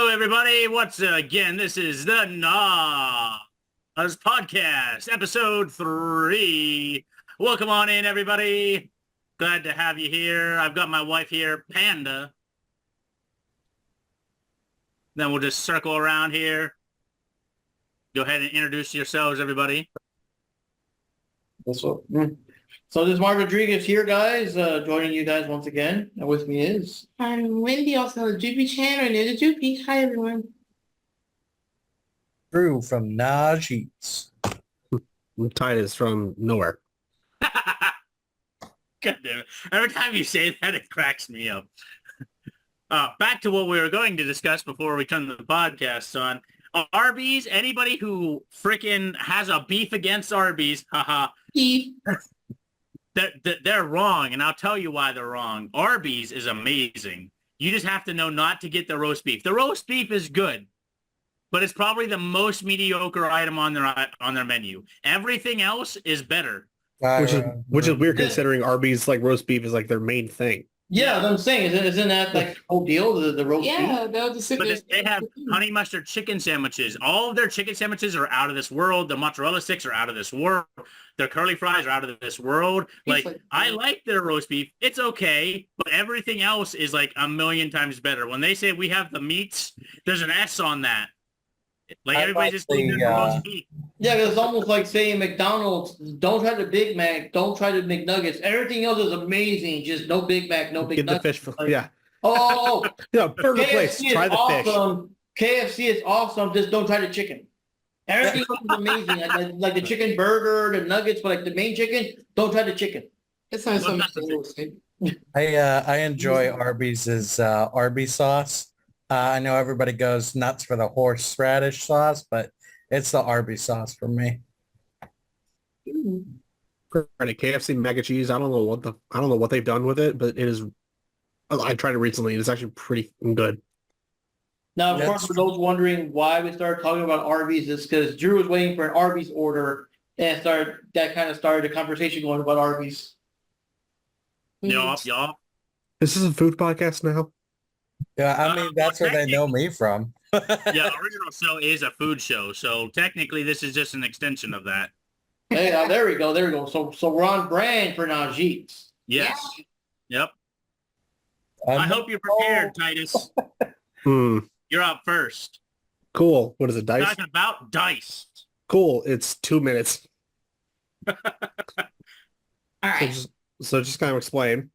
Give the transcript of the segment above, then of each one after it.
everybody. What's again? This is the Nas Podcast, episode 3. Welcome on in, everybody. Glad to have you here. I've got my wife here, Panda. Then we'll just circle around here. Go ahead and introduce yourselves, everybody. So this is Mark Rodriguez here, guys, joining you guys once again. And with me is... I'm Wendy, also on the Droopy channel, and there's a Droopy. Hi, everyone. Drew from Najee. Titus from nowhere. God damn it. Every time you say that, it cracks me up. Back to what we were going to discuss before we turned the podcast on. Arby's, anybody who freaking has a beef against Arby's, haha, Beef. they're wrong, and I'll tell you why they're wrong. Arby's is amazing. You just have to know not to get the roast beef. The roast beef is good, but it's probably the most mediocre item on their menu. Everything else is better. Which is weird considering Arby's like roast beef is like their main thing. Yeah, I'm saying, isn't that like the whole deal, the roast Yeah, beef? that was the But they have honey mustard chicken sandwiches. All of their chicken sandwiches are out of this world. The mozzarella sticks are out of this world. Their curly fries are out of this world. Like, I like their roast beef. It's okay, but everything else is like a million times better. When they say we have the meats, there's an S on that. Like everybody just thinks the roast beef. Yeah, it's almost like saying McDonald's, don't try the Big Mac, don't try the McNuggets. Everything else is amazing, just no Big Mac, no Big Get the Nuggets. fish. Like, Yeah. Oh, Yeah, burger place. KFC is Try the fish. awesome. KFC is awesome, just don't try the chicken. Everything else is amazing, like the chicken burger, the nuggets, but like the main chicken, don't try the chicken. It's not so much I enjoy Arby's' Arby's sauce. I know everybody goes nuts for the horseradish sauce, but it's the Arby's sauce for me. Credit KFC mac and cheese. I don't know what they've done with it, but it is. I tried it recently. It's actually pretty good. Now, of course, for those wondering why we started talking about Arby's, is because Drew was waiting for an Arby's order, and that kind of started a conversation going about Arby's. Y'all. This is a food podcast now. Yeah, I mean, that's where they know me from. Yeah, Original Show is a food show, so technically this is just an extension of that. Hey, there we go. So we're on brand for Najee. Yes. Yep. I hope you're prepared, Titus. You're up first. Cool. What is it, dice? Talking about dice. Cool. It's 2 minutes. All right. So just kind of explain.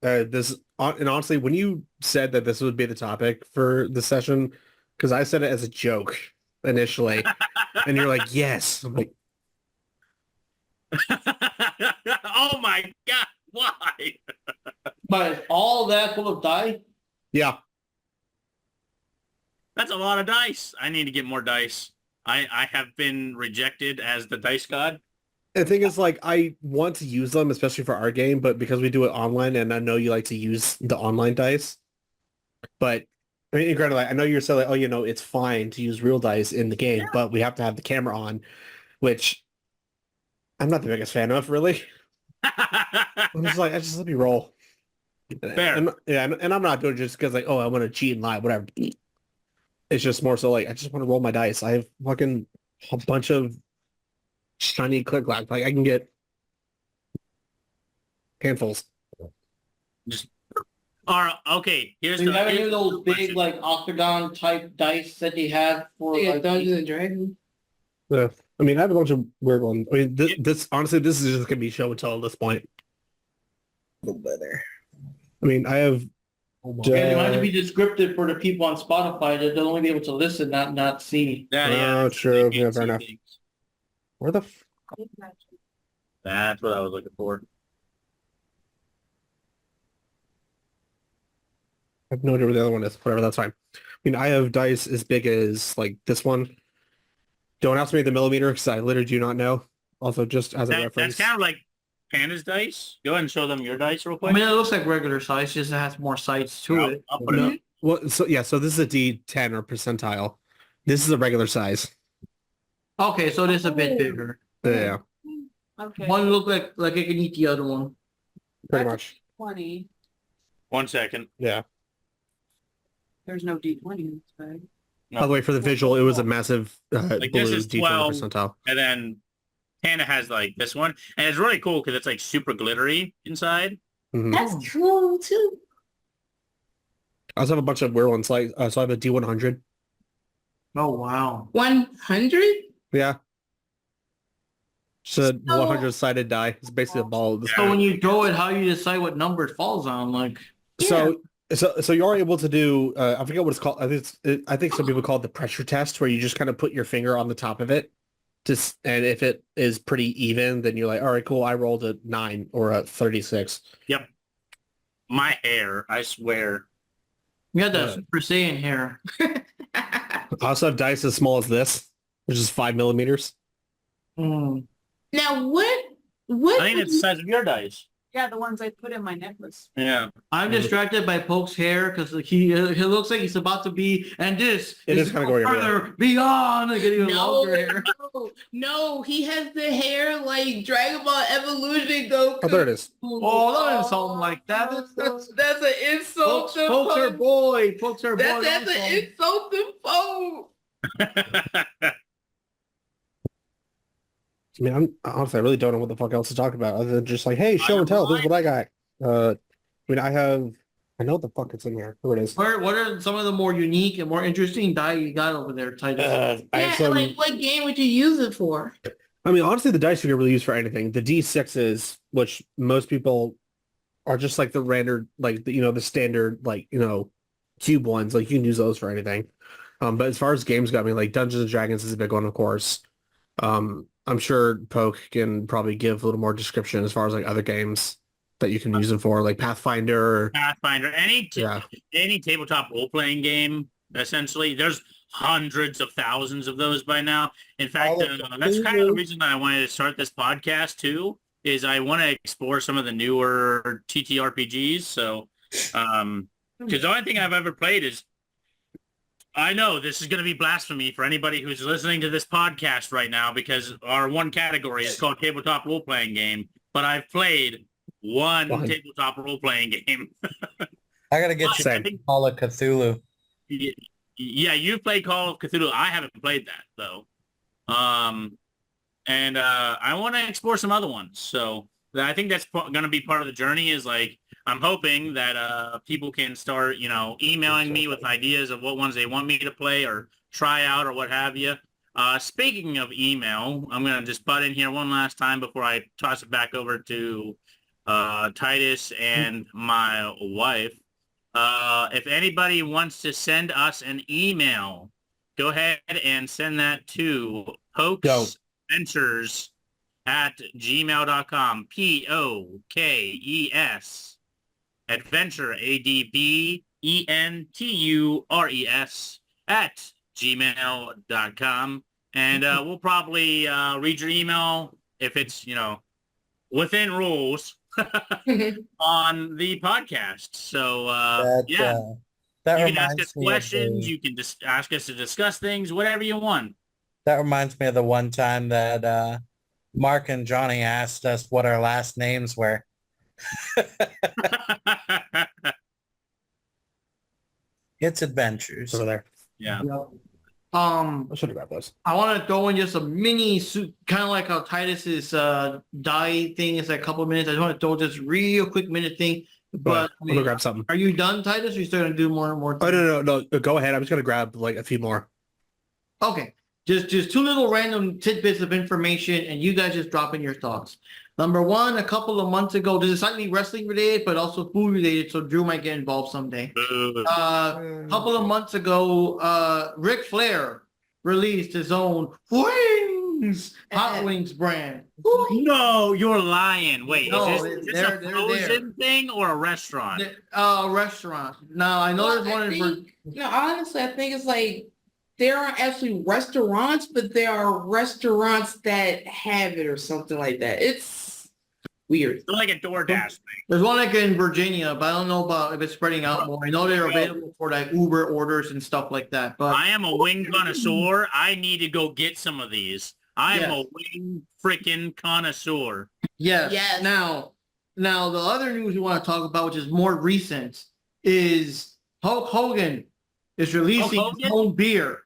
And honestly, when you said that this would be the topic for the session, because I said it as a joke initially, and you're like, yes. I'm like, oh my God, why? But is all that full of dye? yeah. That's a lot of dice. I need to get more dice. I have been rejected as the dice god. The thing is, like, I want to use them, especially for our game, but because we do it online, and I know you like to use the online dice, but I mean, granted, like, I know you're saying, like, oh, it's fine to use real dice in the game, but we have to have the camera on, which I'm not the biggest fan of, really. I'm just like, just let me roll. Fair. And I'm not doing it just because, like, oh, I want to cheat and lie, whatever. It's just more so, like, I just want to roll my dice. I have fucking a bunch of shiny click-clack. Like, I can get handfuls. All right, okay. Do you have any of those big, like, octagon type dice that they have for like Dungeons and Dragons. Yeah. I mean, I have a bunch of weird ones. I mean, this honestly, this is just going to be show and tell at this point. A little better. I mean, I have... Okay, you have to be descriptive for the people on Spotify that they'll only be able to listen, not see. Oh, true. Yeah, fair enough. Where the... That's what I was looking for. I have no idea where the other one is. Whatever, that's fine. I mean, I have dice as big as, like, this one. Don't ask me the millimeter, because I literally do not know. Also, just as a reference. That's kind of like Panda's dice. Go ahead and show them your dice real I quick. mean, it looks like regular size, just it has more sides to it. I'll put it up. Well, so this is a D10 or percentile. This is a regular size. Okay, so it is a bit bigger. Yeah, Okay. One look like it can eat the other one. pretty much. 20. 1 second. Yeah. There's no D20 in this bag. No. By the way, for the visual, it was a massive Like blue this is D20 12, percentile. and then Tana has like this one, and it's really cool because it's like super glittery inside. Mhm. That's cool too. I also have a bunch of weird ones. Like, so I have a D100. Oh wow. 100? Yeah. It's a 100-sided die. It's basically a ball of the So when you throw it, how you decide what number it falls on? Like, So you are able to do. I forget what it's called. I think some people call it the pressure test, where you just kind of put your finger on the top of it, and if it is pretty even, then you're like, all right, cool. I rolled a 9 or a 36. Yep. My hair, I swear. you got that Super Saiyan hair. I also have dice as small as this, which is 5 millimeters. Mm. Now what I think it's the size of your dice. Yeah, the ones I put in my necklace. Yeah. I'm distracted by Poke's hair because he looks like he's about to be, and this It is kinda going further beyond and getting longer hair. No, he has the hair like Dragon Ball Evolution Goku. Oh, there it is. Oh, don't insult him like that. That's an insult to Pokes her Poke. boy. Pokes her boy. That's don't an insult him. insult to Poke. I mean, honestly, I really don't know what the fuck else to talk about other than just like, hey, show and tell. This is what I got. I mean, I know what the fuck it's in here. Here it is. What are some of the more unique and more interesting die you got over there, Titus? I have Yeah, some. like what game would you use it for? I mean, honestly, the dice you can really use for anything. The D6s, which most people are just like the random, like the standard, like cube ones. Like you can use those for anything. But as far as games go, I mean, like Dungeons and Dragons is a big one, of course. I'm sure Poke can probably give a little more description as far as like other games that you can use them for, like Pathfinder. Pathfinder, any tabletop role-playing game, essentially. There's hundreds of thousands of those by now. In fact, that's kind of the reason that I wanted to start this podcast too, is I want to explore some of the newer TTRPGs. So, because the only thing I've ever played is, I know this is going to be blasphemy for anybody who's listening to this podcast right now, because our one category is called tabletop role-playing game, but I've played one tabletop role-playing game. I gotta get you Call of Cthulhu. Yeah, you've played Call of Cthulhu. I haven't played that though. And I want to explore some other ones. So I think that's going to be part of the journey, is like, I'm hoping that people can start, emailing me with ideas of what ones they want me to play or try out or what have you. Speaking of email, I'm going to just butt in here one last time before I toss it back over to Titus and my wife. If anybody wants to send us an email, go ahead and send that to pokesventures@gmail.com. POKES adventure ADVENTURES @gmail.com. And we'll probably read your email if it's, within rules on the podcast. So you can ask us questions. You can just ask us to discuss things, whatever you want. That reminds me of the one time that Mark and Johnny asked us what our last names were. It's adventures. Over there. Yeah. I should have grabbed those. I want to throw in just a mini suit, kind of like how Titus's die thing is like a couple of minutes. I just want to throw this real quick minute thing. But I'm gonna grab something. Are you done, Titus? Or are you still gonna do more and more? Oh no! Go ahead. I'm just gonna grab like a few more. Okay. Just two little random tidbits of information, and you guys just drop in your thoughts. Number one, a couple of months ago, this is slightly wrestling related, but also food related, so Drew might get involved someday. A couple of months ago, Ric Flair released his own hot wings brand. No, you're lying. Wait, No, is this a frozen thing or a restaurant? Restaurant. Now, I know there's one in... No, honestly, I think it's like, there aren't actually restaurants, but there are restaurants that have it or something like that. It's weird. It's like a DoorDash thing. There's one like in Virginia, but I don't know about if it's spreading out more. I know they're available for like Uber orders and stuff like that. But I am a wing connoisseur. I need to go get some of these. I am a wing freaking connoisseur. yes. Yes. Now the other news we want to talk about, which is more recent, is Hulk Hogan is releasing Hulk its Hogan? own beer.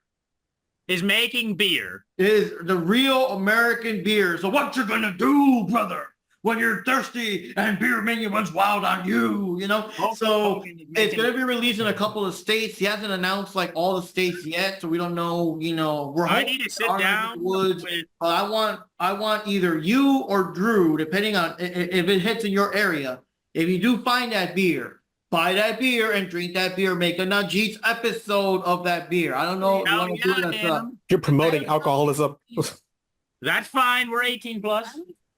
Is making beer. It is the real American beer. So what you gonna do, brother, when you're thirsty and beer mania runs wild on you? You know. Hulk So Hogan is it's making- gonna be released in a couple of states. He hasn't announced like all the states yet, so we don't know. You know, we're I hoping need to sit our neck of down the woods. with I want either you or Drew, depending on if it hits in your area. If you do find that beer, buy that beer and drink that beer. Make a Najit's episode of that beer. I don't know if you Hell want to do yeah, it as man. You're promoting alcoholism. That's fine. We're 18 plus.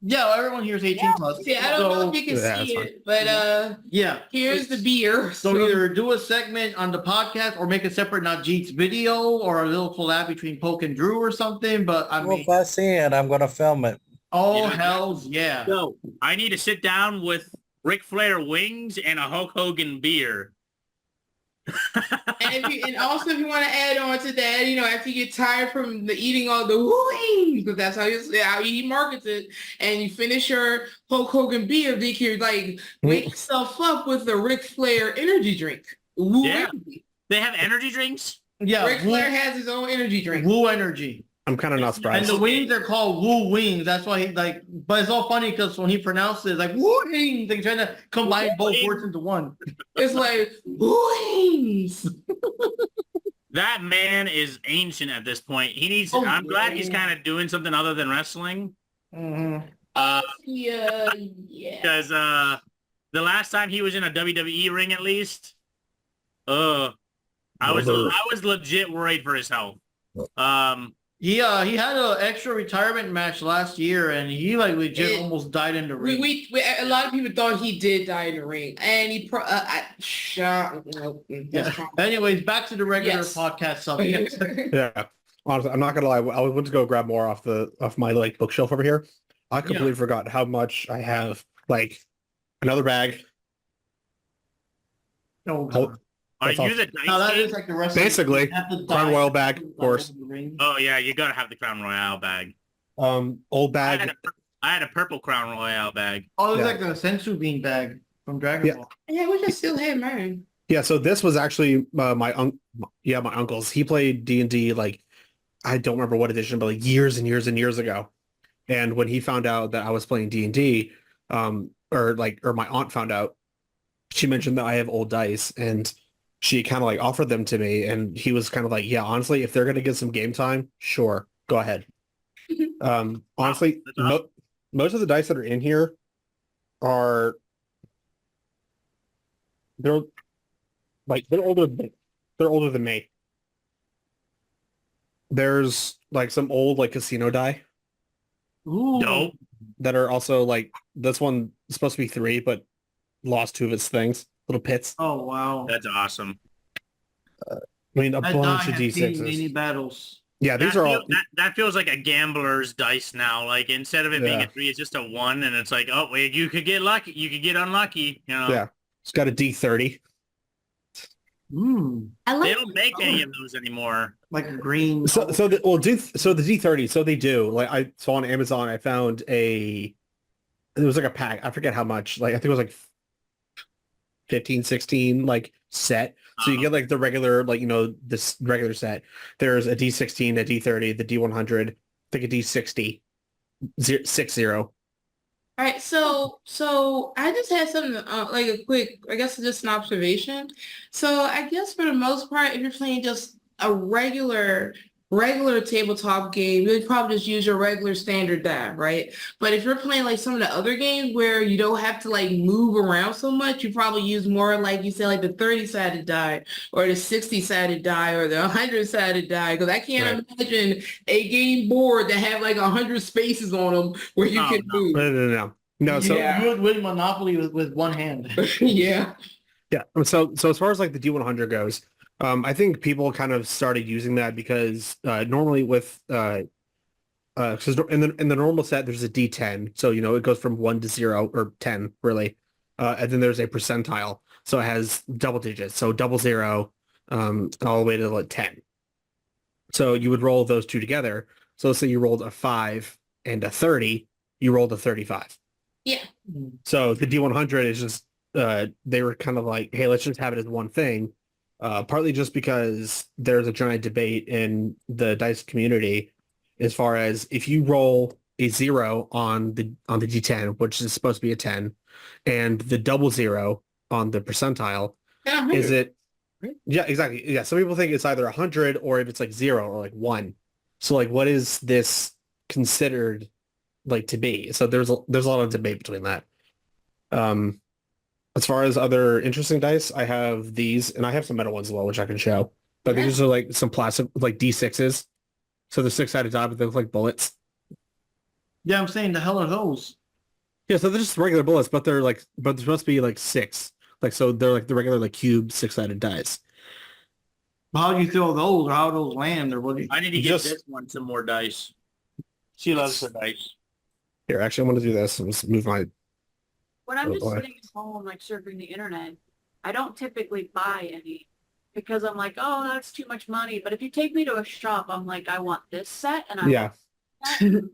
yeah, everyone here is 18 plus. See, I don't know if you can Yeah, see that's it, but Yeah. here's the beer. So either do a segment on the podcast or make a separate Najit's video or a little collab between Poke and Drew or something. But I Well, mean, if I see it, I'm gonna film it. oh You know, hells yeah. So I need to sit down with Ric Flair wings and a Hulk Hogan beer. And also if you want to add on to that, you know, after you get tired from the eating all the wings, because that's how he markets it, and you finish your Hulk Hogan beer, then you like wake yourself up with the Ric Flair energy drink. Woo Yeah. energy. They have energy drinks. Yeah, Ric Flair has his own energy drink. Woo energy. I'm kind of not And surprised. the wings are called Woo Wings. That's why he like, but it's all funny because when he pronounces it, it's like Woo Wings. They're trying to combine both words into one. It's like wings. That man is ancient at this point. He needs. Oh, I'm glad he's yeah. kind of doing something other than wrestling. Mhm. Yeah. Because the last time he was in a WWE ring, at least, I was legit worried for his health. He had an extra retirement match last year, and he like legit It- almost died in the ring. We a lot of people thought he did die in the ring, and he Anyways, back to the regular Yes. podcast subject. Yeah. Honestly, I'm not gonna lie. I went to go grab more off my like bookshelf over here. I completely forgot how much I have. Like another bag. Oh, Oh, Are That's you awesome. the dice no, that king? is like the rest. Basically, Crown Royal bag, of course. Oh yeah, you gotta have the Crown Royale bag. Old bag. I had a purple Crown Royale bag. Oh, it's Yeah. like the sensu bean bag from Dragon Yeah. Ball. Yeah, I wish I still had mine. Yeah, so this was actually my uncle's. He played D&D like I don't remember what edition, but like years and years and years ago. And when he found out that I was playing D&D, or my aunt found out, she mentioned that I have old dice, and she kind of like offered them to me, and he was kind of like, yeah, honestly, if they're gonna get some game time, sure, go ahead. Honestly, that's awesome. most of the dice that are in here are they're older than me. There's like some old like casino die Ooh. Dope. that are also like this one is supposed to be 3, but lost 2 of its things, little pits. Oh wow. That's awesome. I mean, a That bunch die of has seen many D6s. battles. Yeah, these are all. That feels like a gambler's dice now. Like instead of it being Yeah. a 3, it's just a 1, and it's like, oh wait, you could get lucky, you could get unlucky. You know, Yeah, it's got a D30. I they like don't make any of those anymore. Like a green. So the D30. So they do. Like I saw on Amazon, I found it was like a pack. I forget how much. Like I think it was like 15, 16 like set. So you get like the regular, like, you know, this regular set. There's a D16, a D30, the D100, I think a D60, 60. All right, so I just had something like a quick, I guess just an observation. So I guess for the most part, if you're playing just a regular tabletop game, you'd probably just use your regular standard die, right? But if you're playing like some of the other games where you don't have to like move around so much, you probably use more, like you said, like the 30-sided die or the 60-sided die or the 100-sided die. Because I can't imagine a game board that have like 100 spaces on them where you can move. No. So you would win Monopoly with one hand. Yeah. yeah. So as far as like the D100 goes, I think people kind of started using that because normally with in the normal set there's a D10, so you know it goes from 1 to 0 or 10 really, and then there's a percentile, so it has double digits, so 00, all the way to like 10. So you would roll those two together. So let's say you rolled a 5 and a 30, you rolled a 35. Yeah. So the D100 is just they were kind of like, hey, let's just have it as one thing. Partly just because there's a giant debate in the dice community as far as if you roll a 0 on the D10, which is supposed to be a 10, and the double 0 on the percentile, Yeah, is it? Yeah, exactly. Yeah, some people think it's either 100 or if it's like 0 or like 1. So like, what is this considered like to be? So there's a lot of debate between that. As far as other interesting dice, I have these, and I have some metal ones as well, which I can show. But these are like some plastic, like D6s. So they're 6-sided die, but they look like bullets. Yeah, I'm saying the hell are those? Yeah, so they're just regular bullets, but they're supposed to be like 6. Like, so they're like the regular like cube 6-sided dice. How do you throw those, or how do those land, or what do you? I need to You give just- this one some more dice. She loves her dice. Here, actually, I'm going to do this. I'm just move my... When I'm Oh, just boy. sitting at home, like surfing the internet, I don't typically buy any because I'm like, oh, that's too much money. But if you take me to a shop, I'm like, I want this set, and I Yeah. want that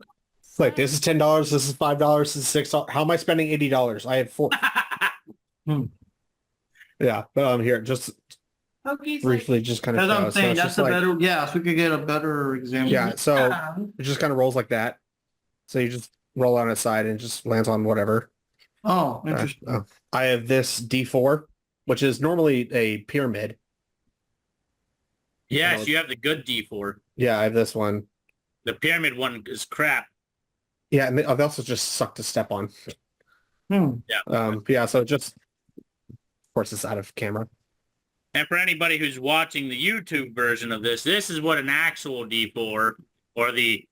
Like, set. this is $10, this is $5, this is $6. How am I spending $80? I have 4. Yeah, but here, just Pokies, briefly, just kind of That's what show. I'm So saying. it's That's just a like, better. Yeah, so we could get a better example. yeah, so it just kind of rolls like that. So you just roll on its side and it just lands on whatever. Oh, interesting. I have this D4, which is normally a pyramid. Yes, you have the good D4. Yeah, I have this one. The pyramid one is crap. Yeah, and they also just suck to step on. Hmm. Yeah, so just, of course, it's out of camera. And for anybody who's watching the YouTube version of this is what an actual D4 or the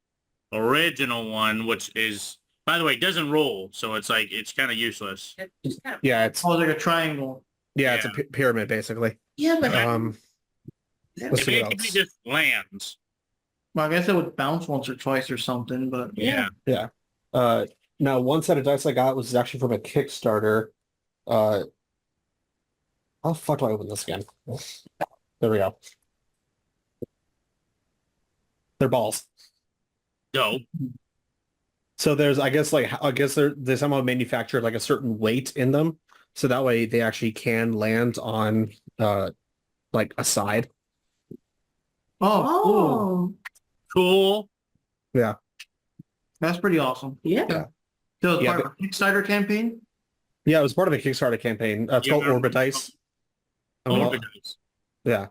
original one, which is, by the way, doesn't roll. So it's like, it's kind of useless. It's just kind of Yeah, it's Oh, like a triangle. it's a pyramid basically. Yeah, but Let's It see what basically else. just lands. Well, I guess it would bounce once or twice or something, but Yeah. Now one set of dice I got was actually from a Kickstarter. How the fuck do I open this again? There we go. They're balls. Dope. So there's, I guess they somehow manufactured like a certain weight in them, so that way they actually can land on like a side. oh, Cool. cool. That's pretty awesome. yeah. So it's Yeah, part of a Kickstarter campaign. Yeah, it was part of a Kickstarter campaign. It's called Yeah. Orbit Dice. I don't know- Orbit. Yeah.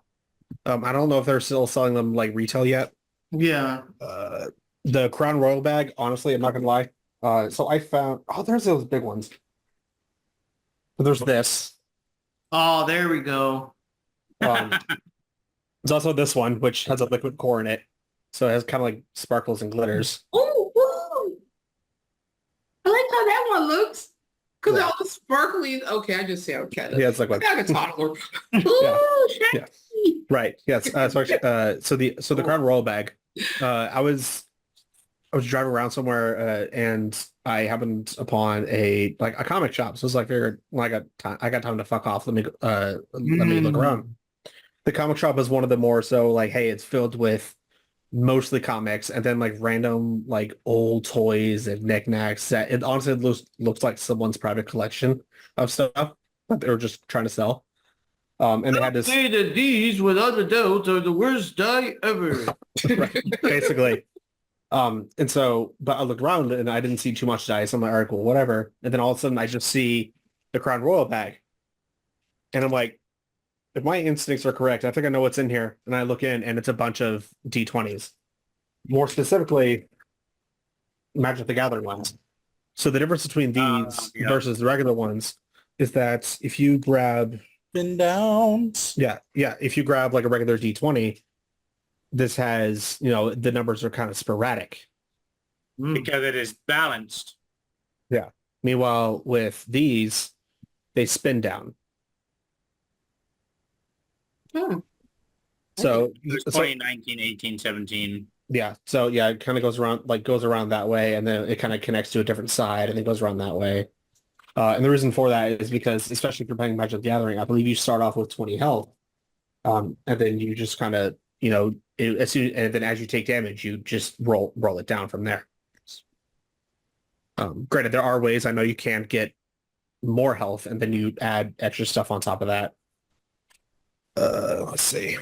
I don't know if they're still selling them like retail yet. Yeah. The Crown Royal bag, honestly, I'm not gonna lie. So I found, there's those big ones. So there's this. Oh, there we go. There's also this one, which has a liquid core in it. So it has kind of like sparkles and glitters. Ooh, ooh. I like how that one looks. Because Yeah. all the sparkly. Okay, I just say okay. Yeah, it's like Look what? like a toddler. Ooh, Yeah. shiny. Right. Yes. So actually, so the Crown Royal bag. I was driving around somewhere and I happened upon a comic shop. So it was like, figured, well, I got time to fuck off. Let me look around. The comic shop is one of the more so like, hey, it's filled with mostly comics and then like random like old toys and knickknacks that it honestly looks like someone's private collection of stuff that they were just trying to sell. And they had this Say that these, without a doubt, are the worst die ever. basically. And so, but I looked around and I didn't see too much dice. I'm like, all right, cool, whatever. And then all of a sudden I just see the Crown Royal bag. And I'm like, if my instincts are correct, I think I know what's in here. And I look in and it's a bunch of D20s. More specifically, Magic the Gathering ones. So the difference between these Yeah. versus the regular ones is that if you grab, Been downs. if you grab like a regular D20, this has, the numbers are kind of sporadic. Because it is balanced. Meanwhile, with these, they spin down. Hmm. So, There's 20, 19, 18, 17. so it kind of goes around that way, and then it kind of connects to a different side, and then goes around that way. And the reason for that is because, especially if you're playing Magic the Gathering, I believe you start off with 20 health, and then you just kind of, and then as you take damage, you just roll it down from there. Granted, there are ways I know you can get more health, and then you add extra stuff on top of that. Let's see.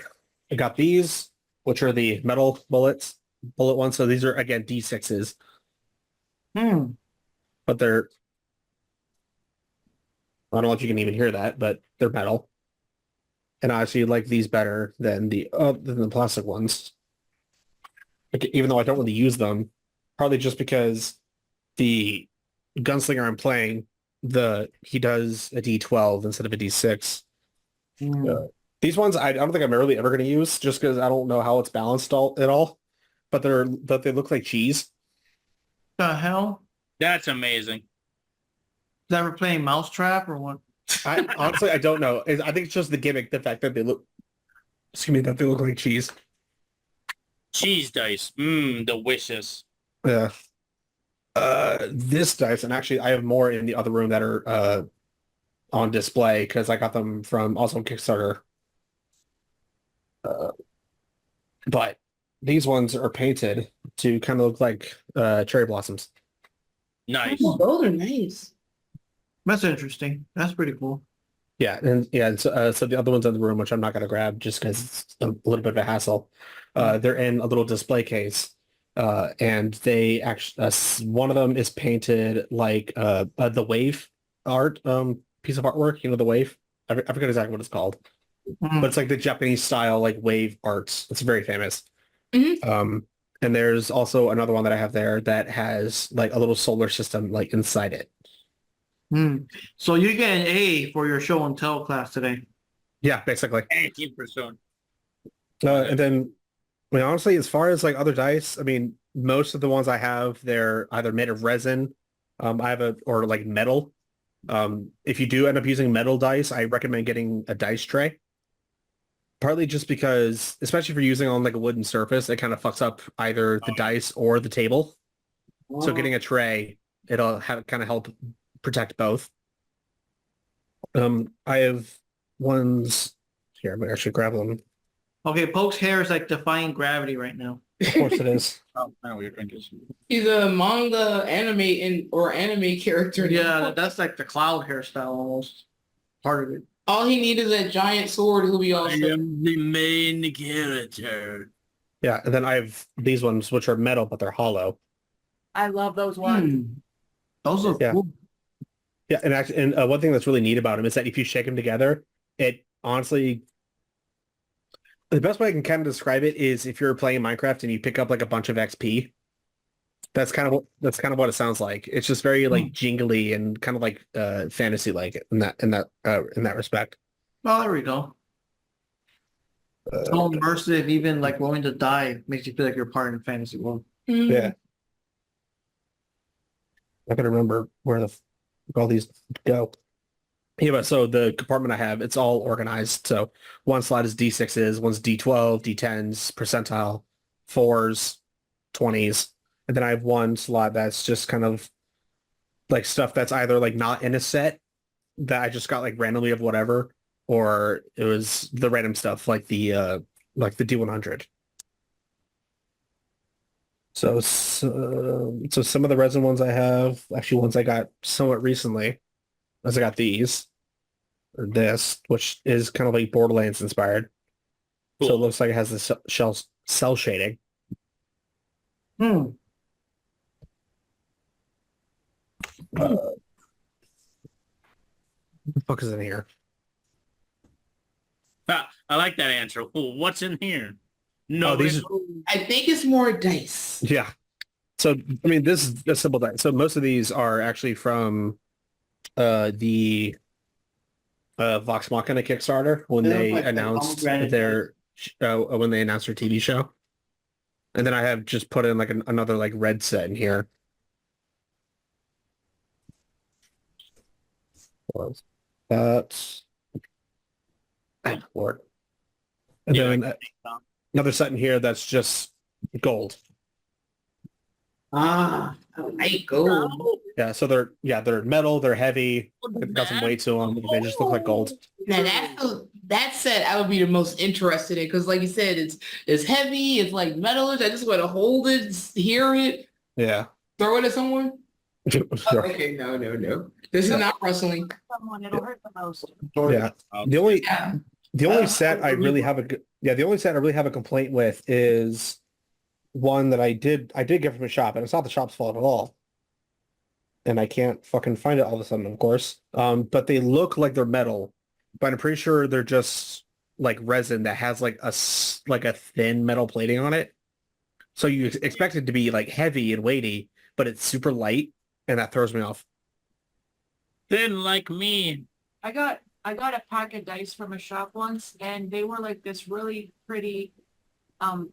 I got these, which are the metal bullet ones. So these are again D6s, Hmm. but they're, I don't know if you can even hear that, but they're metal. And I actually like these better than the plastic ones. Like, even though I don't really use them, partly just because the gunslinger I'm playing, he does a D12 instead of a D6. Hmm. These ones I don't think I'm really ever going to use just because I don't know how it's balanced at all. But they look like cheese. The hell? That's amazing. Is that ever playing Mousetrap or what? Honestly, I don't know. I think it's just the gimmick, the fact that they look, excuse me, that they look like cheese. Cheese dice. Mmm, delicious. Yeah. This dice, and actually I have more in the other room that are on display because I got them from also on Kickstarter. But these ones are painted to kind of look like cherry blossoms. Nice. Oh, those are nice. That's interesting. That's pretty cool. Yeah, and so the other ones in the room, which I'm not going to grab just because it's a little bit of a hassle, they're in a little display case, and they actually one of them is painted like the wave art piece of artwork. You know, the wave. I forget exactly what it's called, Hmm. but it's like the Japanese style like wave arts. It's very famous. Mhm. And there's also another one that I have there that has like a little solar system like inside it. Hmm. So you get an A for your show and tell class today. Yeah, basically. 18%. And then, I mean, honestly, as far as like other dice, I mean, most of the ones I have, they're either made of resin, or like metal. If you do end up using metal dice, I recommend getting a dice tray. Partly just because, especially if you're using on like a wooden surface, it kind of fucks up either the dice or the table. So getting a tray, it'll kind of help protect both. I have ones here. I'm gonna actually grab them. Okay, Poke's hair is like defying gravity right now. Of course it is. Oh, now we're drinking. He's a manga anime character. Yeah, that's like the cloud hairstyle almost. Part of it. All he needs is that giant sword. He'll be all set. am the main character. Yeah, and then I have these ones which are metal, but they're hollow. I love those ones. Hmm. Those are Yeah. cool. Yeah, and actually, and one thing that's really neat about them is that if you shake them together, it honestly, the best way I can kind of describe it is if you're playing Minecraft and you pick up like a bunch of XP. That's kind of what it sounds like. It's just very like jingly and kind of like fantasy like in that respect. Oh, there we go. So immersive, even like rolling to die makes you feel like you're part in a fantasy world. Mhm. Yeah. I can remember where all these go. Yeah, but so the compartment I have, it's all organized. So one slot is D6s, one's D12, D10s, percentile, 4s, 20s. And then I have one slot that's just kind of like stuff that's either like not in a set that I just got like randomly of whatever, or it was the random stuff like the D100. So some of the resin ones I have, actually ones I got somewhat recently, as I got these, or this, which is kind of like Borderlands inspired. Cool. So it looks like it has the cell shading. Hmm. What the fuck is in here? Ah, I like that answer. Well, what's in here? No, Oh, these I think it's more dice. Yeah. So, I mean, this is a simple dice. So most of these are actually from the Vox Machina Kickstarter when They they look like the announced pomegranate when they announced their TV show. And then I have just put in like another like red set in here. That's Lord. And Yeah. then another set in here that's just gold. Ah, I like gold. Yeah, so they're metal, they're heavy, they've got some weight to them. They just look like gold. Now that set I would be the most interested in because, like you said, it's heavy. It's like metalish. I just want to hold it, hear it, Yeah. throw it at someone. Sure. Okay, no. This is not wrestling. Someone it'll hurt the most. Yeah. The only Yeah. The only set I really have the only set I really have a complaint with is one that I did get from a shop, and it's not the shop's fault at all. And I can't fucking find it all of a sudden, of course. But they look like they're metal, but I'm pretty sure they're just like resin that has like a thin metal plating on it. So you expect it to be like heavy and weighty, but it's super light, and that throws me off. Thin like me. I got a pack of dice from a shop once, and they were like this really pretty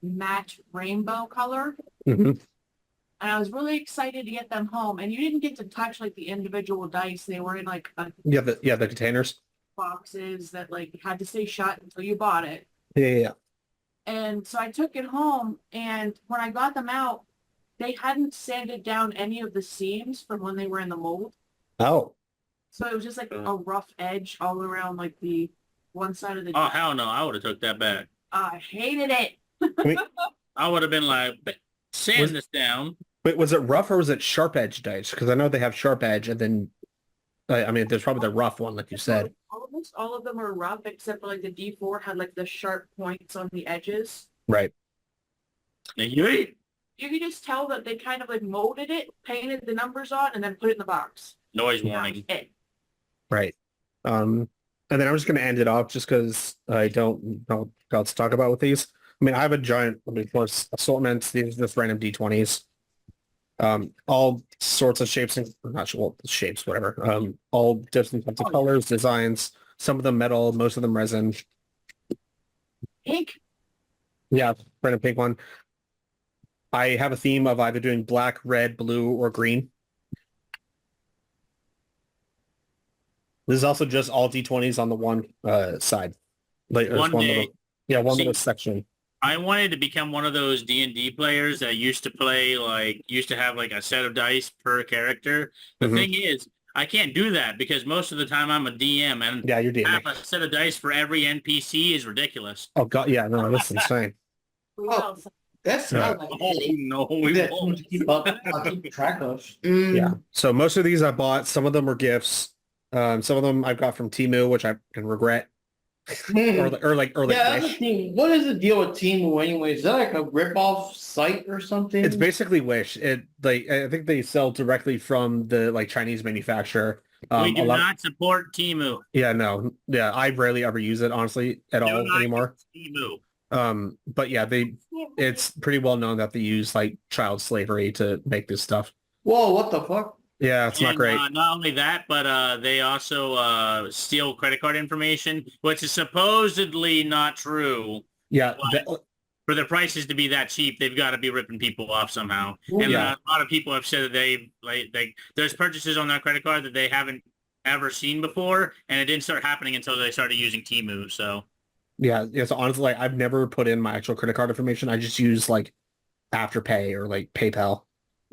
matte rainbow color. Mm-hmm. And I was really excited to get them home. And you didn't get to touch like the individual dice. They were in like The containers. boxes that like had to stay shut until you bought it. Yeah. And so I took it home, and when I got them out, they hadn't sanded down any of the seams from when they were in the mold. Oh. So it was just like a rough edge all around like the one side of the Oh, hell no. I would have took that back. I hated it. I mean, I would have been like, sand this down. Wait, was it rough or was it sharp edge dice? Because I know they have sharp edge, and then I mean, there's probably the rough one, like you said. Almost all of them are rough, except for like the D4 had like the sharp points on the edges. Right. You You could just tell that they kind of like molded it, painted the numbers on, and then put it in the box. noise Yeah, warning. it. Right. And then I'm just going to end it off just because I don't know what else to talk about with these. I mean, I have a giant, of course, assortment. These are just random D20s. All sorts of shapes and not sure, well, shapes, whatever. All different types of colors, designs. Some of them metal, most of them resin. Pink. Yeah, random pink one. I have a theme of either doing black, red, blue, or green. This is also just all D20s on the one side. Like there's One day. One See, little section. I wanted to become one of those D&D players that used to have like a set of dice per character. The Mhm. thing is, I can't do that because most of the time I'm a DM, and Yeah, you're have DMing. a set of dice for every NPC is ridiculous. Oh god, yeah, no, that's insane. Oh. That's Yeah. not like Oh no, we that won't. to keep up, I'll keep track of. Yeah. So most of these I bought. Some of them were gifts. Some of them I've got from Temu, which I can regret. or like Yeah, that's the Wish. thing. What is the deal with Temu anyway? Is that like a rip-off site or something? It's basically Wish. It like I think they sell directly from the like Chinese manufacturer. We do a lot- not support Timu. Yeah, no. Yeah, I rarely ever use it honestly at Do all not anymore. use Temu. But yeah, it's pretty well known that they use like child slavery to make this stuff. Whoa, what the fuck? Yeah, it's not And, great. not only that, but they also steal credit card information, which is supposedly not true. Yeah, For their prices to be that cheap, they've got to be ripping people off somehow. And Yeah. a lot of people have said that they there's purchases on that credit card that they haven't ever seen before, and it didn't start happening until they started using Temu. So yeah. So honestly, like, I've never put in my actual credit card information. I just use like Afterpay or like PayPal.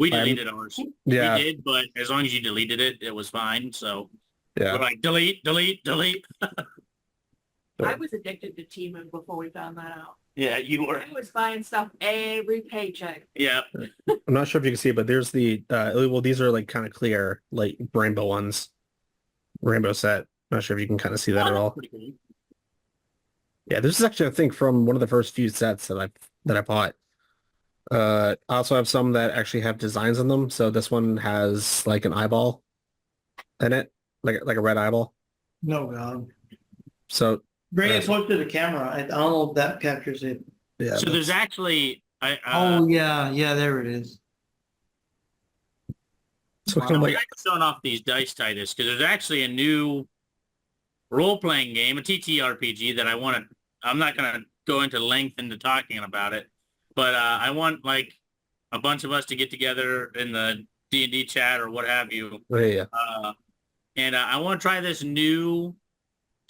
we deleted ours. Yeah, We did, but as long as you deleted it, it was fine. So yeah. we're like delete. I was addicted to Temu before we found that out. Yeah, you were. I was buying stuff every paycheck. Yeah. I'm not sure if you can see it, but there's the well, these are like kind of clear, like rainbow ones. Rainbow set. Not sure if you can kind of see that at all. Pretty cool. Yeah, this is actually I think from one of the first few sets that I bought. I also have some that actually have designs on them. So this one has like an eyeball in it, like a red eyeball. No, God. So Bring it close to the camera. I don't know if that captures it. yeah. So there's actually Oh, yeah. Yeah, there it is. So kind I'm of like showing off these dice, Titus, because there's actually a new role-playing game, a TTRPG that I'm not going to go into length into talking about it, but I want like a bunch of us to get together in the D&D chat or what have you. yeah. And I want to try this new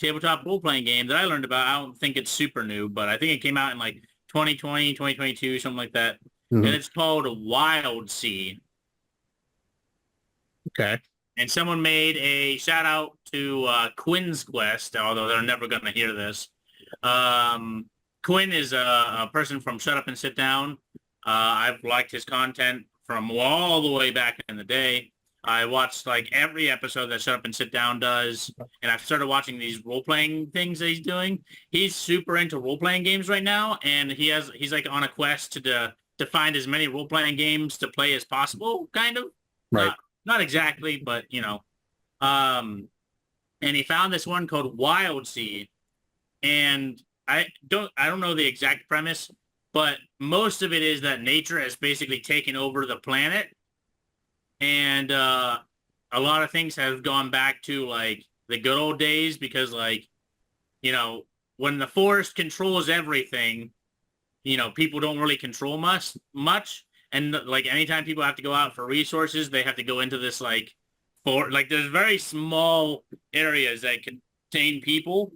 tabletop role-playing game that I learned about. I don't think it's super new, but I think it came out in like 2020, 2022, something like that. Mhm. And it's called Wild Sea. Okay. And someone made a shout out to Quinn's Quest, although they're never going to hear this. Quinn is a person from Shut Up and Sit Down. I've liked his content from all the way back in the day. I watched like every episode that Shut Up and Sit Down does, and I've started watching these role-playing things that he's doing. He's super into role-playing games right now, and he's like on a quest to find as many role-playing games to play as possible, kind of. Right. Not exactly, but you know. And he found this one called Wild Seed, and I don't know the exact premise, but most of it is that nature has basically taken over the planet, and a lot of things have gone back to like the good old days because, like, you know, when the forest controls everything, you know, people don't really control much, and like anytime people have to go out for resources, they have to go into this like there's very small areas that contain people.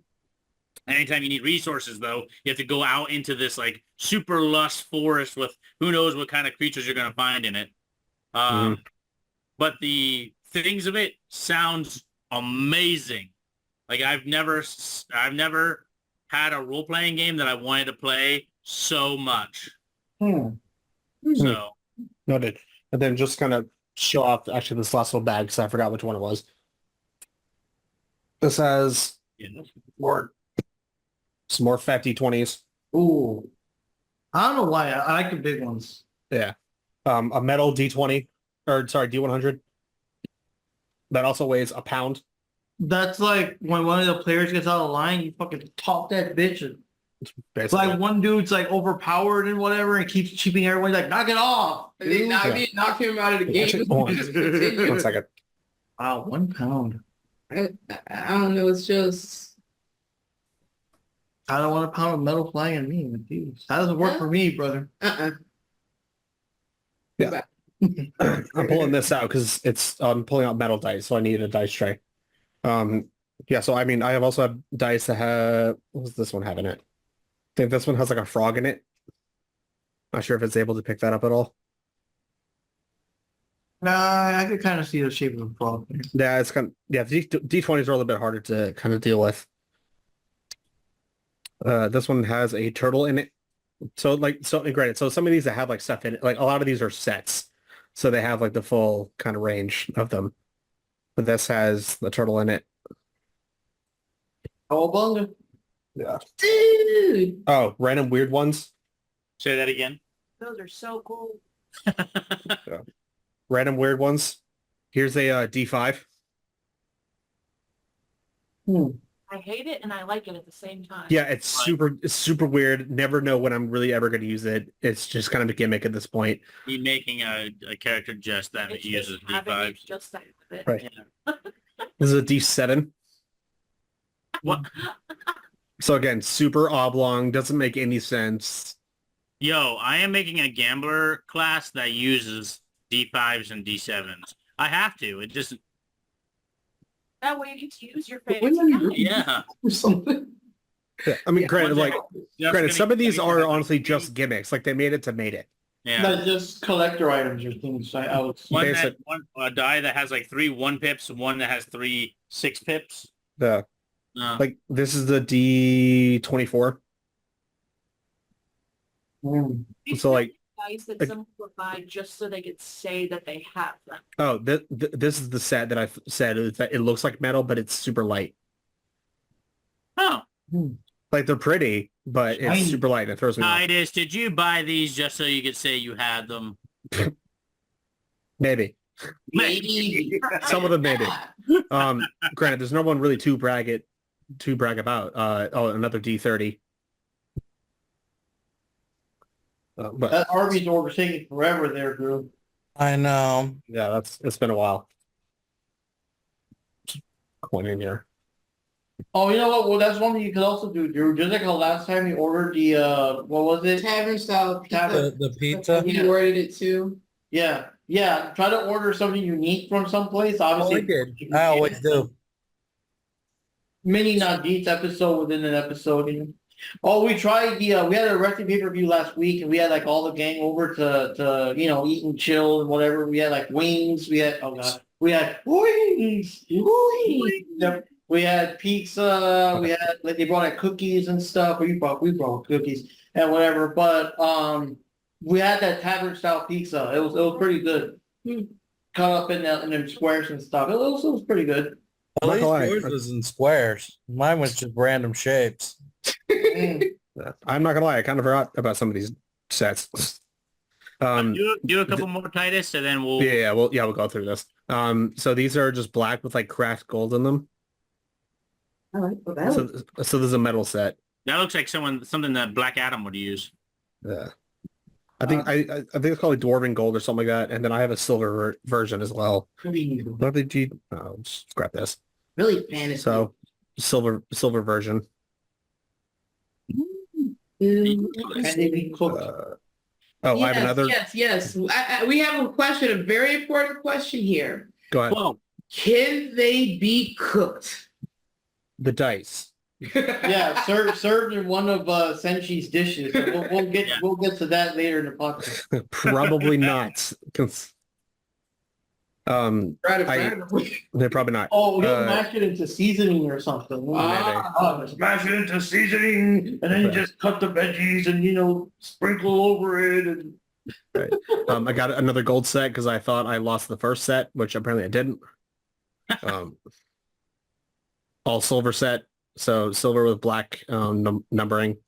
Anytime you need resources, though, you have to go out into this like super lush forest with who knows what kind of creatures you're going to find in it. But the things of it sounds amazing. Like I've never had a role-playing game that I wanted to play so much. So Noted. And then just kind of show off actually this last little bag because I forgot which one it was. This has some more fat D20s. Ooh. I don't know why. I like the big ones. Yeah. A metal D20, or sorry, D100. That also weighs a pound. That's like when one of the players gets out of line, you fucking talk that bitch. And it's Basically. like one dude's like overpowered and whatever and keeds cheaping everyone. Like, knock it off. They knock him out of the game. Actually, hold on. Just continue. 1 second. Wow, 1 pound. I don't know. It's just I don't want a pound of metal flying at me. Jeez. That doesn't work for me, brother. Yeah. I'm pulling this out because I'm pulling out metal dice, so I need a dice tray. Yeah, so I mean, I have also have dice that have, what does this one have in it? I think this one has like a frog in it. Not sure if it's able to pick that up at all. Nah, I could kind of see the shape of a frog there. Yeah, it's kind of, yeah, D20s are a little bit harder to kind of deal with. This one has a turtle in it. So granted, so some of these that have like stuff in it, like a lot of these are sets. So they have like the full kind of range of them. But this has the turtle in it. Oh, bunga. Yeah. dude. Oh, random weird ones. say that again. Those are so cool. Random weird ones. Here's a D5. I hate it and I like it at the same time. Yeah, it's super weird. Never know when I'm really ever going to use it. It's just kind of a gimmick at this point. He's making a character just that It's uses just having it D5s. just that with it. Right. Yeah. This is a D7. What? So again, super oblong, doesn't make any sense. Yo, I am making a gambler class that uses D5s and D7s. I have to. It just, That way you get to use your But fancy when you- talent. yeah. Or something. Yeah, I mean, granted, Ones like, that just granted, gonna some of these give are you- honestly just gimmicks. Like they made it to made it. Yeah. Not just collector items or things. I would One Basic. a die that has like 3 1-pips, one that has 3 6-pips. The like this is the D24. These So like, dice that like- someone would buy just so they could say that they have them. oh, this is the set that I said is that it looks like metal, but it's super light. Oh, Like they're pretty, but it's Shiny. super light. It throws me off. Titus, did you buy these just so you could say you had them? Maybe. Maybe. Some of them maybe. Granted, there's no one really to brag about. Oh, another D30. But That Arby's order taking forever there, Drew. I know. yeah, it's been a while. One in here. Oh, you know what? Well, that's one thing you could also do, Drew. Just like the last time you ordered the, what was it? Tavern style pizza. Tavern. The pizza. You ordered it too. Yeah. Yeah. Try to order something unique from someplace. Oh, I Obviously, did. I always do. mini not deets episode within an episode. You know? Oh, we tried we had a recipe pay-per-view last week and we had like all the gang over to eat and chill and whatever. We had like wings. We had, oh God, we had wings. Yep. We had pizza. We had, like, they brought like cookies and stuff. We brought cookies and whatever. But we had that tavern style pizza. It was pretty good. cut up in them squares and stuff. It was pretty good. At Not least gonna lie. yours was in squares. Mine was just random shapes. Mm. I'm not gonna lie, I kind of forgot about some of these sets. Do a couple more, Titus, and then we'll. We'll go through this. So these are just black with like cracked gold in them. I like that. So there's a metal set. That looks like something that Black Adam would use. Yeah. I think it's called like dwarven gold or something like that, and then I have a silver version as well. What did you? Oh, just scrap this. Really fantasy. So silver version. And they be cooked. I have another. Yes. We have a question, a very important question here. Go ahead. Whoa. Can they be cooked? The dice. Yeah, served in one of Senshi's dishes. We'll get to that later in the podcast. Probably not. They're probably not. Oh, you'll mash it into seasoning or something. Smash it into seasoning, and then you just cut the veggies and sprinkle over it. And Right. I got another gold set because I thought I lost the first set, which apparently I didn't. All silver set, so silver with black numbering.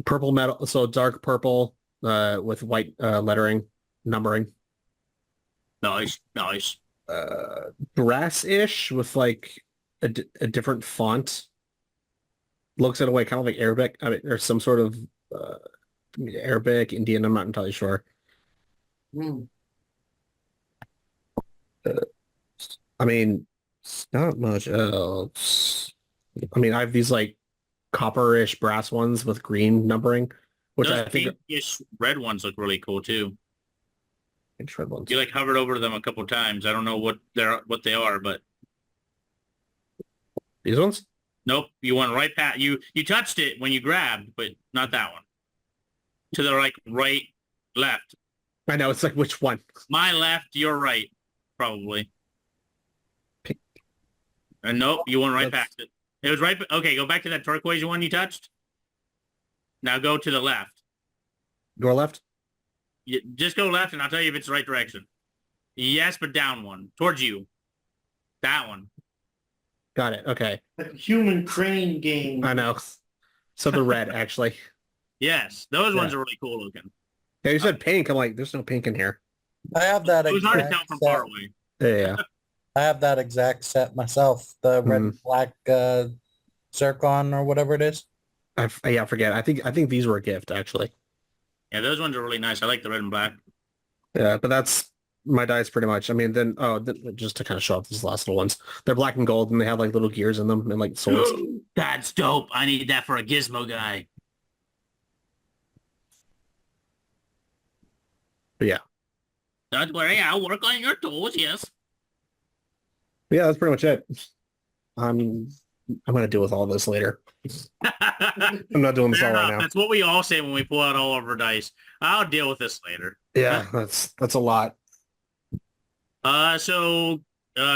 Purple metal, so dark purple with white lettering, numbering. Nice. Brass-ish with like a different font. Looks in a way kind of like Arabic. I mean, or some sort of Arabic, Indian. I'm not entirely sure. I mean, it's not much else. I mean, I have these like copper-ish brass ones with green numbering, which Those I think pinkish red ones look really cool too. red ones. You like hovered over them a couple times. I don't know what they are, but These ones? nope. You went right past you touched it when you grabbed, but not that one. To the right, left. I know, it's like which one? My left, your right, probably. Pink. And nope, you went right That's- past it. It was right. Okay, go back to that turquoise one you touched. Now go to the left. Your left? Just go left, and I'll tell you if it's the right direction. Yes, but down one towards you. That one. Got it. Okay. like a human crane game. I know. So the red, actually. Yes, those ones are really cool looking. Yeah, you said pink. I'm like, there's no pink in here. I have that It was hard to exact tell from set. far away. Yeah. I have that exact set myself. The red and black zircon or whatever it is. I forget. I think these were a gift, actually. Yeah, those ones are really nice. I like the red and black. Yeah, but that's my dice pretty much. I mean, then, just to kind of show off these last little ones. They're black and gold, and they have like little gears in them and like swords. That's dope. I need that for a gizmo guy. But yeah. Don't worry, I'll work on your tools, yes. But yeah, that's pretty much it. I'm going to deal with all this later. I'm not doing this Fair all right enough. now. That's what we all say when we pull out all of our dice. I'll deal with this later. Yeah, that's a lot. So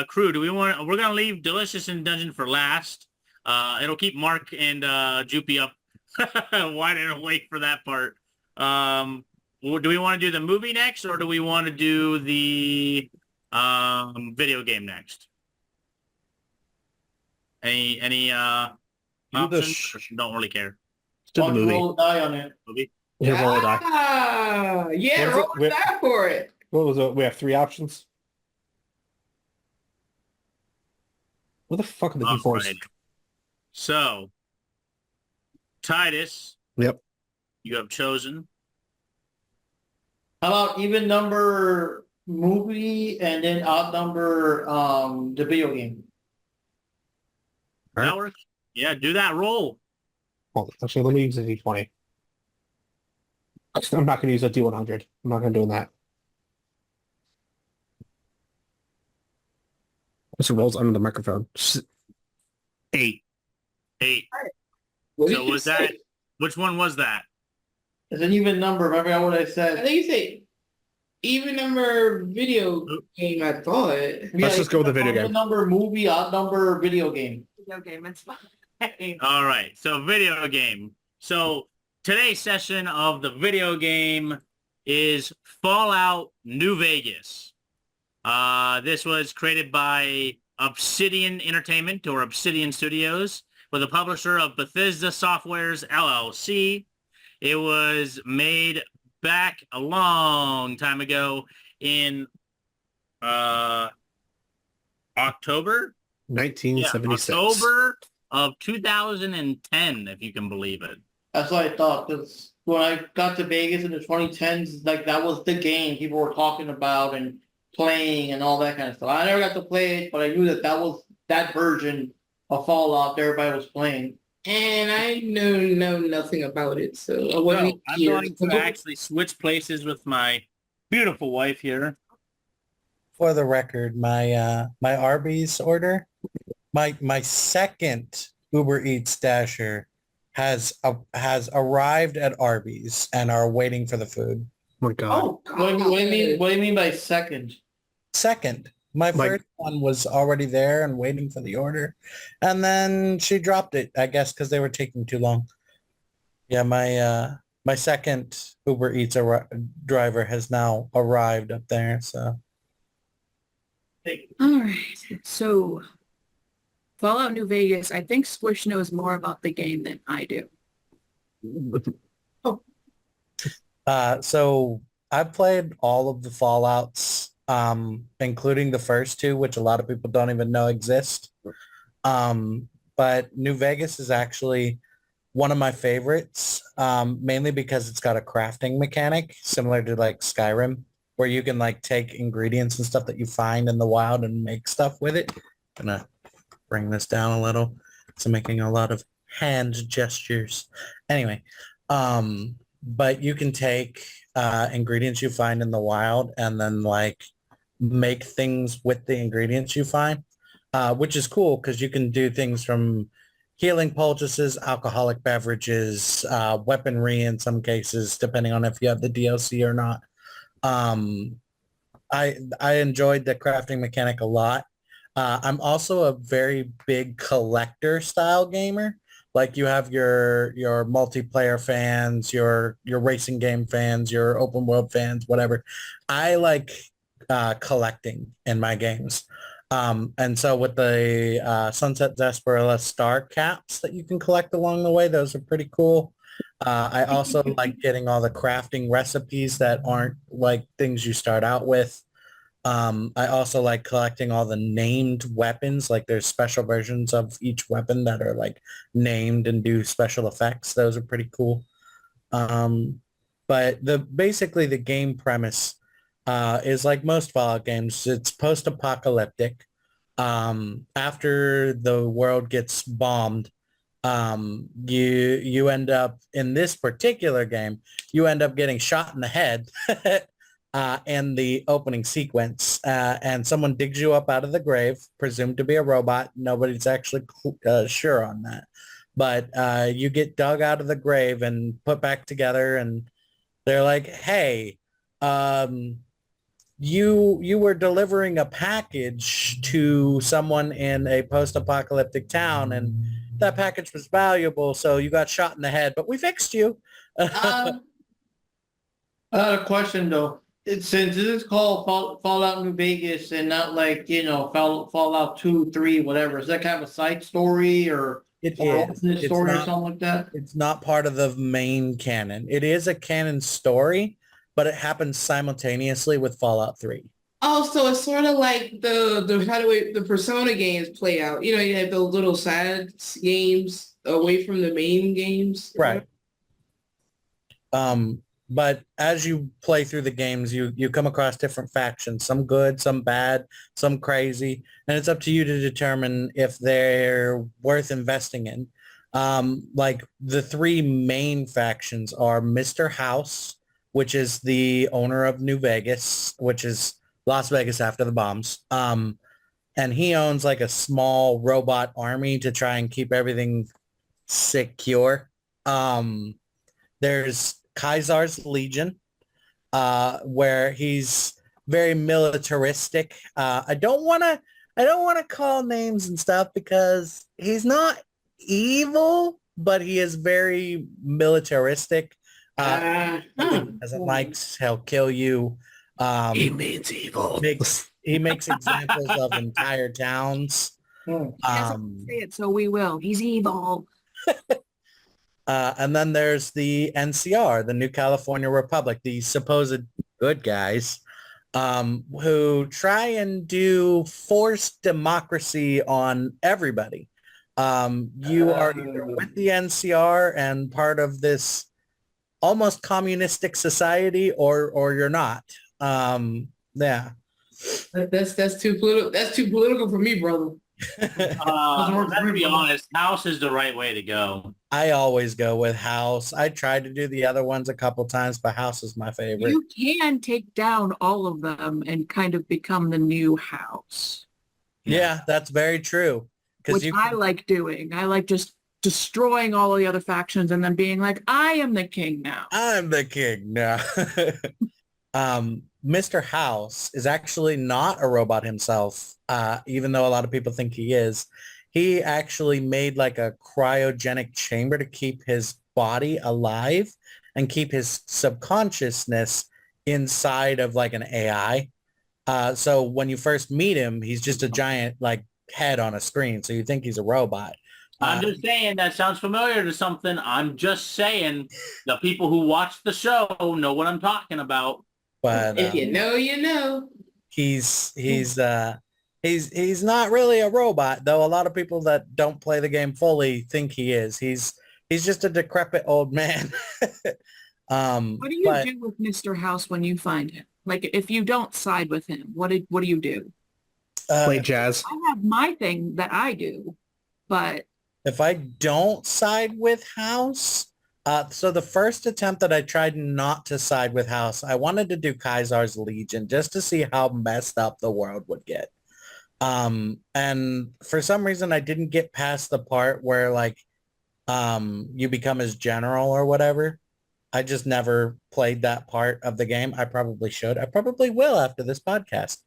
crew, we're gonna leave Delicious in Dungeon for last. It'll keep Mark and Joopy up wide and awake for that part. Do we want to do the movie next, or do we want to do the video game next? Any options? Don't really care. Let's do the movie. Roll a die on it. Movie. Yeah, roll a die. Yeah, What is roll it? a die for it. What was it? We have 3 options. What the fuck are the All D4s? right. So, Titus. Yep. You have chosen. How about even number movie and then odd number the video game? All right. That works. Yeah, do that roll. Well, actually, let me use a D20. I'm not going to use a D100. I'm not going to do that. What's the rolls under the microphone? 8. 8. What So did you was that? say? Which one was that? It's an even number. Remember what I I said? think you say even number video game. I thought. Let's just go with the video Even game. number movie, odd number video game. Video game, it's fine. All right. So video game. So today's session of the video game is Fallout New Vegas. This was created by Obsidian Entertainment or Obsidian Studios with a publisher of Bethesda Softwares LLC. It was made back a long time ago in October? 1976. Yeah, October of 2010, if you can believe it. That's what I thought, because when I got to Vegas in the 2010s, like that was the game people were talking about and playing and all that kind of stuff. I never got to play it, but I knew that that was that version of Fallout that everybody was playing. And I know nothing about it, so I So wasn't I'm here. going to actually switch places with my beautiful wife here. For the record, my Arby's order, my second Uber Eats Dasher has arrived at Arby's and are waiting for the food. Oh my God. Oh, what do you mean? What do you mean by second? Second, my first one was already there and waiting for the order, and then she dropped it, I guess, because they were taking too long. Yeah, my second Uber Eats driver has now arrived up there. So All right. So Fallout New Vegas, I think Squish knows more about the game than I do. so I've played all of the Fallouts, including the first two, which a lot of people don't even know exist. But New Vegas is actually one of my favorites, mainly because it's got a crafting mechanic similar to like Skyrim, where you can like take ingredients and stuff that you find in the wild and make stuff with it. Gonna bring this down a little. So making a lot of hand gestures. Anyway, but you can take ingredients you find in the wild and then like make things with the ingredients you find, which is cool because you can do things from healing poultices, alcoholic beverages, weaponry in some cases, depending on if you have the DLC or not. I enjoyed the crafting mechanic a lot. I'm also a very big collector style gamer. Like you have your multiplayer fans, your racing game fans, your open world fans, whatever. I like collecting in my games. And so with the Sunset Sarsaparilla star caps that you can collect along the way, those are pretty cool. I also like getting all the crafting recipes that aren't like things you start out with. I also like collecting all the named weapons. Like there's special versions of each weapon that are like named and do special effects. Those are pretty cool. But basically the game premise is like most Fallout games. It's post-apocalyptic. After the world gets bombed, you end up in this particular game, you end up getting shot in the head in the opening sequence, and someone digs you up out of the grave, presumed to be a robot. Nobody's actually sure on that, but you get dug out of the grave and put back together, and they're like, hey, you were delivering a package to someone in a post-apocalyptic town, and that package was valuable, so you got shot in the head, but we fixed you. I had a question though. Since this is called Fallout New Vegas and not like, Fallout 2, 3, whatever, is that kind of a side story or alternate story or something like that? It's not part of the main canon. It is a canon story, but it happens simultaneously with Fallout 3. Oh, so it's sort of like the Persona games play out. You have those little side games away from the main games. Right. But as you play through the games, you come across different factions, some good, some bad, some crazy, and it's up to you to determine if they're worth investing in. Like the three main factions are Mr. House, which is the owner of New Vegas, which is Las Vegas after the bombs. And he owns like a small robot army to try and keep everything secure. There's Kaisar's Legion, where he's very militaristic. I don't want to call names and stuff because he's not evil, but he is very militaristic. Doesn't likes, he'll kill you. He means evil. He makes examples of entire towns. He doesn't say it, so we will. He's evil. And then there's the NCR, the New California Republic, the supposed good guys, who try and do forced democracy on everybody. You are either with the NCR and part of this almost communistic society, or you're not. Yeah. That's too political. That's too political for me, brother. Let's be honest, house is the right way to go. I always go with house. I tried to do the other ones a couple times, but house is my favorite. You can take down all of them and kind of become the new house. Yeah, that's very true. Which I like doing. I like just destroying all of the other factions and then being like, I am the king now. I'm the king now. Mr. House is actually not a robot himself, even though a lot of people think he is. He actually made like a cryogenic chamber to keep his body alive and keep his subconsciousness inside of like an AI. So when you first meet him, he's just a giant like head on a screen. So you think he's a robot. I'm just saying that sounds familiar to something. I'm just saying the people who watch the show know what I'm talking about. But If you know, you know. he's not really a robot, though a lot of people that don't play the game fully think he is. He's just a decrepit old man. What do you do with Mr. House when you find him? Like, if you don't side with him, what do you do? Play jazz. I have my thing that I do, but if I don't side with House, so the first attempt that I tried not to side with House, I wanted to do Kaisar's Legion just to see how messed up the world would get. And for some reason, I didn't get past the part where like you become his general or whatever. I just never played that part of the game. I probably should. I probably will after this podcast.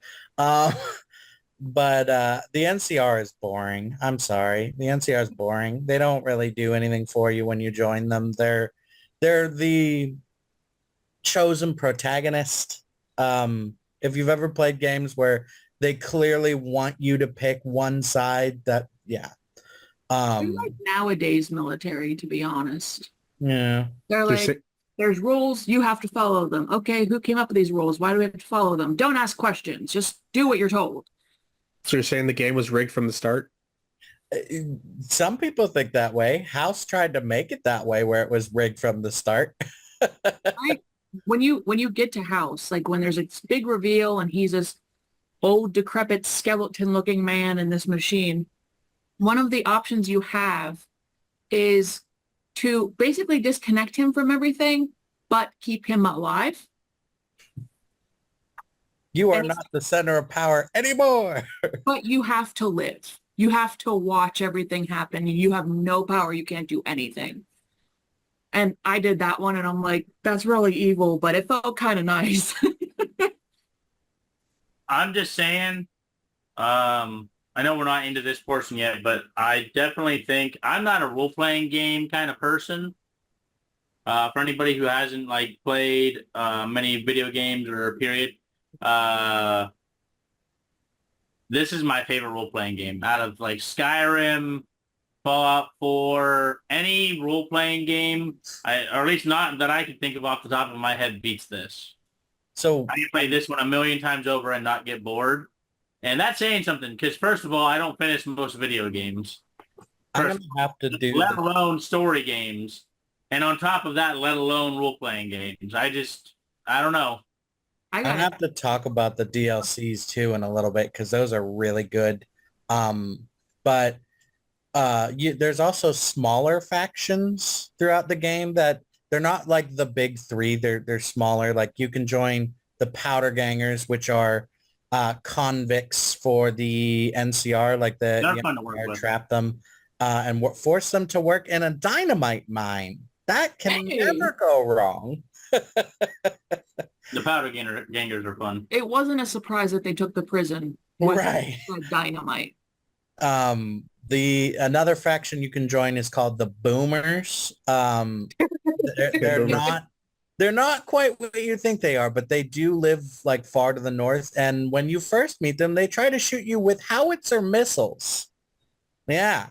But the NCR is boring. I'm sorry. The NCR is boring. They don't really do anything for you when you join them. They're the chosen protagonist. If you've ever played games where they clearly want you to pick one side, yeah. they're like nowadays military, to be honest. Yeah. They're like, there's rules, you have to follow them. Okay, who came up with these rules? Why do we have to follow them? Don't ask questions. Just do what you're told. So you're saying the game was rigged from the start? Some people think that way. House tried to make it that way where it was rigged from the start. When you get to House, like when there's a big reveal and he's this old decrepit skeleton looking man in this machine, one of the options you have is to basically disconnect him from everything, but keep him alive. You are not the center of power anymore. But you have to live. You have to watch everything happen. You have no power. You can't do anything. And I did that one and I'm like, that's really evil, but it felt kind of nice. I'm just saying, I know we're not into this portion yet, but I definitely think I'm not a role-playing game kind of person. For anybody who hasn't like played many video games or period, this is my favorite role-playing game out of like Skyrim, Fallout 4, any role-playing game, or at least not that I can think of off the top of my head, beats this. So I can play this one a million times over and not get bored. And that's saying something, because first of all, I don't finish most video games. I'm going to have to do let alone story games. And on top of that, let alone role-playing games. I don't know. I have to talk about the DLCs too in a little bit because those are really good. But there's also smaller factions throughout the game that they're not like the big three. They're smaller. Like you can join the Powder Gangers, which are convicts for the NCR, like the NCR trap them and force them to work in a dynamite mine. That can never go wrong. The Powder Gangers are fun. It wasn't a surprise that they took the prison. Right. Dynamite. Another faction you can join is called the Boomers. They're not They're not quite what you think they are, but they do live like far to the north. And when you first meet them, they try to shoot you with howitzer missiles. Yeah,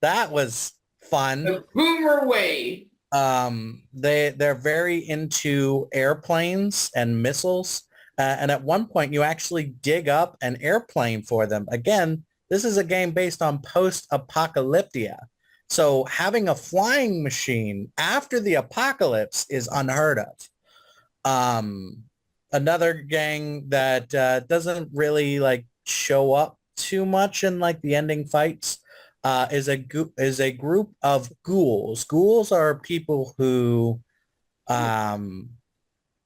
that was fun. The boomer way. They're very into airplanes and missiles. And at one point, you actually dig up an airplane for them. Again, this is a game based on post-apocalyptia. So having a flying machine after the apocalypse is unheard of. Another gang that doesn't really like show up too much in like the ending fights is a group of ghouls. Ghouls are people who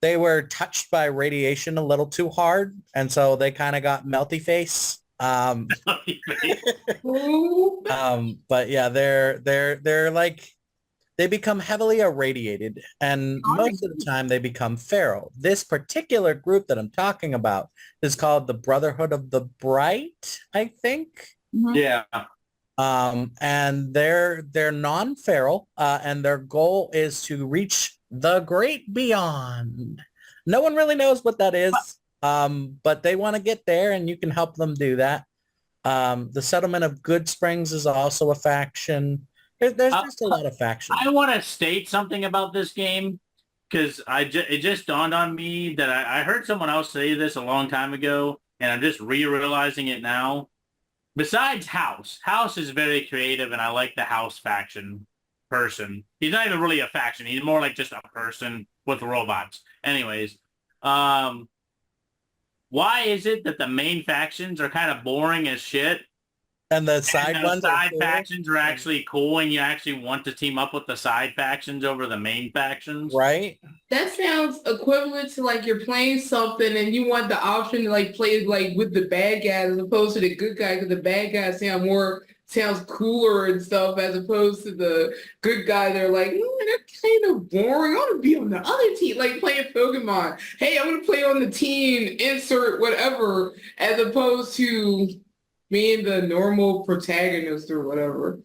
they were touched by radiation a little too hard, and so they kind of got melty face. But yeah, they're like they become heavily irradiated, and most of the time they become feral. This particular group that I'm talking about is called the Brotherhood of the Bright, I think. Yeah. And they're non-feral, and their goal is to reach the great beyond. No one really knows what that is, but they want to get there, and you can help them do that. The settlement of Good Springs is also a faction. There's just a lot of factions. I want to state something about this game because it just dawned on me that I heard someone else say this a long time ago, and I'm just re-realizing it now. Besides House is very creative, and I like the House faction person. He's not even really a faction. He's more like just a person with robots. Anyways, why is it that the main factions are kind of boring as shit? And the side and ones, side factions are actually cool, and you actually want to team up with the side factions over the main factions, right? That sounds equivalent to like you're playing something and you want the option to like play like with the bad guys as opposed to the good guys, because the bad guys sounds cooler and stuff as opposed to the good guy. They're like, they're kind of boring. I want to be on the other team, like playing Pokemon. Hey, I want to play on the team, insert whatever, as opposed to being the normal protagonist or whatever.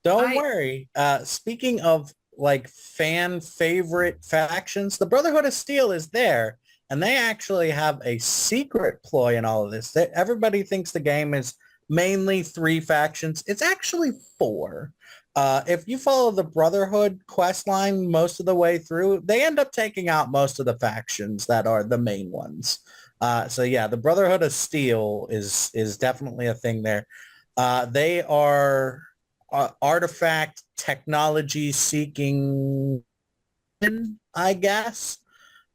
Don't worry. Speaking of like fan favorite factions, the Brotherhood of Steel is there, and they actually have a secret ploy in all of this. Everybody thinks the game is mainly 3 factions. It's actually 4. If you follow the Brotherhood quest line most of the way through, they end up taking out most of the factions that are the main ones. So yeah, the Brotherhood of Steel is definitely a thing there. They are artifact technology seeking, I guess,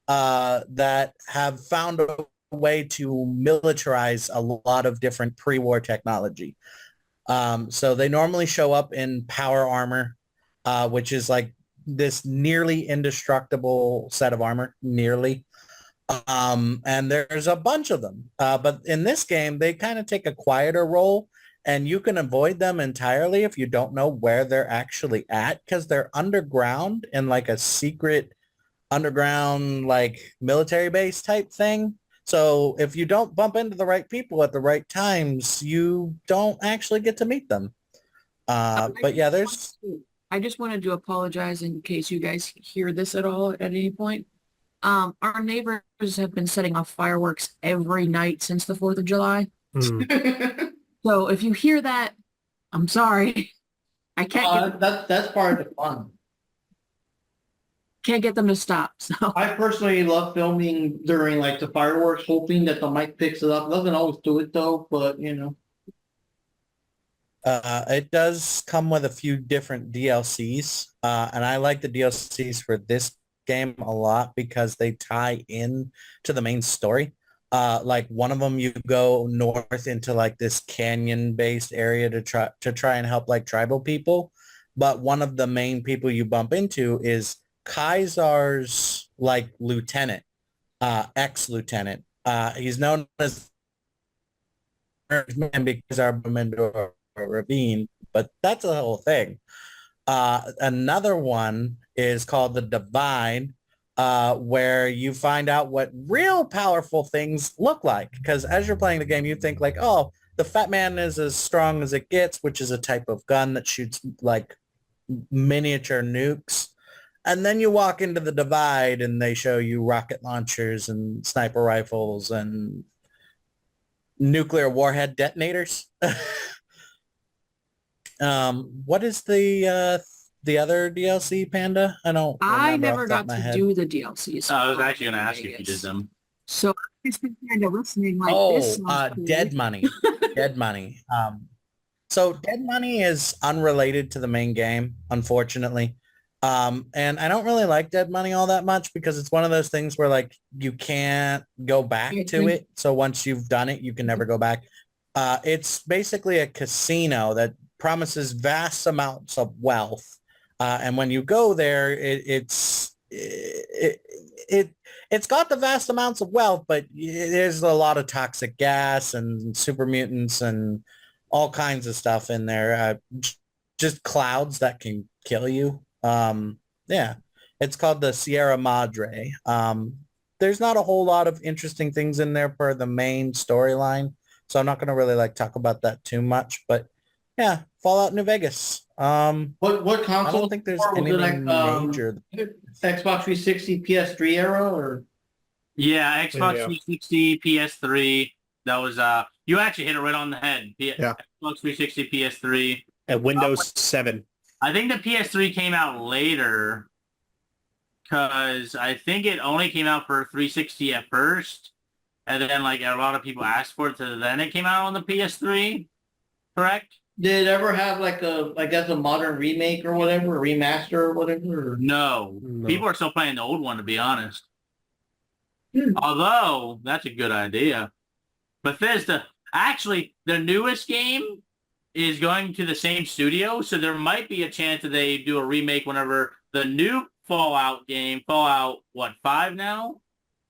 that have found a way to militarize a lot of different pre-war technology. So they normally show up in power armor, which is like this nearly indestructible set of armor, nearly. And there's a bunch of them. But in this game, they kind of take a quieter role, and you can avoid them entirely if you don't know where they're actually at, because they're underground in like a secret underground like military base type thing. So if you don't bump into the right people at the right times, you don't actually get to meet them. But yeah, I just wanted to apologize in case you guys hear this at all at any point. Our neighbors have been setting off fireworks every night since the 4th of July. So if you hear that, I'm sorry. I can't that's part of the fun. Can't get them to stop. So I personally love filming during like the fireworks, hoping that the mic picks it up. It doesn't always do it though, but you know. It does come with a few different DLCs, and I like the DLCs for this game a lot because they tie in to the main story. Like one of them, you go north into like this canyon-based area to try and help like tribal people, but one of the main people you bump into is Kaisar's like lieutenant, ex-lieutenant. He's known as because our ravine, but that's the whole thing. Another one is called the Divide, where you find out what real powerful things look like. Because as you're playing the game, you think like, oh, the Fat Man is as strong as it gets, which is a type of gun that shoots like miniature nukes. And then you walk into the Divide and they show you rocket launchers and sniper rifles and nuclear warhead detonators. What is the other DLC, Panda? I don't I remember never off the top got of my to head. do the DLCs. I was actually going to ask you if you did them. So I just been kind of listening like this. sounds cool. Dead Money. Dead Money. So Dead Money is unrelated to the main game, unfortunately. And I don't really like Dead Money all that much because it's one of those things where like you can't go back to it. So once you've done it, you can never go back. It's basically a casino that promises vast amounts of wealth. And when you go there, it's got the vast amounts of wealth, but there's a lot of toxic gas and super mutants and all kinds of stuff in there. Just clouds that can kill you. Yeah, it's called the Sierra Madre. There's not a whole lot of interesting things in there for the main storyline, so I'm not going to really like talk about that too much. But yeah, Fallout New Vegas. What console? I don't think there's was it, anything major. Xbox 360, PS3 era, or Yeah, Xbox Yeah. 360, PS3. That was you actually hit it right on the head. Yeah. Xbox 360, PS3. And Windows 7. I think the PS3 came out later because I think it only came out for 360 at first, and then like a lot of people asked for it, so then it came out on the PS3. Correct? did it ever have like a modern remake or whatever, a remaster or whatever? Or? No. No. People are still playing the old one, to be honest. Hmm. Although that's a good idea. Bethesda, actually, the newest game is going to the same studio, so there might be a chance that they do a remake whenever the new Fallout game, Fallout 5 now,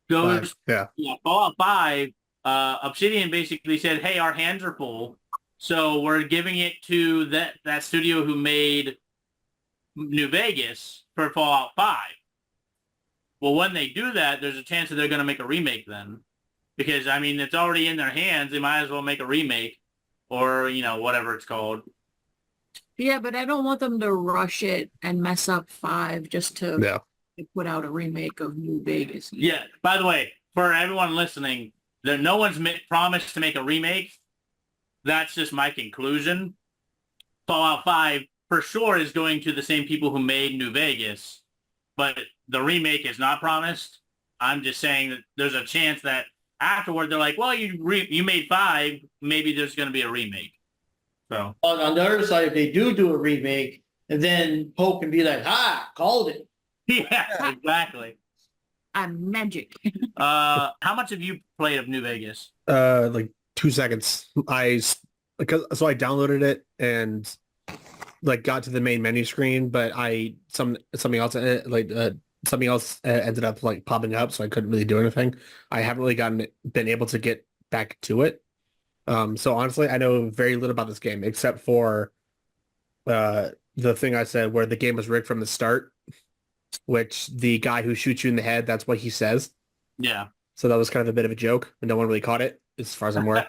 goes. Yeah. Yeah, Fallout 5. Obsidian basically said, "Hey, our hands are full, so we're giving it to that studio who made New Vegas for Fallout 5." Well, when they do that, there's a chance that they're going to make a remake then, because I mean it's already in their hands. They might as well make a remake, or whatever it's called. Yeah, but I don't want them to rush it and mess up 5 just to Yeah. put out a remake of New Vegas. Yeah. By the way, for everyone listening, no one's promised to make a remake. That's just my conclusion. Fallout 5 for sure is going to the same people who made New Vegas, but the remake is not promised. I'm just saying that there's a chance that afterward they're like, well, you made 5, maybe there's going to be a remake. So On the other side, if they do a remake, and then Pope can be like, called it. yeah, exactly. I'm magic. How much have you played of New Vegas? Like 2 seconds. So I downloaded it and like got to the main menu screen, but something else ended up like popping up, so I couldn't really do anything. I haven't really been able to get back to it. So honestly, I know very little about this game except for the thing I said where the game was rigged from the start, which the guy who shoots you in the head, that's what he says. Yeah. So that was kind of a bit of a joke, and no one really caught it, as far as I'm aware.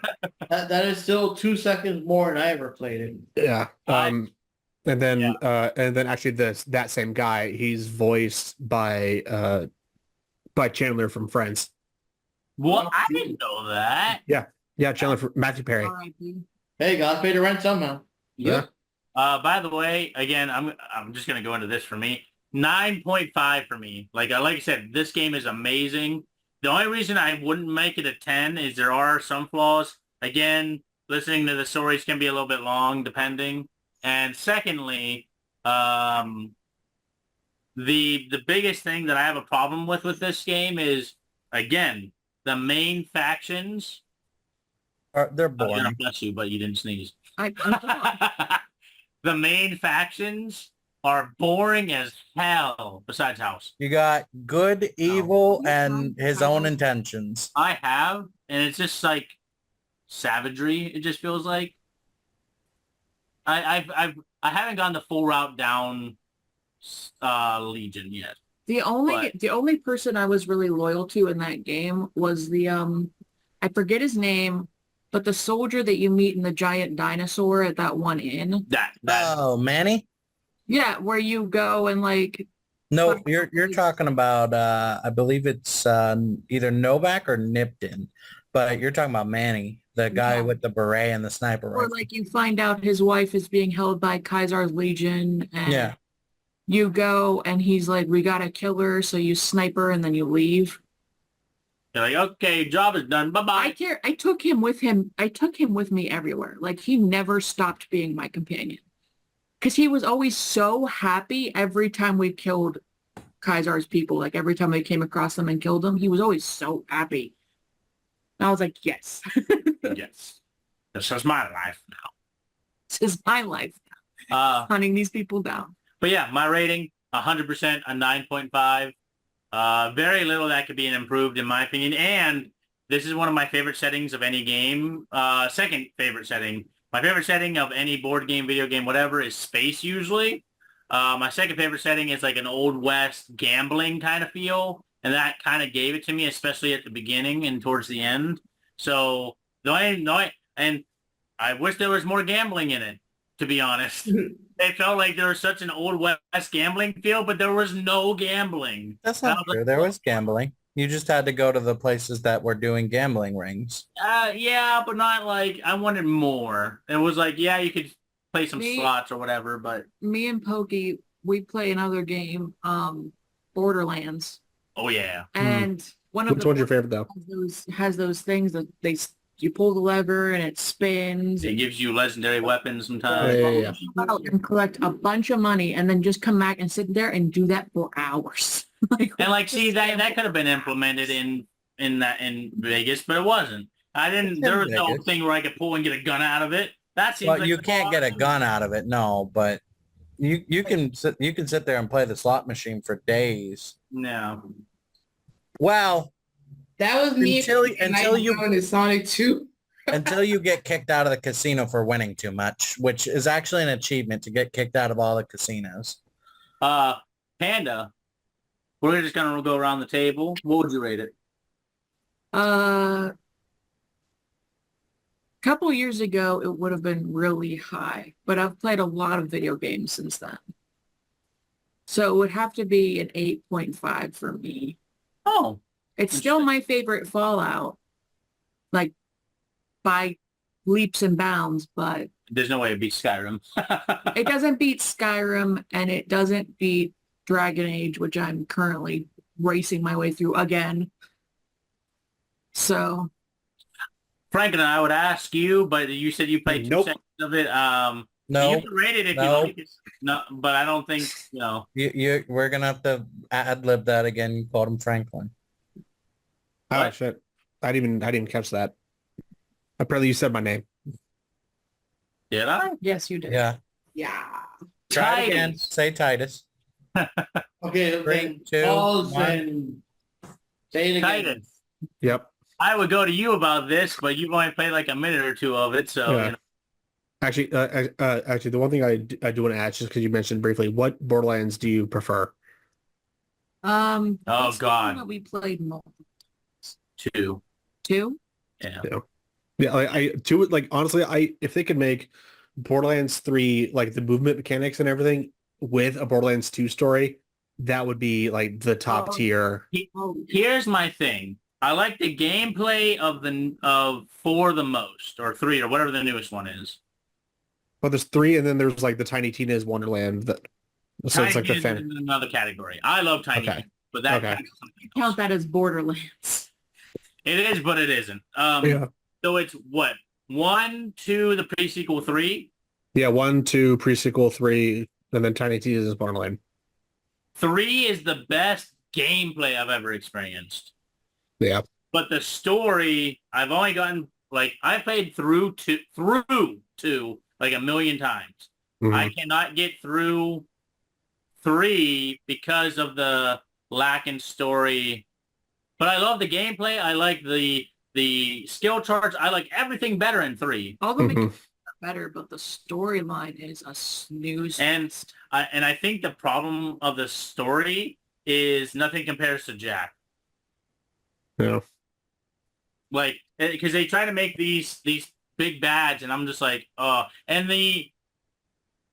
That is still 2 seconds more than I ever played it. Yeah. And then actually that same guy, he's voiced by Chandler from Friends. Well, I didn't know that. Yeah, Chandler from Matthew Perry. R.I.P. Hey, gotta pay the rent somehow. Yeah. By the way, again, I'm just gonna go into this for me. 9.5 for me. Like I said, this game is amazing. The only reason I wouldn't make it a 10 is there are some flaws. Again, listening to the stories can be a little bit long, depending. And secondly, the biggest thing that I have a problem with this game is, again, the main factions. They're I'm gonna boring. bless you, but you didn't sneeze. I'm The main factions are boring as hell, besides House. You got good, evil, Oh, and his own wow. intentions. I have, and it's just like savagery, it just feels like. I haven't gone the full route down Legion yet. The only person I was really loyal to in that game was the I forget his name, but the soldier that you meet in the giant dinosaur at that one inn. That Oh, Manny? Yeah, where you go and like No, you're talking about I believe it's either Novak or Nipton, but you're talking about Manny, the guy Yeah. with the beret and the sniper Or rifle. like you find out his wife is being held by Kaiser's Legion and Yeah. you go and he's like, we gotta kill her, so you snipe her and then you leave. They're like, okay, job is done. Bye-bye. I took him with him. I took him with me everywhere. Like he never stopped being my companion. Because he was always so happy every time we killed Kaiser's people. Like every time we came across them and killed them, he was always so happy. And I was like, yes, Yes. This is my life now. this is my life, hunting these people down. But yeah, my rating, 100%, a 9.5. Very little that could be improved in my opinion. And this is one of my favorite settings of any game. Second favorite setting. My favorite setting of any board game, video game, whatever, is space usually. My second favorite setting is like an Old West gambling kind of feel. And that kind of gave it to me, especially at the beginning and towards the end. So, and I wish there was more gambling in it, to be honest. It felt like there was such an Old West gambling feel, but there was no gambling. That's not true. There was gambling. You just had to go to the places that were doing gambling rings. Yeah, but not like, I wanted more. It was like, yeah, you could play some slots or whatever, but. Me and Pokey, we play another game, Borderlands. Oh, yeah. And one of Which one's your favorite though? has those things that you pull the lever and it spins. It gives you legendary weapons sometimes. Yeah. Out and collect a bunch of money and then just come back and sit there and do that for hours. See, that could have been implemented in Vegas, but it wasn't. There was no thing where I could pull and get a gun out of it. That seems Well, like you can't get a gun out of it, no, but you can sit there and play the slot machine for days. No. Well, That was me until you in Sonic 2. until you get kicked out of the casino for winning too much, which is actually an achievement to get kicked out of all the casinos. Panda, we're just gonna go around the table. What would you rate it? Couple years ago, it would have been really high, but I've played a lot of video games since then. So it would have to be an 8.5 for me. Oh, It's still my favorite Fallout, like by leaps and bounds, but there's no way it beats Skyrim. it doesn't beat Skyrim and it doesn't beat Dragon Age, which I'm currently racing my way through again. So Frank and I would ask you, but you said you played 2 seconds of it. No, you can rate it if you like it. No, but I don't think, we're gonna have to ad lib that again. You called him Franklin. Oh What? shit! I didn't even catch that. Apparently, you said my name. Did I? yes, you did. Yeah. Yeah. Try it again. Titus. Say Titus. Okay, 3, 2, pause 1. and say it again. Titus. Yep. I would go to you about this, but you've only played like a minute or two of it, so Yeah. Actually, the one thing I do want to add, just because you mentioned briefly, what Borderlands do you prefer? Oh, that's the God. one that we played multiple 2. two. Yeah. Yeah, honestly, if they could make Borderlands 3 like the movement mechanics and everything with a Borderlands 2 story, that would be like the top tier. Here's my thing. I like the gameplay of 4 the most, or 3, or whatever the newest one is. Well, there's 3, and then there's like the Tiny Tina's Wonderland. So Tiny it's like the Tina's fan. in another category. I love Tiny Okay. Tina, but that Okay. is something else. Count that as Borderlands. It is, but it isn't. Yeah. So it's what? 1, 2, the pre-sequel, 3. Yeah, 1, 2, pre-sequel, 3, and then Tiny Tina's Wonderland. 3 is the best gameplay I've ever experienced. Yeah. But the story, I've only gotten I played through two like a million times. Mhm. I cannot get through 3 because of the lack in story. But I love the gameplay. I like the skill charts. I like everything better in 3. All the Mhm. mechanics are better, but the storyline is a snooze. And I think the problem of the story is nothing compares to Jack. Yeah. Because they try to make these big bads, and I'm just like, and the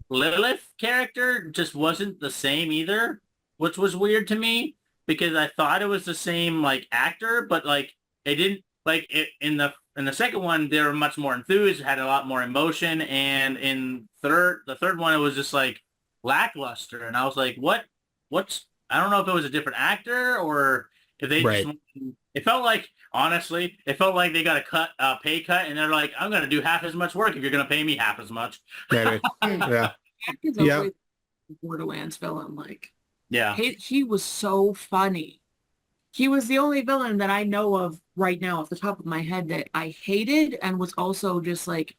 Lilith character just wasn't the same either. which was weird to me because I thought it was the same like actor, but like it didn't like it in the second one they were much more enthused, had a lot more emotion, and in the third one it was just like lackluster, and I was like, what's I don't know if it was a different actor or if they Right. just it felt like honestly, it felt like they got a pay cut, and they're like, I'm gonna do half as much work if you're gonna pay me half as much. Maybe. Yeah. He's Yeah. always a Borderlands villain. Like, Yeah. he was so funny. He was the only villain that I know of right now off the top of my head that I hated and was also just like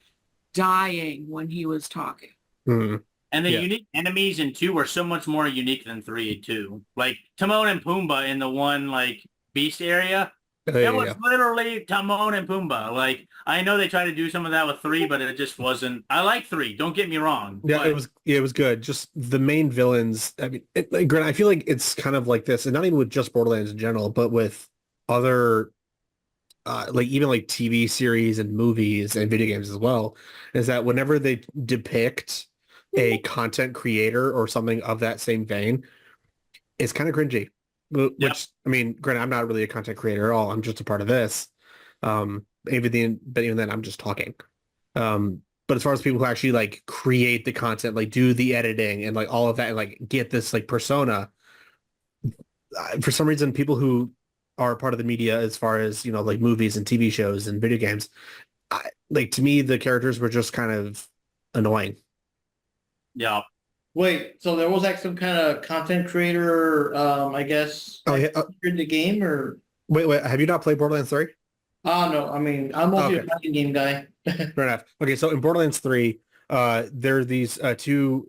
dying when he was talking. Mhm. And the Yeah. unique enemies in 2 were so much more unique than 3 too. Like Timon and Pumbaa in the one like beast area. Oh, yeah, It was yeah. literally Timon and Pumbaa. Like I know they tried to do some of that with 3, but it just wasn't. I like 3. Don't get me wrong. Yeah, but it was good. Just the main villains. I mean, like, granted, I feel like it's kind of like this, and not even with just Borderlands in general, but with other, like even like TV series and movies and video games as well, is that whenever they depict a content creator or something of that same vein, it's kind of cringy. Which Yep. I mean, granted, I'm not really a content creator at all. I'm just a part of this. But even then, I'm just talking. But as far as people who actually like create the content, like do the editing and like all of that, and like get this like persona, for some reason, people who are part of the media, as far as like movies and TV shows and video games, like to me, the characters were just kind of annoying. yeah. Wait, so there was like some kind of content creator, I guess, Oh yeah. in the game, or? Wait. Have you not played Borderlands 3? Oh no, I mean, I'm mostly Okay. a fighting game guy. Fair enough. Okay, so in Borderlands 3, there are these two.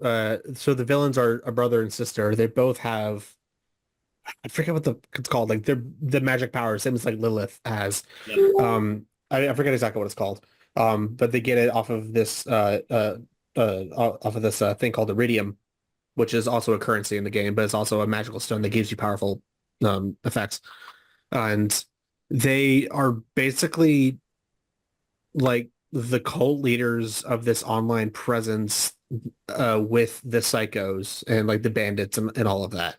So the villains are a brother and sister. They both have, I forget what it's called. Like they're the magic powers, same as like Lilith has. Yep. I forget exactly what it's called. But they get it off of this off of this thing called iridium, which is also a currency in the game, but it's also a magical stone that gives you powerful effects. And they are basically like the cult leaders of this online presence with the psychos and like the bandits and all of that.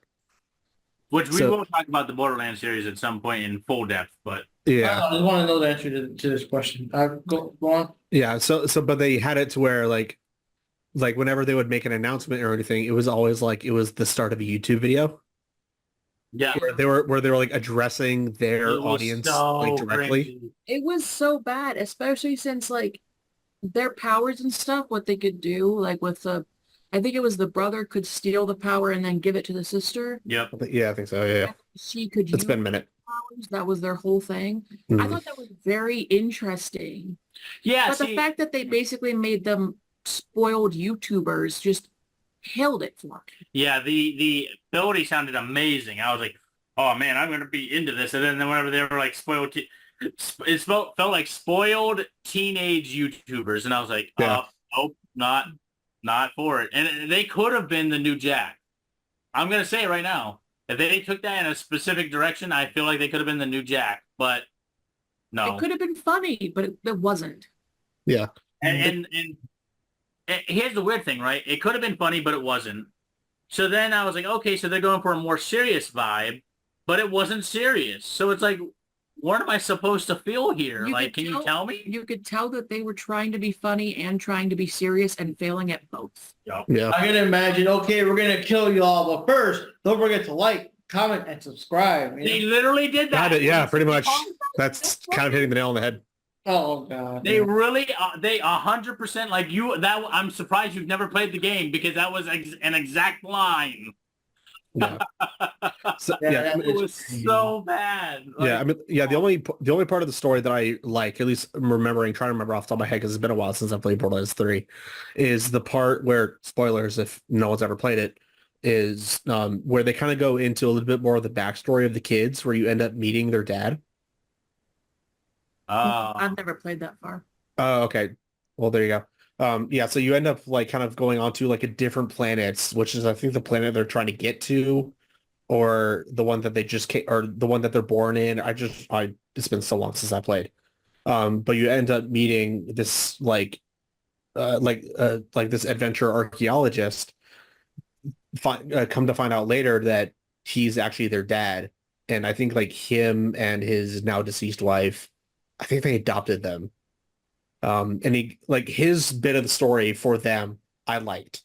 Which we So- will talk about the Borderlands series at some point in full depth, but Yeah. I just want to know the answer to this question. Go on. Yeah. So but they had it to where like whenever they would make an announcement or anything, it was always like it was the start of a YouTube video yeah. where they were like addressing their It was audience so like directly. cringy. It was so bad, especially since like their powers and stuff, what they could do, like with I think it was the brother could steal the power and then give it to the sister. Yep. Yeah, I think so. Yeah. She could It's use been a minute. powers. That was their whole thing. I Mhm. thought that was very interesting. Yeah. But the See, fact that they basically made them spoiled YouTubers just killed it for me. yeah, the ability sounded amazing. I was like, oh man, I'm gonna be into this. And then whenever they were like spoiled, it felt like spoiled teenage YouTubers, and I was like, Yeah. nope, not for it. And they could have been the new Jack. I'm gonna say it right now. If they took that in a specific direction, I feel like they could have been the new Jack. But no. It could have been funny, but it wasn't. Yeah. And here's the weird thing, right? It could have been funny, but it wasn't. So then I was like, okay, so they're going for a more serious vibe, but it wasn't serious. So it's like, what am I supposed to feel here? You Like, could can you tell me? You could tell that they were trying to be funny and trying to be serious and failing at both. Yeah. I can imagine. Okay, we're gonna kill y'all, but first, don't forget to like, comment, and subscribe. They literally did that. Got it. Yeah, pretty much. That's kind of hitting the nail on the head. Oh god. They really, they 100% like you. That I'm surprised you've never played the game because that was an exact line. Yeah. So, Yeah, yeah. that It was so bad. Like, Yeah, I mean, yeah. The only part of the story that I like, at least trying to remember off the top of my head, because it's been a while since I played Borderlands 3, is the part where, spoilers if no one's ever played it, is where they kind of go into a little bit more of the backstory of the kids, where you end up meeting their dad. I've never played that far. Oh, okay. Well, there you go. Yeah, so you end up like kind of going onto like a different planets, which is I think the planet they're trying to get to, or the one that they just came, or the one that they're born in. It's been so long since I played. But you end up meeting this like this adventure archaeologist. Come to find out later that he's actually their dad. And I think like him and his now deceased wife, I think they adopted them. And he like his bit of the story for them, I liked.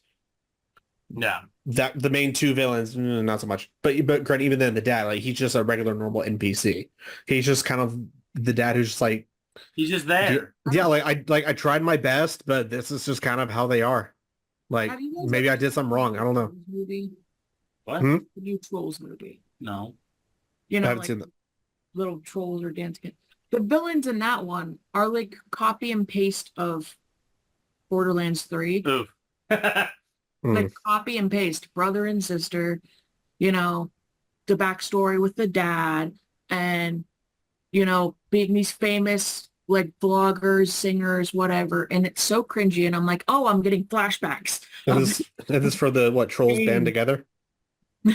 Yeah. That the main two villains, not so much. But granted, even then the dad, like he's just a regular normal NPC. He's just kind of the dad who's just like He's just there. yeah, I tried my best, but this is just kind of how they are. Like Have you guys maybe I ever did something wrong. I don't know. Trolls movie? What? Hmm? The new Trolls movie. No. You I know, haven't like seen that. little trolls or dancing. The villains in that one are like copy and paste of Borderlands 3. Oof. Like copy and paste, brother and sister, you know, the backstory with the dad and, you know, being these famous like vloggers, singers, whatever. And it's so cringy. And I'm like, oh, I'm getting flashbacks. Is this for the what trolls band together? And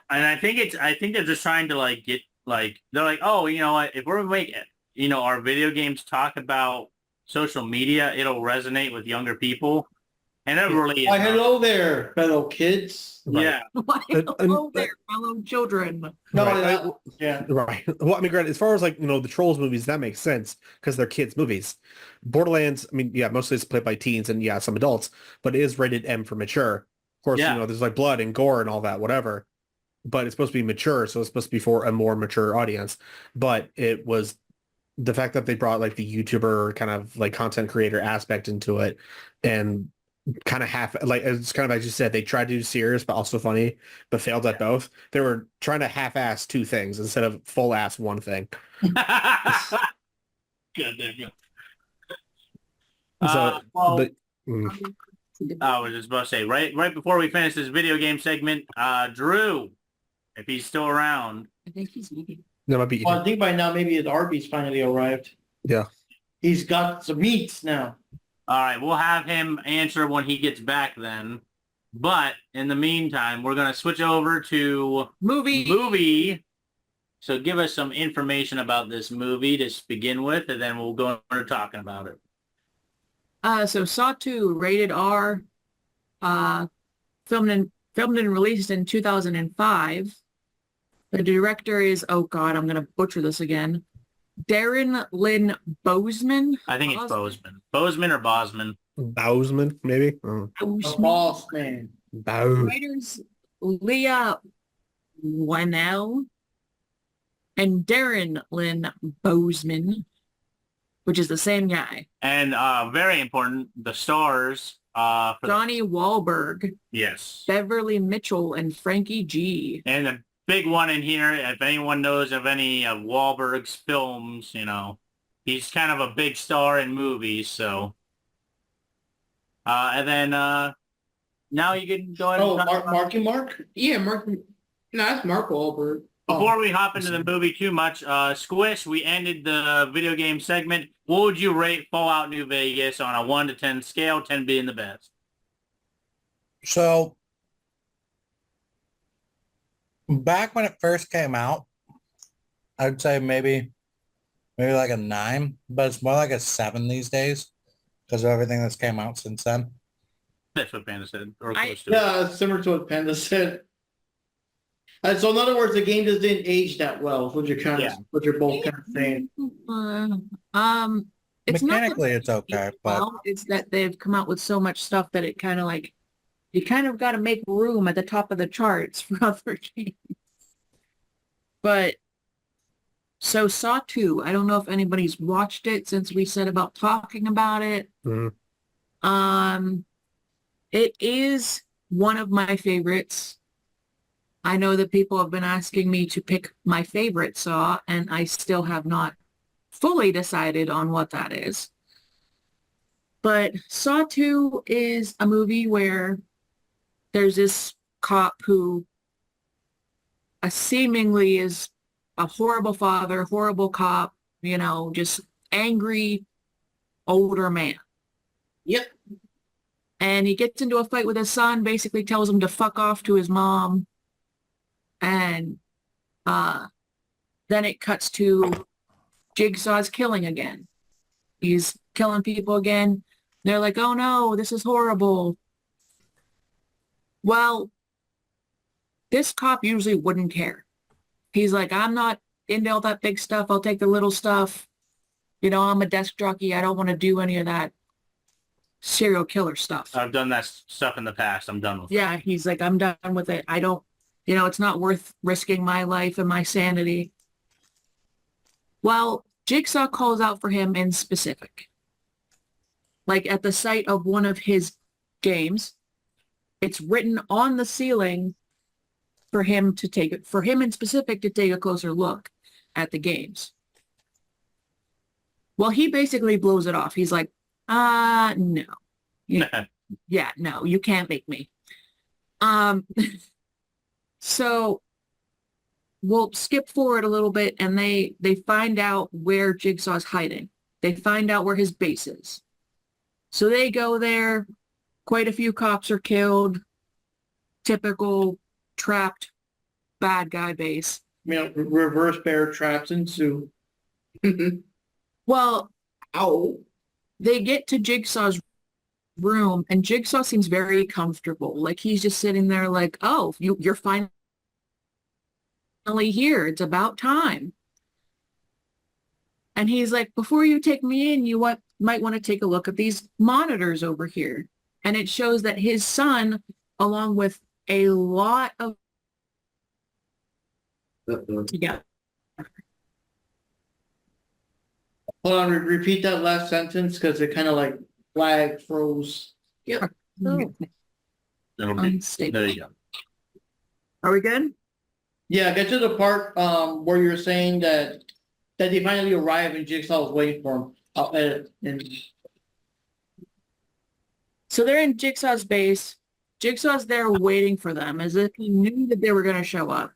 I think they're just trying to like get like they're like, oh, you know what, if we're making our video games talk about social media, it'll resonate with younger people. And it really is. Why, hello there, fellow kids. Yeah. Why, hello there, fellow children. No, Right. yeah. Right. Well, I mean, granted, as far as like, the Trolls movies, that makes sense because they're kids' movies. Borderlands, I mean, yeah, mostly it's played by teens and yeah, some adults, but it is rated M for mature. Of course, Yeah. there's like blood and gore and all that, whatever. But it's supposed to be mature, so it's supposed to be for a more mature audience. But it was the fact that they brought like the YouTuber kind of like content creator aspect into it and kind of half like it's kind of as you said, they tried to do serious but also funny, but failed at both. They were trying to half-ass two things instead of full-ass one thing. Good there you go. So, Well, but I was just about to say right before we finish this video game segment, Drew, if he's still around. I think he's eating. that might be Well, I think by now maybe his Arby's finally arrived. Yeah. He's got some meats now. All right, we'll have him answer when he gets back then. But in the meantime, we're going to switch over to movie. So give us some information about this movie to begin with, and then we'll go into talking about it. So Saw 2, rated R, filmed and released in 2005. The director is, oh God, I'm going to butcher this again. Darren Lynn Bousman. I think it's Bozeman. Bozeman or Bosman. Bousman, maybe. The boss man. Bow. Writers Leah Whannell and Darren Lynn Bousman, which is the same guy. And very important, the stars. For Johnny Wahlberg, yes. Beverly Mitchell, and Frankie G. And the big one in here, if anyone knows of any of Wahlberg's films, he's kind of a big star in movies, so. And then now you can go ahead and talk about- Marky Mark? Yeah, Mark. No, that's Mark Wahlberg. Before we hop into the movie too much, Squish, we ended the video game segment. What would you rate Fallout New Vegas on a 1 to 10 scale, 10 being the best? So back when it first came out, I'd say maybe like a 9, but it's more like a 7 these days because of everything that's came out since then. That's what Panda said. Or I- close to it. Yeah, similar to what Panda said. So in other words, the game just didn't age that well. Is what you're what you're both kind of saying. It's not Mechanically, it's okay, but well, it's that they've come out with so much stuff that it kind of like, you kind of got to make room at the top of the charts for other games. But so Saw 2, I don't know if anybody's watched it since we said about talking about it. Mhm. It is one of my favorites. I know that people have been asking me to pick my favorite Saw, and I still have not fully decided on what that is. But Saw 2 is a movie where there's this cop who seemingly is a horrible father, horrible cop, just angry older man. Yep. And he gets into a fight with his son, basically tells him to fuck off to his mom. And then it cuts to Jigsaw's killing again. He's killing people again. They're like, oh no, this is horrible. Well, This cop usually wouldn't care. He's like, I'm not into all that big stuff. I'll take the little stuff. You know, I'm a desk jockey. I don't want to do any of that serial killer stuff. I've done that stuff in the past. I'm done with it. Yeah, he's like, I'm done with it. I don't, you know, it's not worth risking my life and my sanity. Well, Jigsaw calls out for him in specific. Like at the site of one of his games, it's written on the ceiling for him to take it, for him in specific to take a closer look at the games. Well, he basically blows it off. He's like, no. Yeah, no, you can't make me. So we'll skip forward a little bit and they find out where Jigsaw's hiding. They find out where his base is. So they go there. Quite a few cops are killed. Typical trapped bad guy base. You know, reverse bear traps ensue. Well, they get to Jigsaw's room and Jigsaw seems very comfortable. Like he's just sitting there like, oh, you're finally here. It's about time. And he's like, before you take me in, you might want to take a look at these monitors over here. And it shows that his son, along with a lot of yeah. Hold on, repeat that last sentence because it kind of like flag froze. Yeah. It'll be, Unstable. there you go. Are we good? Yeah, get to the part where you're saying that they finally arrive and Jigsaw was waiting for him. So they're in Jigsaw's base. Jigsaw's there waiting for them as if he knew that they were going to show up.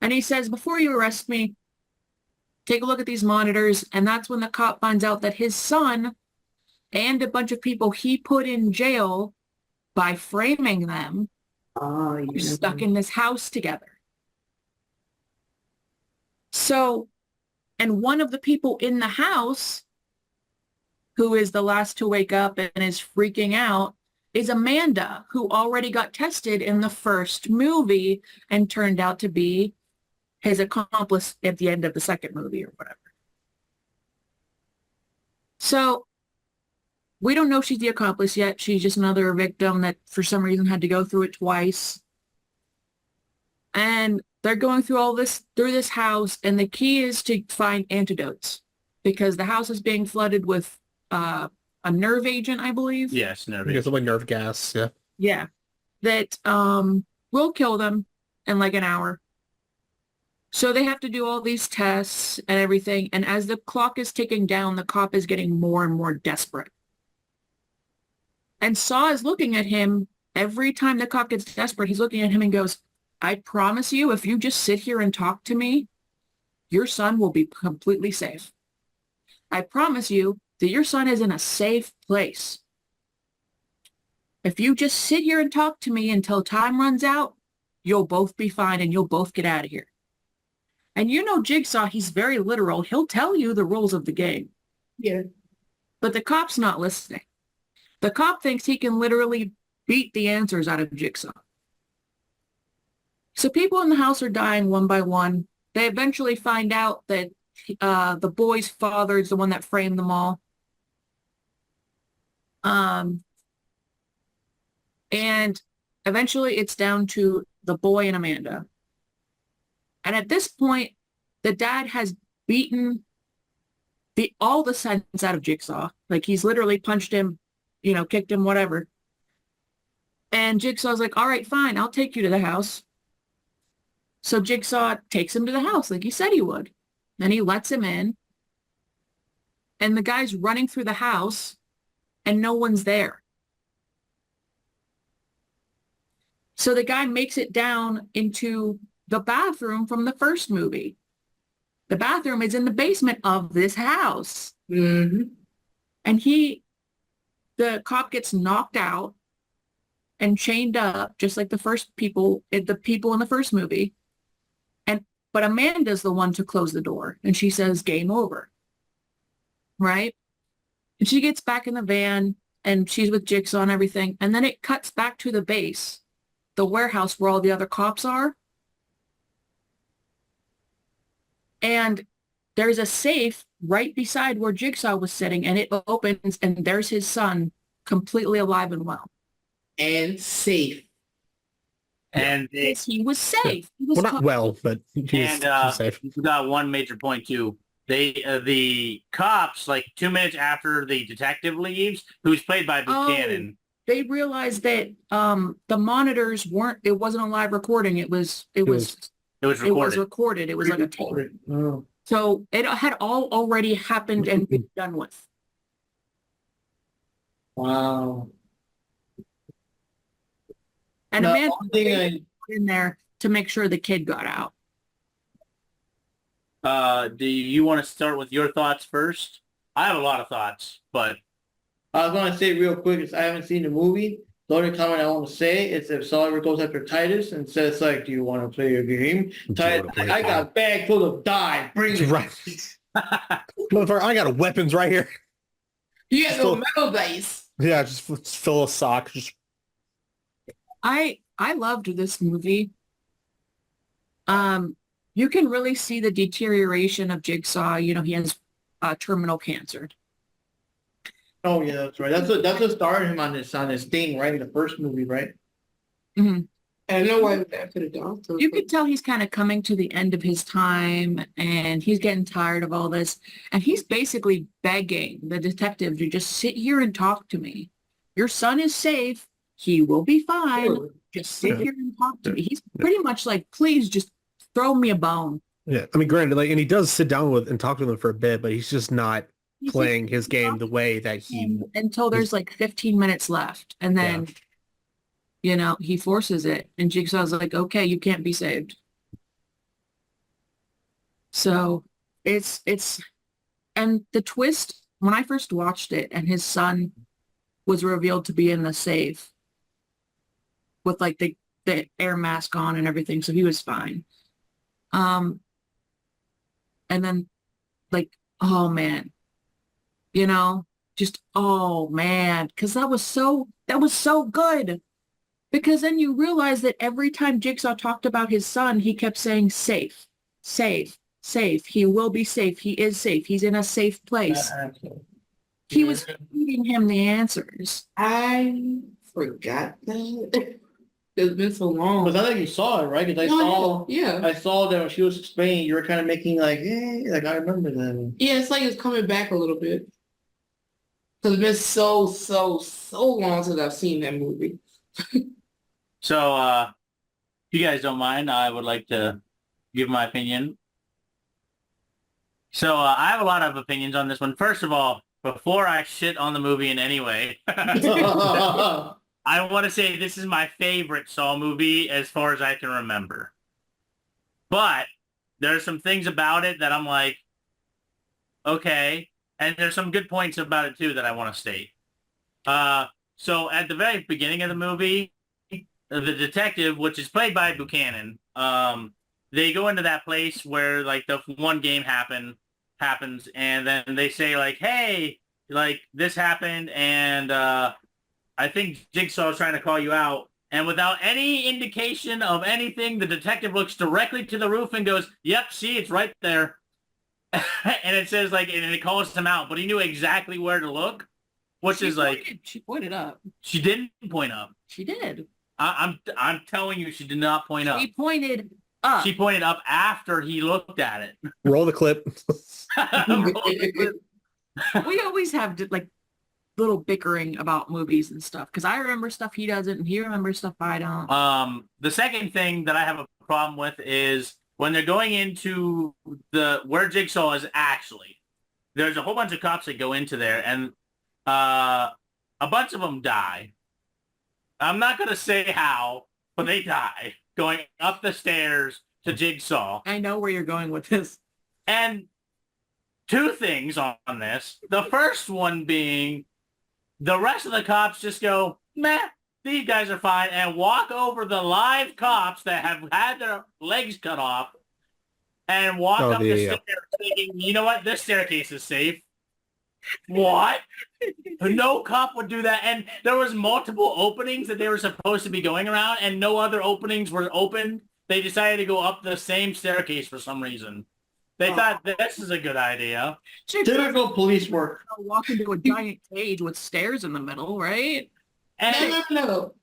And he says, before you arrest me, take a look at these monitors. And that's when the cop finds out that his son and a bunch of people he put in jail by framing them are stuck in this house together. So, and one of the people in the house who is the last to wake up and is freaking out is Amanda, who already got tested in the first movie and turned out to be his accomplice at the end of the second movie or whatever. So we don't know she's the accomplice yet. She's just another victim that for some reason had to go through it twice. And they're going through all this, through this house, and the key is to find antidotes because the house is being flooded with a nerve agent, I believe. Yes, nerve Because agent. of like nerve gas, yeah. Yeah. That will kill them in like an hour. So they have to do all these tests and everything. And as the clock is ticking down, the cop is getting more and more desperate. And Saw is looking at him. Every time the cop gets desperate, he's looking at him and goes, I promise you, if you just sit here and talk to me, your son will be completely safe. I promise you that your son is in a safe place. If you just sit here and talk to me until time runs out, you'll both be fine and you'll both get out of here. And you know Jigsaw, he's very literal. He'll tell you the rules of the game. Yeah. But the cop's not listening. The cop thinks he can literally beat the answers out of Jigsaw. So people in the house are dying one by one. They eventually find out that the boy's father is the one that framed them all. And eventually it's down to the boy and Amanda. And at this point, the dad has beaten all the sense out of Jigsaw. Like he's literally punched him, you know, kicked him, whatever. And Jigsaw's like, all right, fine, I'll take you to the house. So Jigsaw takes him to the house like he said he would. And he lets him in. And the guy's running through the house and no one's there. So the guy makes it down into the bathroom from the first movie. The bathroom is in the basement of this house. Mm-hmm. And the cop gets knocked out and chained up, just like the people in the first movie. But Amanda's the one to close the door. And she says, game over. Right? And she gets back in the van and she's with Jigsaw and everything. And then it cuts back to the base, the warehouse where all the other cops are. And there's a safe right beside where Jigsaw was sitting, and it opens, and there's his son completely alive and well. And safe. And they, Yes, he was safe. He was Well, not well, but he and was safe. you got one major point too. They the cops, like 2 minutes after the detective leaves, who's played by Buchanan. They realized that the monitors weren't. It wasn't a live recording. It was recorded. Recorded. It was like a tape. Oh. So it had all already happened and been done with. Wow. And Now, a man one thing I- in there to make sure the kid got out. Do you want to start with your thoughts first? I have a lot of thoughts, but I was gonna say real quick is I haven't seen the movie. The only comment I want to say is if Saul ever goes after Titus and says like, "Do you want to play a game?" Titus, I got a bag full of dye. Bring it. Right. Motherfucker, I got weapons right here. You got no Still- metal base. Yeah, just fill a sock. Just I loved this movie. You can really see the deterioration of Jigsaw. You know, he has terminal cancer. Oh yeah, that's right. That's what started him on this thing, right? In the first movie, right? Mm-hmm. And I know why after the doctor. You could tell he's kind of coming to the end of his time, and he's getting tired of all this. And he's basically begging the detective to just sit here and talk to me. Your son is safe. He will be fine. Sure. Just sit here and talk to me. He's pretty much like, please just throw me a bone. yeah. I mean, granted, like, and he does sit down with and talk to them for a bit, but he's just not He's playing like, his game the way that he. until there's like 15 minutes left, and then you know he forces it, and Jigsaw's like, okay, you can't be saved. So it's and the twist when I first watched it and his son was revealed to be in the safe with like the air mask on and everything, so he was fine. And then like, oh man, you know, just, oh man, because that was so good. Because then you realize that every time Jigsaw talked about his son, he kept saying safe, safe, safe. He will be safe. He is safe. He's in a safe place. He was feeding him the answers. I forgot that. It's been so long. But I think you saw it, right? Because Yeah. I saw that when she was explaining, you were kind of making like, hey, like I remember that. Yeah, it's like it's coming back a little bit. Because it's been so long since I've seen that movie. so if you guys don't mind, I would like to give my opinion. So I have a lot of opinions on this one. First of all, before I shit on the movie in any way, I want to say this is my favorite Saw movie as far as I can remember. But there's some things about it that I'm like, okay. And there's some good points about it too that I want to state. So at the very beginning of the movie, the detective, which is played by Buchanan, they go into that place where like the one game happens, and then they say like, hey, like this happened, and I think Jigsaw's trying to call you out. And without any indication of anything, the detective looks directly to the roof and goes, yep, see, it's right there. And it says like, and it calls him out, but he knew exactly where to look, which is like, She pointed up. she didn't point up. She did. I'm telling you, she did not point up. She pointed up. She pointed up after he looked at it. Roll the clip. We always have like little bickering about movies and stuff because I remember stuff he doesn't and he remembers stuff I don't. The second thing that I have a problem with is when they're going into where Jigsaw is actually, there's a whole bunch of cops that go into there, and a bunch of them die. I'm not going to say how, but they die going up the stairs to Jigsaw. I know where you're going with this. And two things on this. The first one being the rest of the cops just go, meh, these guys are fine, and walk over the live cops that have had their legs cut off and walk up the stairs thinking, you know what, this staircase is safe. What? No cop would do that. And there was multiple openings that they were supposed to be going around, and no other openings were open. They decided to go up the same staircase for some reason. They thought this is a good idea. Typical police work. Walk into a giant cage with stairs in the middle, right? And, No.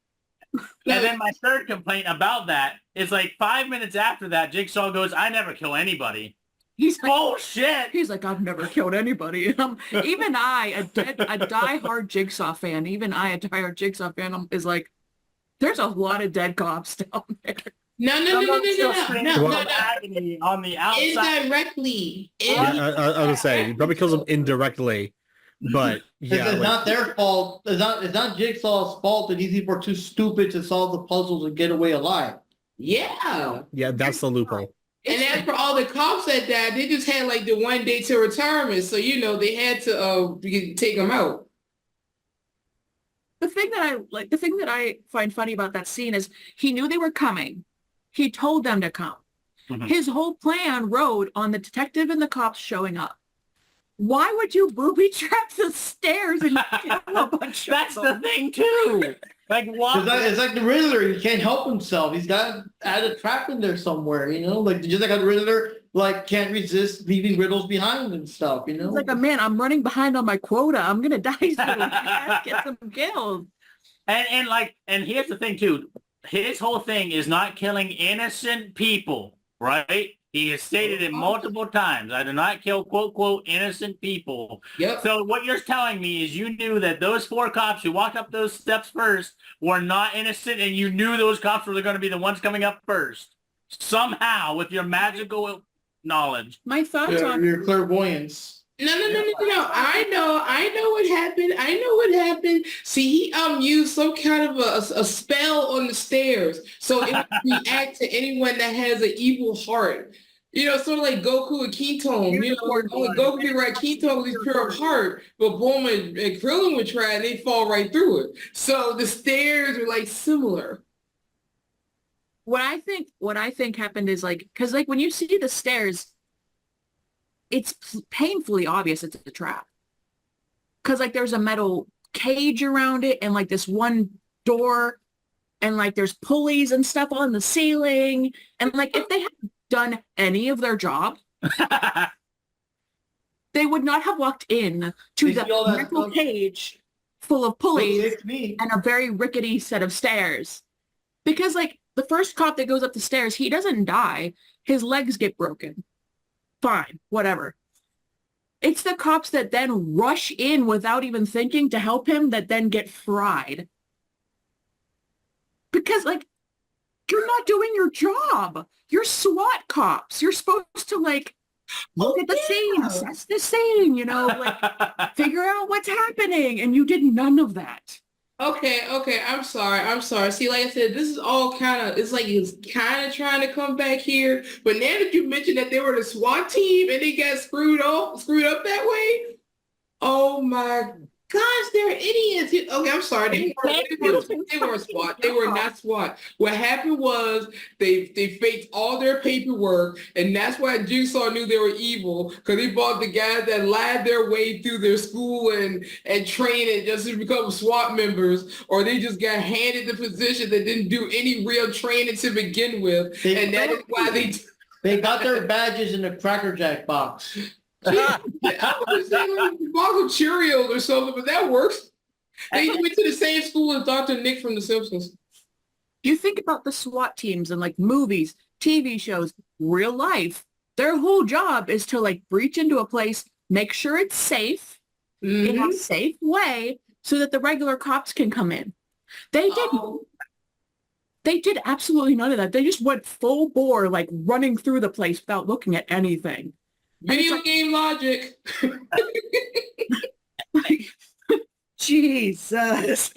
and then my third complaint about that is like 5 minutes after that, Jigsaw goes, I never kill anybody. He's like, Bullshit. he's like, I've never killed anybody. Even I, a diehard Jigsaw fan, is like, there's a lot of dead cops down there. No. Agony on the outside. Indirectly. Yeah, I was gonna say he probably kills them indirectly, but yeah, It's not their fault. It's not Jigsaw's fault that these people are too stupid to solve the puzzles and get away alive. Yeah. yeah, that's the loophole. And as for all the cops that died, they just had like the 1 day to retirement. So, they had to take them out. The thing that I find funny about that scene is he knew they were coming. He told them to come. Mhm. His whole plan rode on the detective and the cops showing up. Why would you booby trap the stairs and kill a bunch of That's the them? thing too. Like what? It's like the Riddler. He can't help himself. He's got to add a trap in there somewhere, Like, just like a Riddler, can't resist leaving riddles behind and stuff, It's like, man, I'm running behind on my quota. I'm going to die soon. I have to get some kills. And here's the thing too. His whole thing is not killing innocent people, right? He has stated it multiple times. I do not kill, quote, quote, innocent people. Yep. So what you're telling me is you knew that those 4 cops who walked up those steps first were not innocent, and you knew those cops were going to be the ones coming up first. Somehow, with your magical knowledge. My thoughts on your clairvoyance. No. I know what happened. See, he used some kind of a spell on the stairs, so it would react to anyone that has an evil heart. Sort of like Goku and Ketone. Only Goku can write Ketone with his pure heart, but Bulma and Krillin would try and they fall right through it. So the stairs are like similar. what I think happened is because when you see the stairs, it's painfully obvious it's a trap. Because there's a metal cage around it and this one door and there's pulleys and stuff on the ceiling. And if they had done any of their job, they would not have walked in to the metal cage full of pulleys and a very rickety set of stairs. Because the first cop that goes up the stairs, he doesn't die. His legs get broken. Fine, whatever. It's the cops that then rush in without even thinking to help him that then get fried. Because you're not doing your job. You're SWAT cops. You're supposed to look at the scene, assess the scene, figure out what's happening. And you did none of that. Okay, I'm sorry. See, like I said, this is all he's kind of trying to come back here. But now that you mentioned that they were the SWAT team and they got screwed up that way, oh my gosh, they're idiots. Okay, I'm sorry. They weren't SWAT. They were not SWAT. What happened was they faked all their paperwork, and that's why Jigsaw knew they were evil, because he bought the guys that lied their way through their school and training just to become SWAT members, or they just got handed the position that didn't do any real training to begin with, and that is why they got their badges in a Cracker Jack box. I was saying box of Cheerios or something, but that works. They went to the same school as Dr. Nick from The Simpsons. You think about the SWAT teams and movies, TV shows, real life. Their whole job is to breach into a place, make sure it's safe in a safe way so that the regular cops can come in. They did absolutely none of that. They just went full bore, running through the place without looking at anything. Video game logic. Jesus.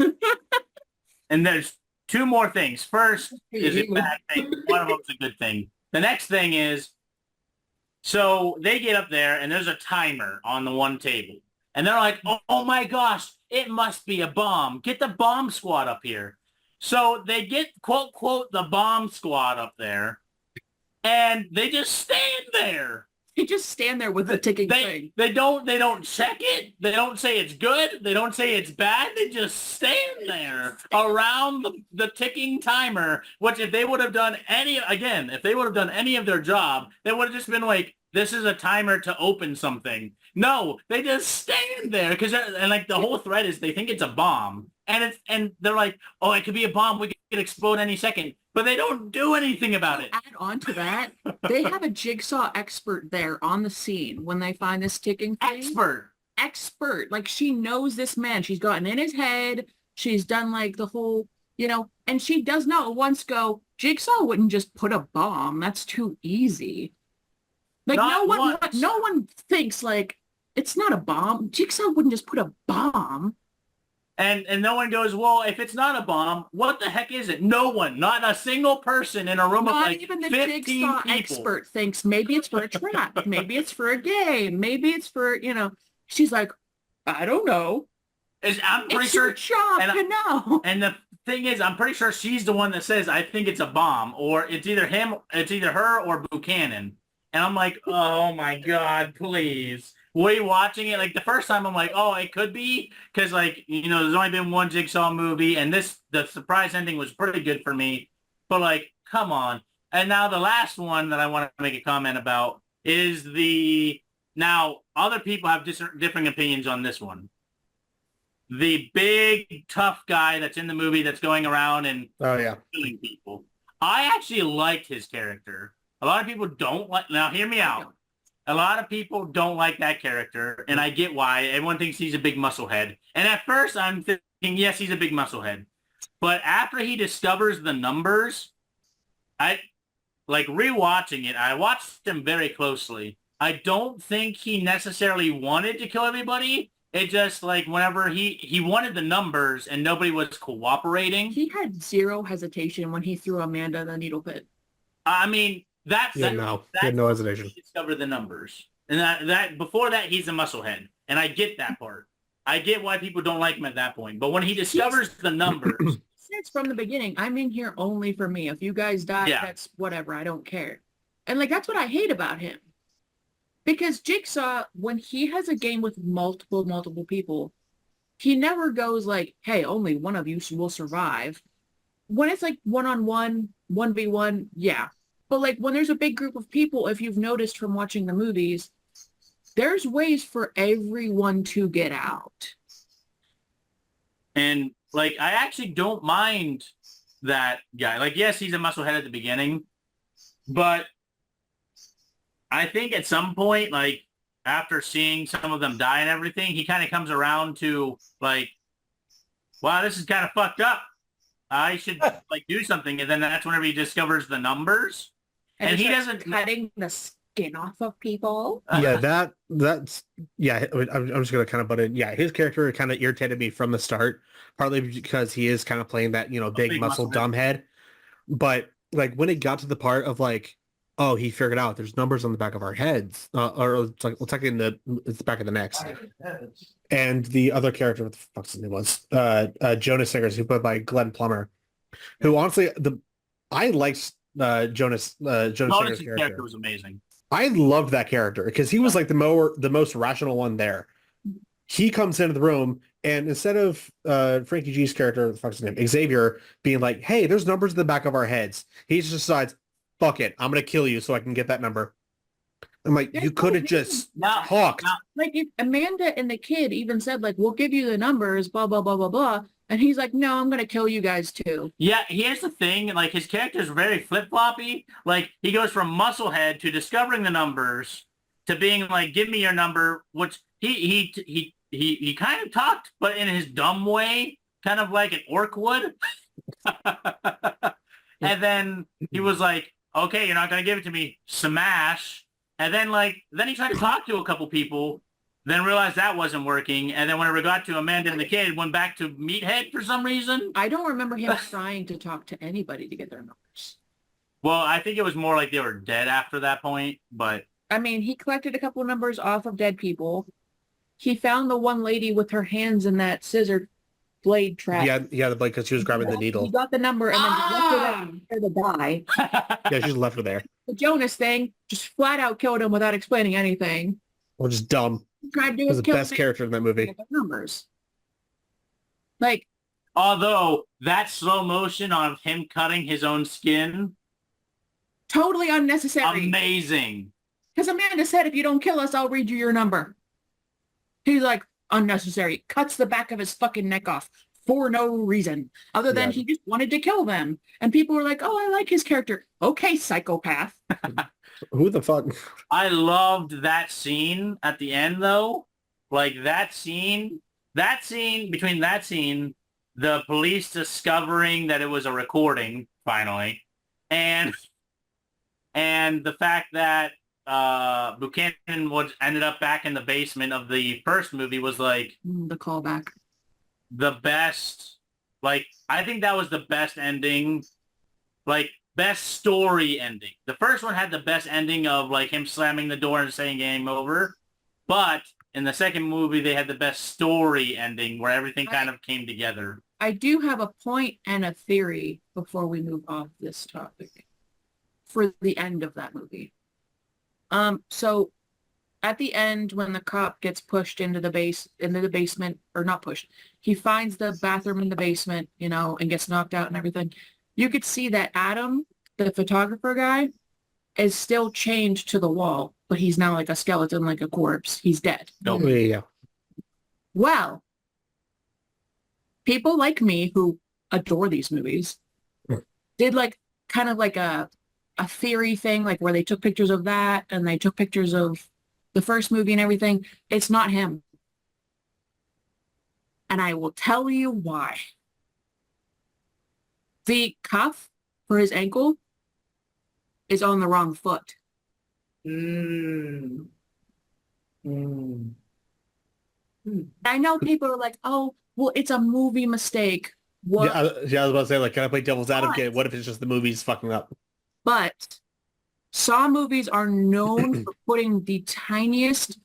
And there's 2 more things. First is a bad thing. One of them's a good thing. The next thing is, so they get up there and there's a timer on the one table. And they're like, oh my gosh, it must be a bomb. Get the bomb squad up here. So they get, quote, quote, the bomb squad up there. And they just stand there. They just stand there with the ticking thing. They don't check it. They don't say it's good. They don't say it's bad. They just stand there around the ticking timer, which if they would have done any of their job, they would have just been this is a timer to open something. No, they just stand there because and like the whole thread is they think it's a bomb, and they're like, oh, it could be a bomb. We could explode any second, but they don't do anything about it. Add on to that, they have a jigsaw expert there on the scene when they find this ticking thing. Expert, like she knows this man. She's gotten in his head. She's done like the whole, and she does not once go, Jigsaw wouldn't just put a bomb. That's too easy. Like no one thinks like it's not a bomb. Jigsaw wouldn't just put a bomb. And no one goes, well, if it's not a bomb, what the heck is it? No one, not a single person in a room of like even the 15 Jigsaw people. expert thinks maybe it's for a trap, maybe it's for a game, maybe it's for, She's like, I don't know. I'm pretty it's sure your job to know. And the thing is, I'm pretty sure she's the one that says, I think it's a bomb, or it's either her or Buchanan. And I'm like, oh my God, please. We watching it, like the first time I'm like, oh, it could be, because like, there's only been one Jigsaw movie, and the surprise ending was pretty good for me. But like, come on. And now the last one that I want to make a comment about is now other people have differing opinions on this one. The big tough guy that's in the movie that's going around and killing people. I actually liked his character. A lot of people don't like. Now, hear me out. A lot of people don't like that character, and I get why. Everyone thinks he's a big musclehead. And at first, I'm thinking, yes, he's a big musclehead. But after he discovers the numbers, rewatching it, I watched him very closely. I don't think he necessarily wanted to kill everybody. It just, like, whenever he wanted the numbers and nobody was cooperating. He had zero hesitation when he threw Amanda in the needle pit. I mean... He had no hesitation. He discovered the numbers, and that before that he's a musclehead, and I get that part. I get why people don't like him at that point. But when he discovers the numbers, he says from the beginning, "I'm in here only for me. If you guys die, that's whatever. I don't care." And like that's what I hate about him, because Jigsaw, when he has a game with multiple people, he never goes like, "Hey, only one of you will survive." When it's like 1-on-1, 1v1, yeah. But like when there's a big group of people, if you've noticed from watching the movies, there's ways for everyone to get out. And like, I actually don't mind that guy. Like, yes, he's a musclehead at the beginning, but I think at some point, like after seeing some of them die and everything, he kind of comes around to like, wow, this is kind of fucked up. I should like do something. And then that's whenever he discovers the numbers. And he doesn't cutting the skin off of people. Yeah, that's I'm just gonna kind of butt in. Yeah, his character kind of irritated me from the start, partly because he is kind of playing that big muscle dumbhead. But like when it got to the part of like, oh, he figured out there's numbers on the back of our heads, or it's like it's the back of the necks. And the other character, what the fuck's his name was, Jonas Singers, who played by Glenn Plummer, who honestly I liked. Jonas Singer's character was amazing. I loved that character because he was like the most rational one there. He comes into the room and instead of Frankie G's character, what the fuck's his name, Xavier, being like, hey, there's numbers in the back of our heads, he just decides, fuck it, I'm gonna kill you so I can get that number. I'm like, you could have just talked. Like if Amanda and the kid even said like, we'll give you the numbers, blah blah blah blah blah. And he's like, no, I'm going to kill you guys too. Yeah, here's the thing. Like, his character is very flip-floppy. Like, he goes from musclehead to discovering the numbers to being like, give me your number, which he kind of talked, but in his dumb way, kind of like an orc would. And then he was like, okay, you're not going to give it to me. Smash. And then, then he tried to talk to a couple people, then realized that wasn't working. And then when it got to Amanda and the kid, went back to Meathead for some reason. I don't remember him trying to talk to anybody to get their numbers. Well, I think it was more like they were dead after that point, but... I mean, he collected a couple of numbers off of dead people. He found the one lady with her hands in that scissor blade trap. Yeah, the blade because she was grabbing the needle. He got the number and then just left her there to die. Yeah, she just left her there. The Jonas thing just flat out killed him without explaining anything. Well, just dumb. Tried to He was the best character in that movie. Numbers. Like, although that slow motion of him cutting his own skin, totally unnecessary. Amazing. because Amanda said, if you don't kill us, I'll read you your number. He's like, unnecessary. Cuts the back of his fucking neck off for no reason other than he just wanted to kill them. And people were like, oh, I like his character. Okay, psychopath. Who the fuck? I loved that scene at the end, though. Like between that scene, the police discovering that it was a recording, finally, and the fact that Buchanan ended up back in the basement of the first movie was like The callback. the best. Like, I think that was the best ending, like best story ending. The first one had the best ending of like him slamming the door and saying game over, but in the second movie they had the best story ending where everything kind of came together. I do have a point and a theory before we move off this topic for the end of that movie. So at the end, when the cop gets pushed into the basement, or not pushed, he finds the bathroom in the basement, you know, and gets knocked out and everything. You could see that Adam, the photographer guy, is still chained to the wall, but he's now like a skeleton, like a corpse. He's dead. Oh, yeah. Well, people like me who adore these movies did like kind of like a theory thing, like where they took pictures of that and they took pictures of the first movie and everything. It's not him. And I will tell you why. The cuff for his ankle is on the wrong foot. Mm. I know people are like, oh, well, it's a movie mistake. What? Yeah, I was about to say, like, can I play devil's But- advocate? What if it's just the movie's fucking up? But Saw movies are known for putting the tiniest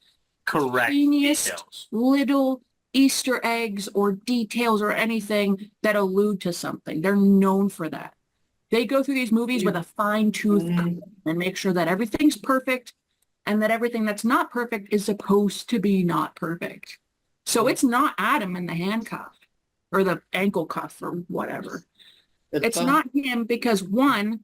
Correct. Genius. Details. little Easter eggs or details or anything that allude to something. They're known for that. They go through these movies with a fine-tooth comb and make sure that everything's perfect and that everything that's not perfect is supposed to be not perfect. So it's not Adam in the handcuff or the ankle cuff or whatever. It's not him because one,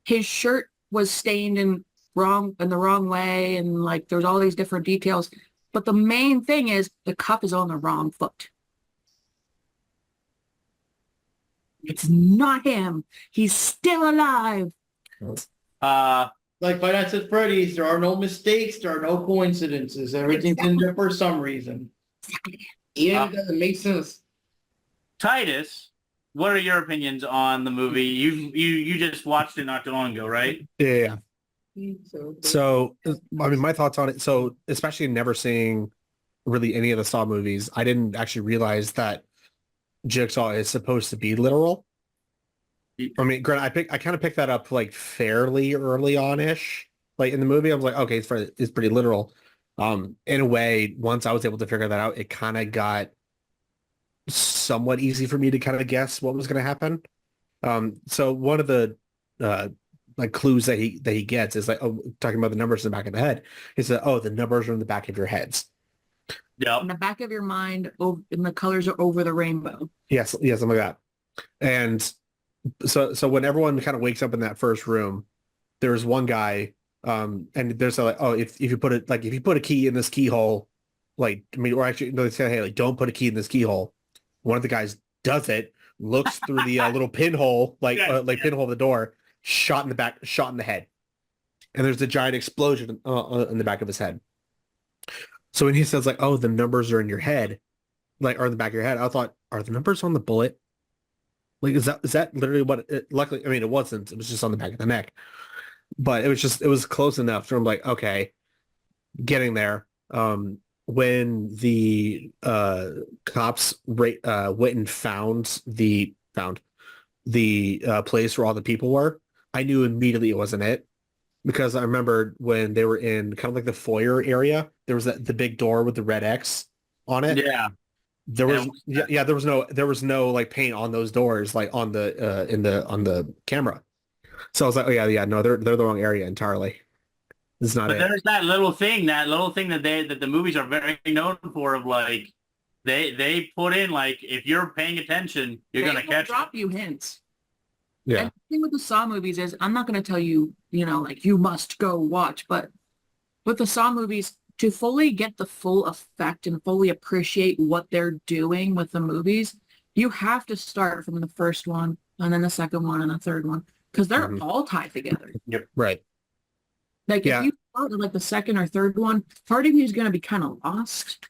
his shirt was stained in the wrong way and like there's all these different details. But the main thing is the cuff is on the wrong foot. It's not him. He's still alive. Like Five Nights at Freddy's, there are no mistakes, there are no coincidences. Everything's in there for some reason. Yeah, it doesn't make sense. Titus, what are your opinions on the movie? You just watched it not too long ago, right? Yeah. So, I mean, my thoughts on it. So, especially never seeing really any of the Saw movies, I didn't actually realize that Jigsaw is supposed to be literal. I mean, granted, I kind of picked that up like fairly early on-ish. Like in the movie, I was like, okay, it's pretty literal. In a way, once I was able to figure that out, it kind of got somewhat easy for me to kind of guess what was going to happen. So one of the like clues that he gets is like, oh, talking about the numbers in the back of the head. He said, oh, the numbers are in the back of your heads. Yep. In the back of your mind, and the colors are over the rainbow. Yes, something like that. And so when everyone kind of wakes up in that first room, there's one guy, and there's like, oh, if you put a key in this keyhole, like, I mean, or actually, no, they say, hey, like, don't put a key in this keyhole. One of the guys does it, looks through the little pinhole, pinhole of the door, shot in the back, shot in the head, and there's a giant explosion in the back of his head. So when he says like, oh, the numbers are in your head, like, or in the back of your head, I thought, are the numbers on the bullet? Like, is that literally what luckily, I mean, it wasn't, it was just on the back of the neck, but it was close enough. So I'm like, okay, getting there. When the cops went and found the place where all the people were, I knew immediately it wasn't it. Because I remember when they were in kind of like the foyer area, there was the big door with the red X on it. Yeah. There was no like paint on those doors, like on the camera. So I was like, oh yeah, no, they're the wrong area entirely. This is not But it. there's that little thing that the movies are very known for, of like they put in, like, if you're paying attention, you're gonna catch drop you hints. Yeah. thing with the Saw movies is I'm not going to tell you, like you must go watch, but with the Saw movies, to fully get the full effect and fully appreciate what they're doing with the movies, you have to start from the first one and then the second one and the third one because they're all tied together. Yep. Right. Like if you start with like the second or third one, part of you is going to be kind of lost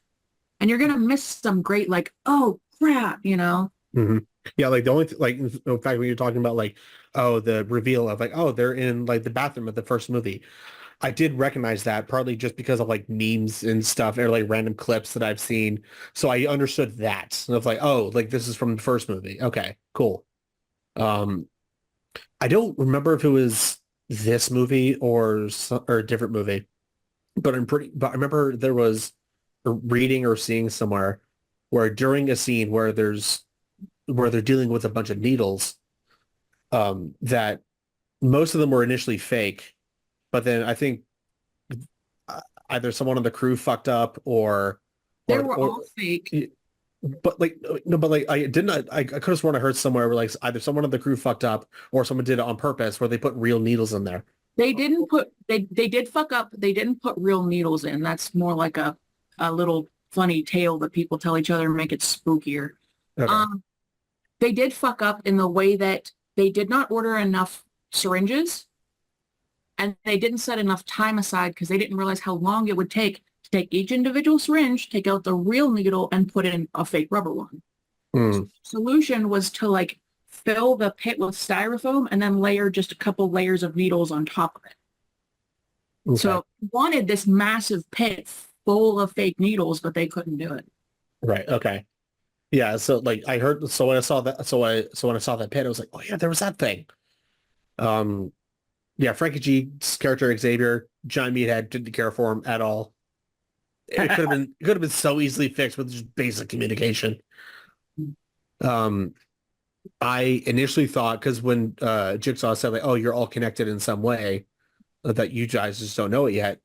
and you're going to miss some great like, oh crap, Mm-hmm. Yeah, like the only like in fact when you're talking about like the reveal of like they're in like the bathroom of the first movie, I did recognize that partly just because of like memes and stuff or like random clips that I've seen, so I understood that of like like this is from the first movie. Okay, cool. I don't remember if it was this movie or a different movie, but I remember there was a reading or seeing somewhere where during a scene where they're dealing with a bunch of needles, that most of them were initially fake, but then I think either someone on the crew fucked up or they were all fake. But like no, but like I could have sworn I heard somewhere where like either someone on the crew fucked up or someone did it on purpose where they put real needles in there. They did fuck up. They didn't put real needles in. That's more like a little funny tale that people tell each other and make it spookier. Okay. They did fuck up in the way that they did not order enough syringes and they didn't set enough time aside because they didn't realize how long it would take to take each individual syringe, take out the real needle and put in a fake rubber one. So the solution was to like fill the pit with styrofoam and then layer just a couple layers of needles on top of it. Okay. So wanted this massive pit full of fake needles, but they couldn't do it. Right. Okay. Yeah. So like I heard. So when I saw that. When I saw that pit, I was like, oh yeah, there was that thing. Yeah. Frankie G's character Xavier, John Meathead didn't care for him at all. It could have been so easily fixed with just basic communication. I initially thought because when Jigsaw said like, oh, you're all connected in some way, that you guys just don't know it yet.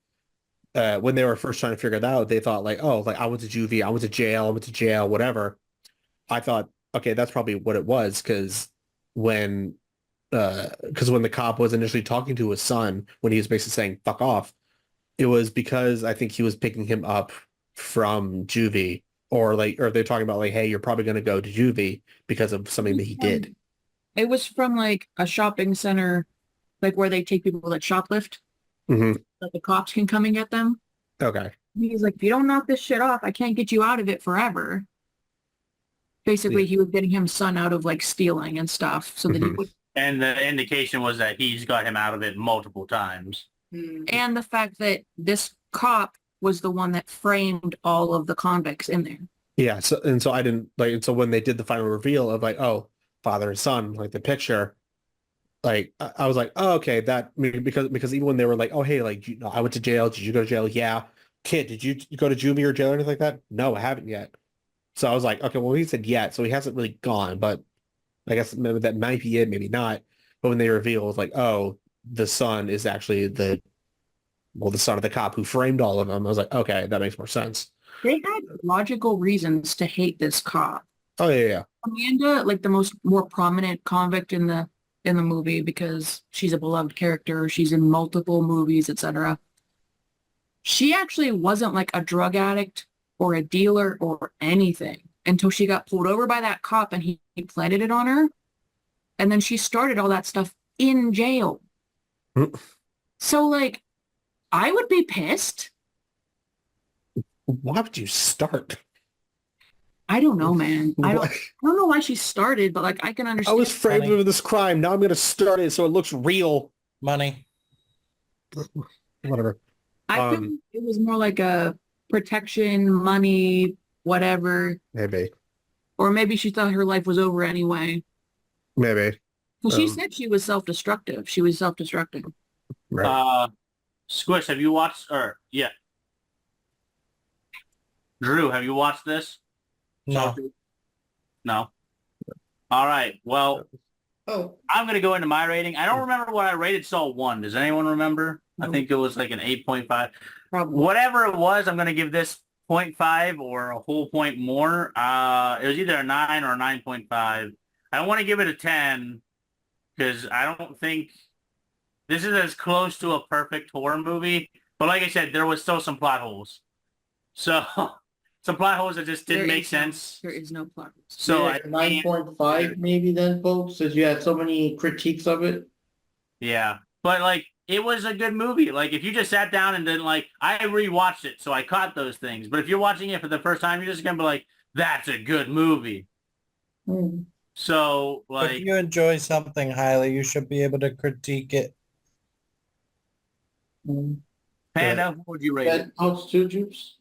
When they were first trying to figure it out, they thought like, oh, like I went to juvie, I went to jail, whatever. I thought, okay, that's probably what it was because when the cop was initially talking to his son when he was basically saying fuck off, it was because I think he was picking him up from juvie or they're talking about like, hey, you're probably going to go to juvie because of something that he did. It was from like a shopping center, like where they take people that shoplift. Mm-hmm. That the cops can come and get them. Okay. He's like, if you don't knock this shit off, I can't get you out of it forever. Basically, he was getting his son out of like stealing and stuff, so that he would. And the indication was that he's got him out of it multiple times. And the fact that this cop was the one that framed all of the convicts in there. Yeah. So I didn't like. And so when they did the final reveal of like, oh, father and son, like the picture, like I was like, oh, okay, because even when they were like, oh, hey, like I went to jail. Did you go to jail? Yeah. Kid, did you go to juvie or jail or anything like that? No, I haven't yet. So I was like, okay, well, he said yet, so he hasn't really gone, but I guess maybe that might be it, maybe not. But when they revealed, like, oh, the son is actually the son of the cop who framed all of them, I was like, okay, that makes more sense. They had logical reasons to hate this cop. Oh yeah. Amanda, like the more prominent convict in the movie because she's a beloved character, she's in multiple movies, etc. She actually wasn't like a drug addict or a dealer or anything until she got pulled over by that cop and he planted it on her. And then she started all that stuff in jail. So like, I would be pissed. Why would you start? I don't know, man. I don't know why she started, but like I can understand. I was framed of this crime. Now I'm going to start it so it looks real. Money. Whatever. I think it was more like a protection, money, whatever. Maybe. Or maybe she thought her life was over anyway. Maybe. Well, she said she was self-destructive. She was self-destructive. Right. Squish, have you watched, yeah. Drew, have you watched this? No. No. All right. Well, I'm going to go into my rating. I don't remember what I rated Saw 1. Does anyone remember? I think it was like an 8.5. Probably. Whatever it was, I'm going to give this 0.5 or a whole point more. It was either a 9 or a 9.5. I don't want to give it a 10 because I don't think this is as close to a perfect horror movie. But like I said, there was still some plot holes. So some plot holes that just didn't make sense. There is no plot. So Yeah, 9.5 maybe then, folks, since you had so many critiques of it. yeah, but like it was a good movie. Like if you just sat down and then like I rewatched it, so I caught those things. But if you're watching it for the first time, you're just gonna be like, "That's a good movie." So like, if you enjoy something highly, you should be able to critique it. Panda, what would you rate it? That helps too, Juice.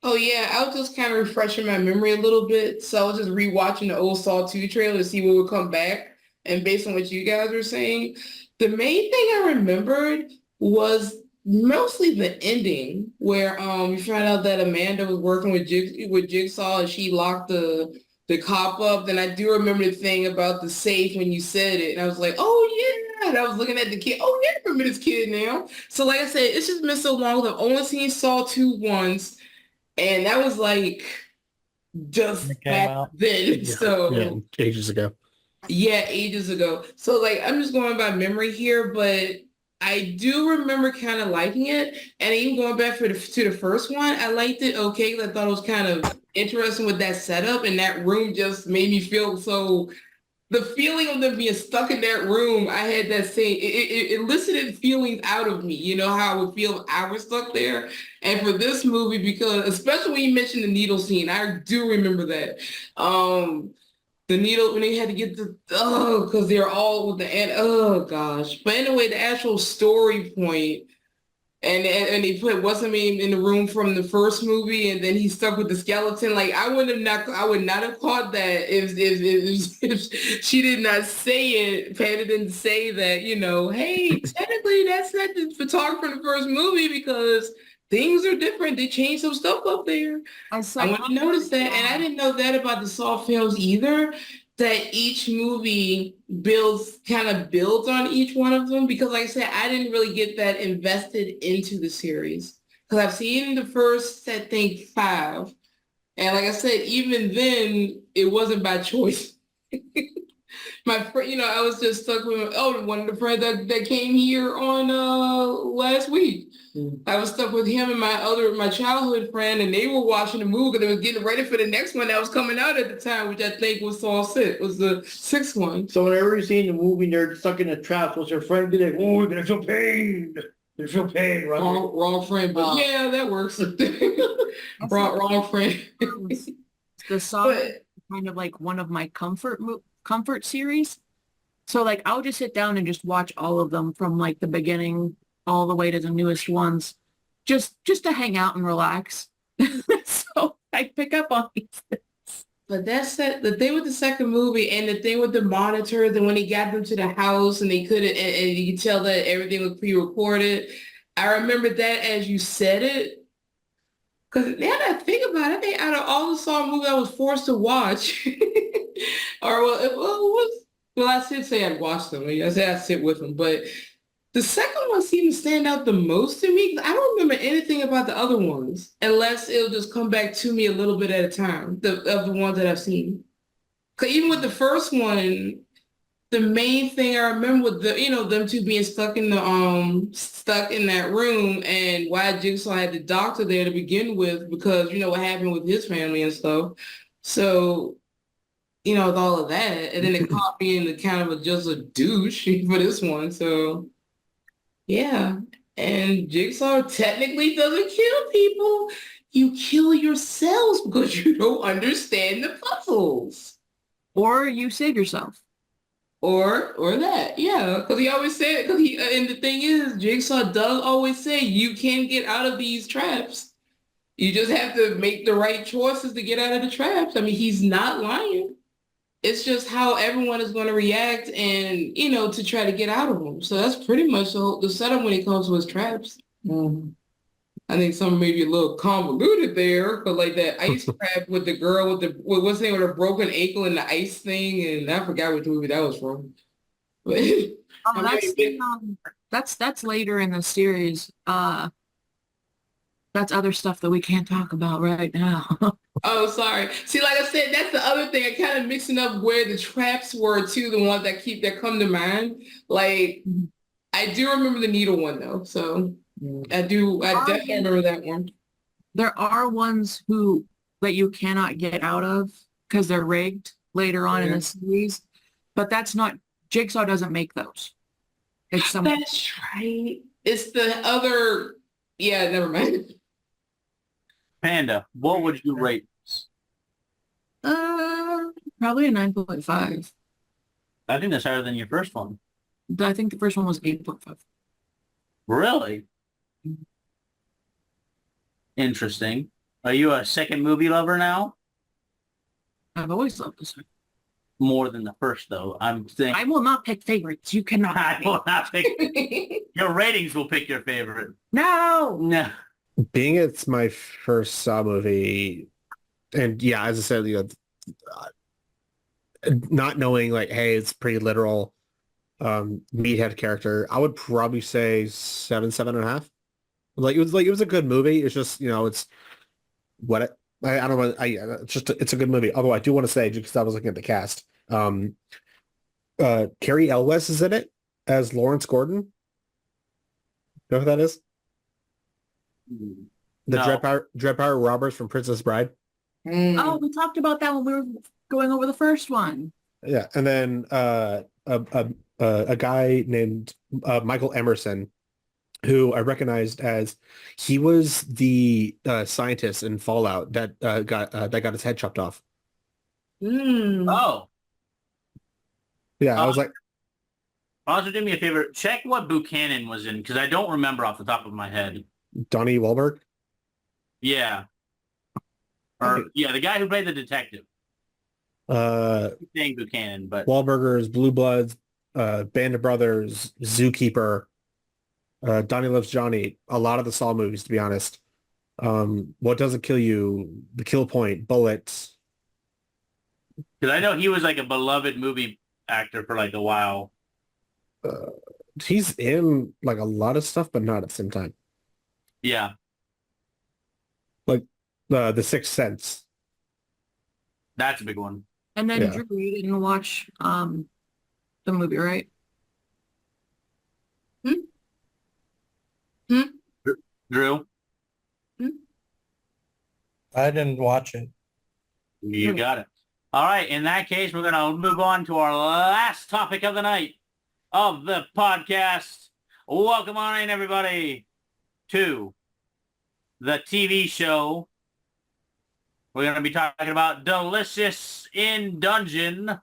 Oh yeah, I was just kind of refreshing my memory a little bit. So I was just rewatching the old Saw 2 trailer to see what would come back. And based on what you guys were saying, the main thing I remembered was mostly the ending where we found out that Amanda was working with Jigsaw and she locked the cop up. Then I do remember the thing about the safe when you said it. And I was like, oh yeah. And I was looking at the kid. Oh yeah, I remember this kid now. So like I said, it's just been so long. I've only seen Saw 2 once. And that was like just back then. Yeah, So ages ago. yeah, ages ago. So like I'm just going by memory here, but I do remember kind of liking it. And even going back to the first one, I liked it okay. I thought it was kind of interesting with that setup, and that room just made me feel so. The feeling of them being stuck in that room, I had that same, it elicited feelings out of me, you know, how I would feel if I was stuck there. And for this movie, because especially when you mentioned the needle scene, I do remember that. The needle, when they had to get because they're all with the end, oh gosh. But anyway, the actual story point, and they put what's her name in the room from the first movie, and then he's stuck with the skeleton. Like I would not have caught that if she did not say it. Panda didn't say that, you know, hey, technically that's not the photographer in the first movie because things are different. They changed some stuff up there. I want to notice that, and I didn't know that about the Saw films either. That each movie kind of builds on each one of them, because like I said, I didn't really get that invested into the series because I've seen the first, I think, 5, and like I said, even then it wasn't by choice. My friend, you know, I was just stuck with one of the friends that came here on last week. I was stuck with him and my childhood friend, and they were watching the movie because they was getting ready for the next one that was coming out at the time, which I think was Saw 6, was the 6th one. So whenever you're seeing the movie and they're stuck in a trap, was your friend be like, oh, we're gonna feel pain. They feel pain, right? Wrong friend, but yeah, that works. wrong friend. The Saw kind of like one of my comfort series. So like I'll just sit down and just watch all of them from like the beginning all the way to the newest ones, just to hang out and relax. So I pick up on these things. But that's the thing with the second movie, and the thing with the monitors, and when he got them to the house and they couldn't, and you could tell that everything was pre-recorded. I remember that as you said it. Because now that I think about it, I think out of all the Saw movies I was forced to watch, I should say I'd watched them. I said I'd sit with them, but the second one seemed to stand out the most to me. I don't remember anything about the other ones unless it'll just come back to me a little bit at a time, of the ones that I've seen. Because even with the first one, the main thing I remember was them two being stuck in that room, and why Jigsaw had the doctor there to begin with, because what happened with his family and stuff. So, with all of that, and then it caught me in the kind of just a douche for this one. So yeah. And Jigsaw technically doesn't kill people. You kill yourselves because you don't understand the puzzles. Or you save yourself. Or that, yeah. Because he always said, and the thing is, Jigsaw does always say you can get out of these traps. You just have to make the right choices to get out of the traps. I mean, he's not lying. It's just how everyone is going to react and, to try to get out of them. So that's pretty much the setup when it comes to his traps. I think some maybe a little convoluted there, but like that ice trap with the girl with what's the name, with her broken ankle and the ice thing, and I forgot which movie that was from. But that's later in the series. That's other stuff that we can't talk about right now. Oh, sorry. See, like I said, that's the other thing. I kind of mixing up where the traps were too, the ones that come to mind. Like, I do remember the needle one though. So I definitely remember that one. There are ones that you cannot get out of because they're rigged later on in the series, but that's not, Jigsaw doesn't make those. It's someone. That's right. It's the other, yeah, never mind. Panda, what would you rate this? Probably a 9.5. I think that's higher than your first one. I think the first one was 8.5. Really? Interesting. Are you a second movie lover now? I've always loved this one. More than the first, though. I'm saying I will not pick favorites. You cannot. I will not pick. Your ratings will pick your favorite. No. No. Being it's my first Saw movie, and yeah, as I said, not knowing like, hey, it's pretty literal meathead character, I would probably say 7.5. Like it was a good movie. It's just, it's what I don't know. It's a good movie. Although I do want to say, just because I was looking at the cast, Carrie Elwes is in it as Lawrence Gordon. Know who that is? The No. Dread Pirate Roberts from Princess Bride. Oh, we talked about that when we were going over the first one. Yeah, and then a guy named Michael Emerson, who I recognized as he was the scientist in Fallout that got his head chopped off. Oh. Yeah, I was like, Also, do me a favor. Check what Buchanan was in, because I don't remember off the top of my head. Donnie Wahlberg. Yeah. Or yeah, the guy who played the detective. Saying Buchanan, but Wahlburgers, Blue Bloods, Band of Brothers, Zookeeper, Donnie Loves Johnny. A lot of the Saw movies, to be honest. What Doesn't Kill You, The Kill Point, Bullets. because I know he was like a beloved movie actor for like a while. He's in like a lot of stuff, but not at the same time. Yeah, Like The Sixth Sense. that's a big one. And then Yeah. Drew, you didn't watch the movie, right? Drew, I didn't watch it. you got it. All right, in that case, we're going to move on to our last topic of the night of the podcast. Welcome on in, everybody, to the TV show. We're going to be talking about Delicious in Dungeon,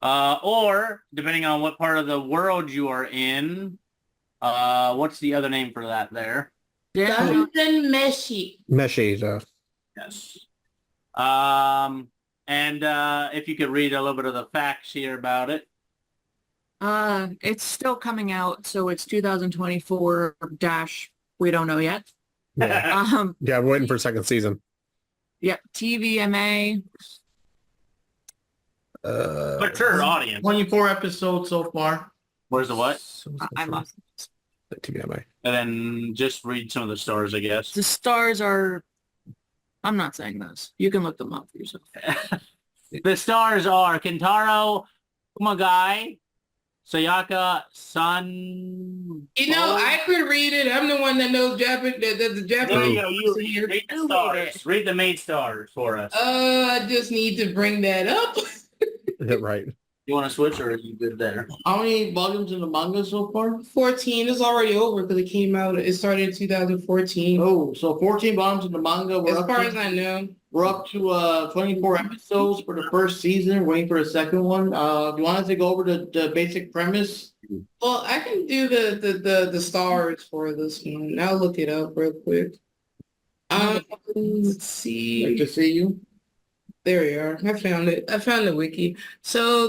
or, depending on what part of the world you are in, what's the other name for that there? Yeah. Dungeon Meshi. Meshy. Yes. And if you could read a little bit of the facts here about it. It's still coming out, so it's 2024 dash. We don't know yet. Yeah. Yeah, we're waiting for a second season. Yeah, TVMA. Mature audience. 24 episodes so far. Where's the what? I lost. TVMA. And then just read some of the stars, I guess. The stars are. I'm not saying those. You can look them up for yourself. The stars are Kentaro Umagai, Sayaka San. I could read it. I'm the one that knows Japanese. The There Japanese. you go. You read the stars. Read the main stars for us. I just need to bring that up. Yeah, right. You want to switch, or are you good there? How many volumes in the manga so far? 14 is already over because it came out. It started in 2014. Oh, so 14 volumes in the manga. As far as I know. We're up to 24 episodes for the first season. Waiting for the second one. Do you want us to go over the basic premise? Well, I can do the stars for this one. I'll look it up real quick. Let's Like see. to see you. There we are. I found it. I found the wiki. So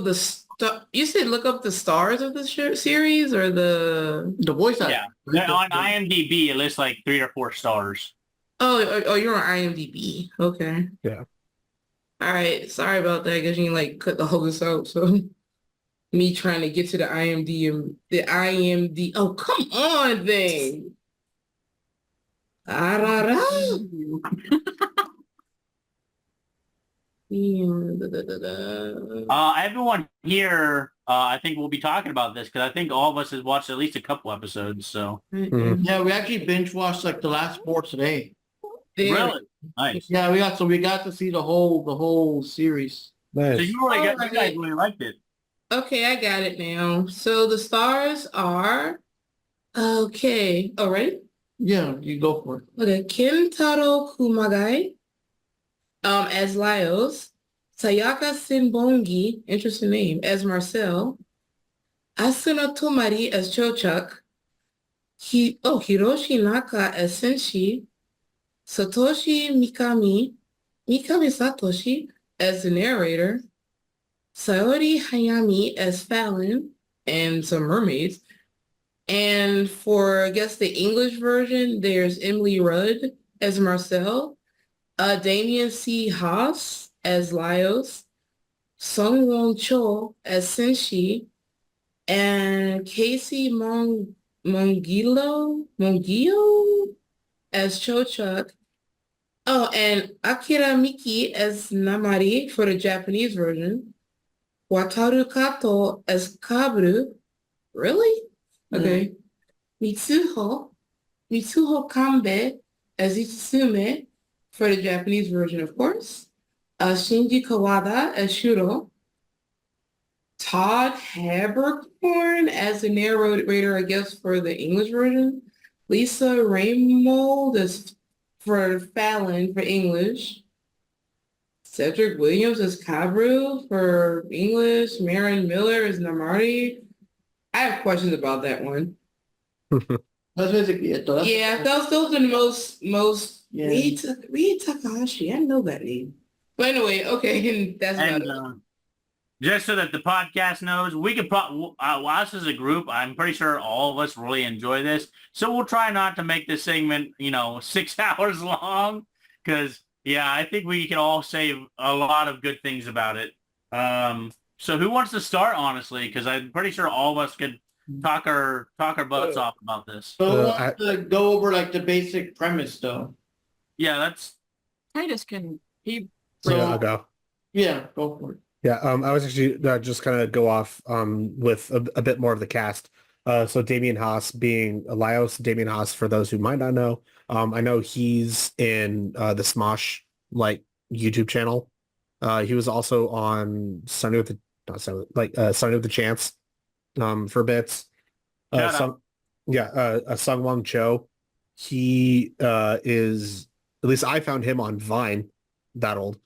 you said look up the stars of the series or the voice actor. Yeah. On IMDb, it lists like 3 or 4 stars. Oh, you're on IMDb. Okay. Yeah. All right. Sorry about that. Because you cut the whole this out. So me trying to get to the IMD. Oh, come on, thing. Everyone here, I think we'll be talking about this because I think all of us has watched at least a couple episodes. So Mhm. Yeah, we actually binge watched like the last 4 today. really nice. Yeah, we got to see the whole series. So Nice. you guys Alright. really liked it. Okay, I got it now. So the stars are okay. All right. Yeah, you go for it. Okay. Kentaro Kumagai, as Lyos, Sayaka Simbongi, interesting name, as Marcel, Asuna Tomari as Chochuk, Hiroshi Naka as Senshi, Satoshi Mikami Satoshi as the narrator, Saori Hayami as Fallon and some mermaids. And for, I guess, the English version, there's Emily Rudd as Marcel, Damien C. Haas as Lyos, Sung Won Cho as Senshi, and Casey Mongillo as Chochuk. Oh, and Akira Miki as Namari for the Japanese version. Wataru Kato as Kabru. Really? Okay. Mitsuho Kambe as Itsume for the Japanese version, of course. Shinji Kawada as Shuro. Todd Habercorn as the narrator, I guess, for the English version. Lisa Raymold as for Fallon for English. Cedric Williams as Kabru for English. Marin Miller as Namari. I have questions about that one. That's basically it, though. Yeah, those are the most Yeah. Reed Takahashi. I know that name. But anyway, okay, that's about And it. just so that the podcast knows, we could us as a group, I'm pretty sure all of us really enjoy this. So we'll try not to make this segment, 6 hours long because, yeah, I think we can all say a lot of good things about it. So who wants to start, honestly? Because I'm pretty sure all of us could talk our butts off about this. So who Uh, wants to go over like the basic premise, though? Yeah, that's Titus can he So Yeah, I'll go. yeah, go for it. Yeah, I was actually just kind of go off with a bit more of the cast. So Damien Haas being Elios, Damien Haas, for those who might not know, I know he's in the Smosh YouTube channel. He was also on Sunny with the Sunny with the Chance for bits. Shout out. Sungwon Cho. He is, at least I found him on Vine, that old.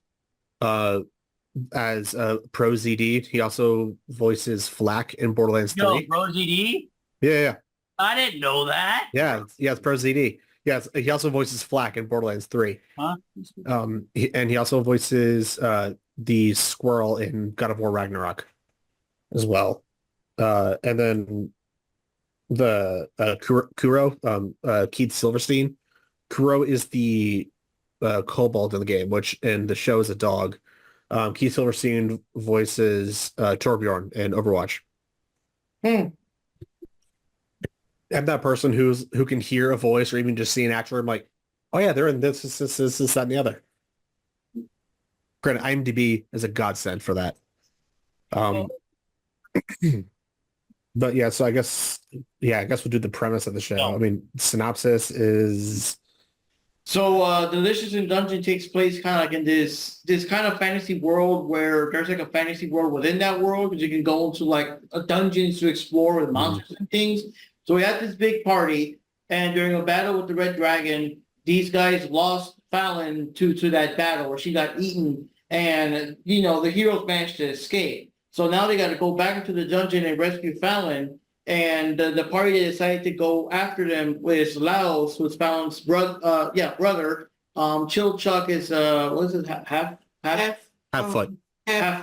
As Pro ZD. He also voices Flack in Borderlands 3. Yo, Bro ZD? Yeah. I didn't know that. Yeah, it's Pro ZD. Yes, he also voices Flack in Borderlands 3. Huh? And he also voices the squirrel in God of War Ragnarok as well. And then the Kuro, Keith Silverstein. Kuro is the kobold in the game, which in the show is a dog. Keith Silverstein voices Torbjorn in Overwatch. And that person who can hear a voice or even just see an actor, I'm like, oh yeah, they're in this, that, and the other. Granted, IMDb is a godsend for that. But yeah, so I guess we'll do the premise of the show. No. I mean, synopsis is So Delicious in Dungeon takes place kind of like in this kind of fantasy world where there's like a fantasy world within that world because you can go into like a dungeons to explore with monsters and things. So we had this big party, and during a battle with the Red Dragon, these guys lost Fallon to that battle where she got eaten, and the heroes managed to escape. So now they got to go back into the dungeon and rescue Fallon. And the party that decided to go after them was Laos, who's Fallon's brother. Chilchuck is what is it? Half Half-Foot.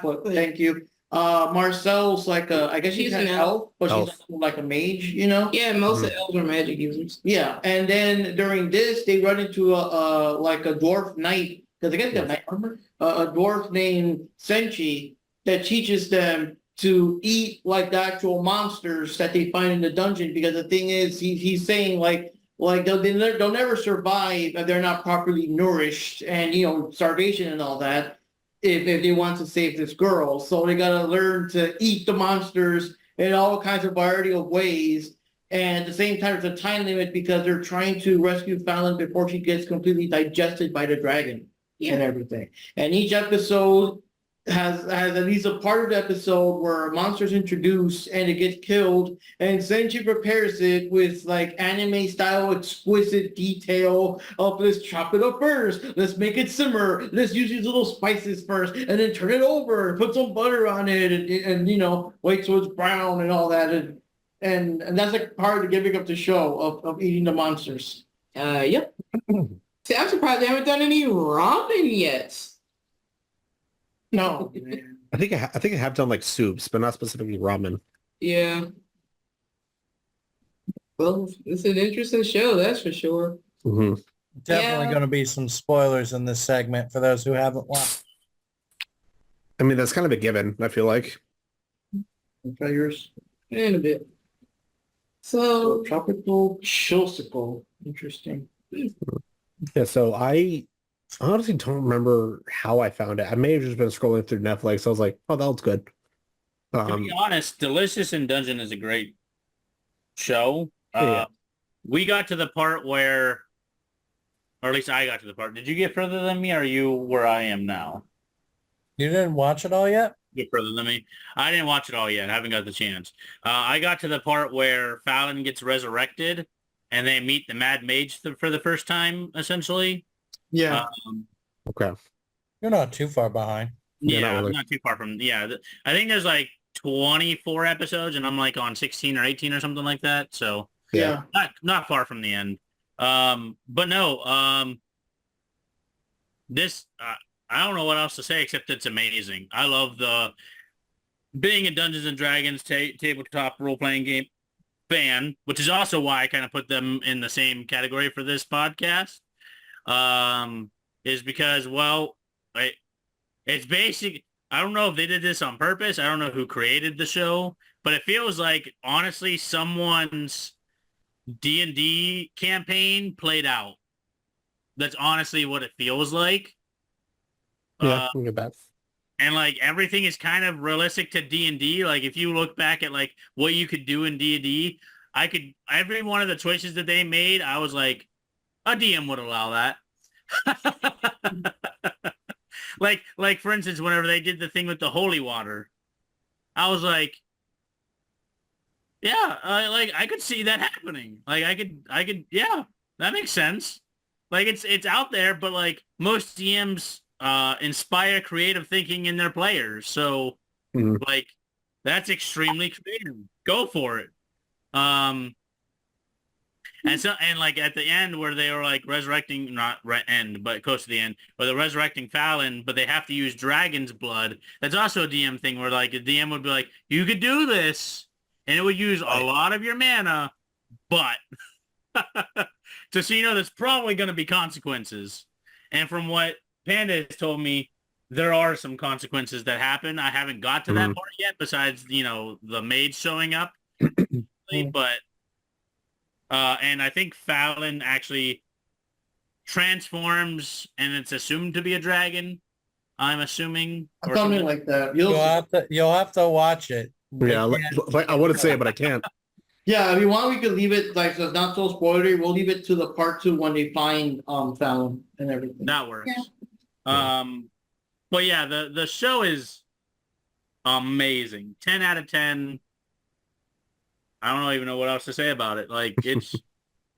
foot. Thank you. Marcel's like I guess she's an elf, but Elf. she's like a mage. Yeah, most of elves are magic users. Yeah, and then during this, they run into a dwarf knight because I guess they have knight armor. A dwarf named Senshi that teaches them to eat like the actual monsters that they find in the dungeon. Because the thing is, he's saying like they'll never survive if they're not properly nourished, and starvation and all that. if they want to save this girl. So they gotta learn to eat the monsters in all kinds of variety of ways. And at the same time, there's a time limit because they're trying to rescue Fallon before she gets completely digested by the dragon and everything. And each episode has at least a part of the episode where a monster's introduced and it gets killed, and then she prepares it with like anime style exquisite detail of let's chop it up first, let's make it simmer, let's use these little spices first, and then turn it over, put some butter on it, and you know, wait till it's brown and all that, and that's like part of the gimmick of the show of eating the monsters. Yep. See, I'm surprised they haven't done any ramen yet. No, man. I think I have done like soups, but not specifically ramen. Yeah. Well, it's an interesting show, that's for sure. Hmm. Definitely Yeah. going to be some spoilers in this segment for those who haven't watched. I mean, that's kind of a given, I feel like. Try yours. In a bit. So So, tropical chilsicle. Interesting. Yeah, so I honestly don't remember how I found it. I may have just been scrolling through Netflix. I was like, oh, that looks good. To be honest, Delicious in Dungeon is a great show. Yeah. We got to the part where, or at least I got to the part. Did you get further than me, or are you where I am now? You didn't watch it all yet? Get further than me. I didn't watch it all yet. I haven't got the chance. I got to the part where Fallon gets resurrected, and they meet the Mad Mage for the first time, essentially. Yeah. Okay. You're not too far behind. Yeah, not Yeah, really. not too far from. Yeah, I think there's like 24 episodes, and I'm like on 16 or 18 or something like that. So Yeah. not far from the end. But no, this I don't know what else to say except it's amazing. I love the being a Dungeons and Dragons tabletop role playing game fan, which is also why I kind of put them in the same category for this podcast. Is because it's basic. I don't know if they did this on purpose. I don't know who created the show, but it feels like honestly someone's D&D campaign played out. That's honestly what it feels like. Yeah, I get that. And like everything is kind of realistic to D&D. Like if you look back at like what you could do in D&D, every one of the choices that they made, I was like, a DM would allow that. like for instance, whenever they did the thing with the holy water, I was like, yeah, I could see that happening. Like I could, yeah, that makes sense. Like it's out there, but like most DMs inspire creative thinking in their players. So like that's extremely creative. Go for it. And like at the end where they were like resurrecting, not end, but close to the end, where they're resurrecting Fallon, but they have to use dragon's blood. That's also a DM thing where like a DM would be like, you could do this, and it would use a lot of your mana, but so you know there's probably going to be consequences. And from what Panda has told me, there are some consequences that happen. I haven't got to that part yet, besides, you know, the mage showing up. But and I think Fallon actually transforms, and it's assumed to be a dragon. I'm assuming. Or Something like that. You'll have to watch it. Yeah, like I want to say it, but I can't. Yeah, if you want, we could leave it like so it's not so spoilery. We'll leave it to the part 2 when they find Fallon and everything. That works. Yeah. But yeah, the show is amazing. 10 out of 10. I don't even know what else to say about it. Like it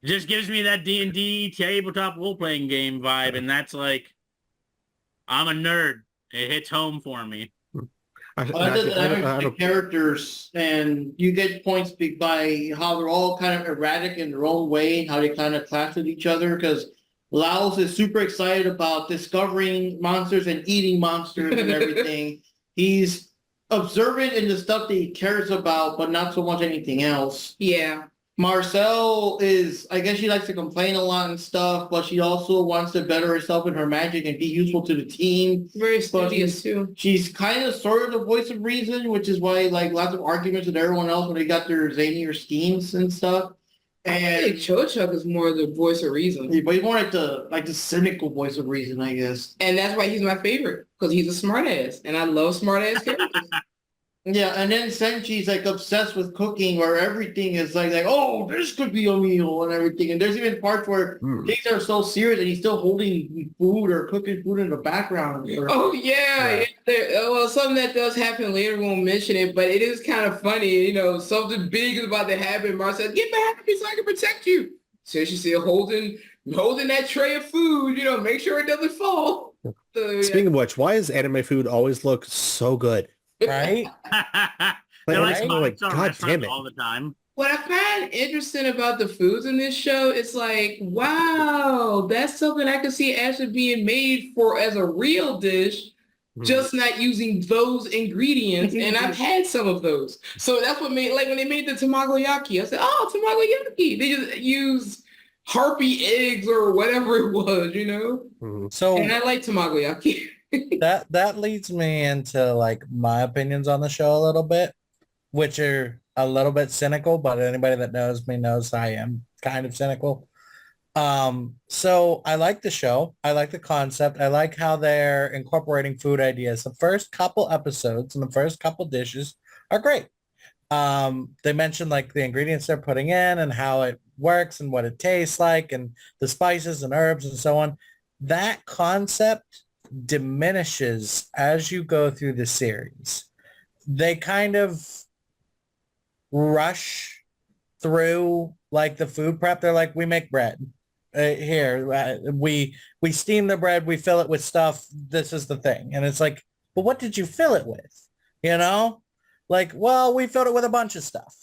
just gives me that D&D tabletop role-playing game vibe, and that's like, I'm a nerd. It hits home for me. The characters, and you get points by how they're all kind of erratic in their own way, how they kind of clash with each other, because Laos is super excited about discovering monsters and eating monsters and everything. He's observant in the stuff that he cares about, but not so much anything else. Yeah. Marcel is, I guess she likes to complain a lot and stuff, but she also wants to better herself in her magic and be useful to the team. Very studious too. She's kind of sort of the voice of reason, which is why like lots of arguments with everyone else when they got their zanier schemes and stuff. I think And Cho-Chuck is more the voice of reason. but he's more like the cynical voice of reason, I guess. And that's why he's my favorite, because he's a smartass, and I love smartass characters. Yeah, and then Senchi's like obsessed with cooking, where everything is like, oh, this could be a meal and everything. And there's even parts where things are so serious and he's still holding food or cooking food in the background. Oh yeah, well, something that does happen later, we won't mention it, but it is kind of funny. You know, something big is about to happen. Mar says, "Get back to me so I can protect you." So she's still holding that tray of food. You know, make sure it doesn't fall. So, Speaking of which, why does anime food always look so good? Right? They're like, Right? Like, sponsor God restaurants damn it. all the time. What I find interesting about the foods in this show is like, wow, that's something I could see actually being made for as a real dish, just not using those ingredients. And I've had some of those. So that's what made, like when they made the tamagoyaki, I said, oh, tamagoyaki. They just use harpy eggs or whatever it was, you know? So And I like tamagoyaki. that leads me into like my opinions on the show a little bit, which are a little bit cynical, but anybody that knows me knows I am kind of cynical. So I like the show. I like the concept. I like how they're incorporating food ideas. The first couple episodes and the first couple dishes are great. They mentioned like the ingredients they're putting in and how it works and what it tastes like and the spices and herbs and so on. That concept diminishes as you go through the series. They kind of rush through like the food prep. They're like, we make bread. We steam the bread, we fill it with stuff. This is the thing. And it's like, but what did you fill it with? You know, like, well, we filled it with a bunch of stuff.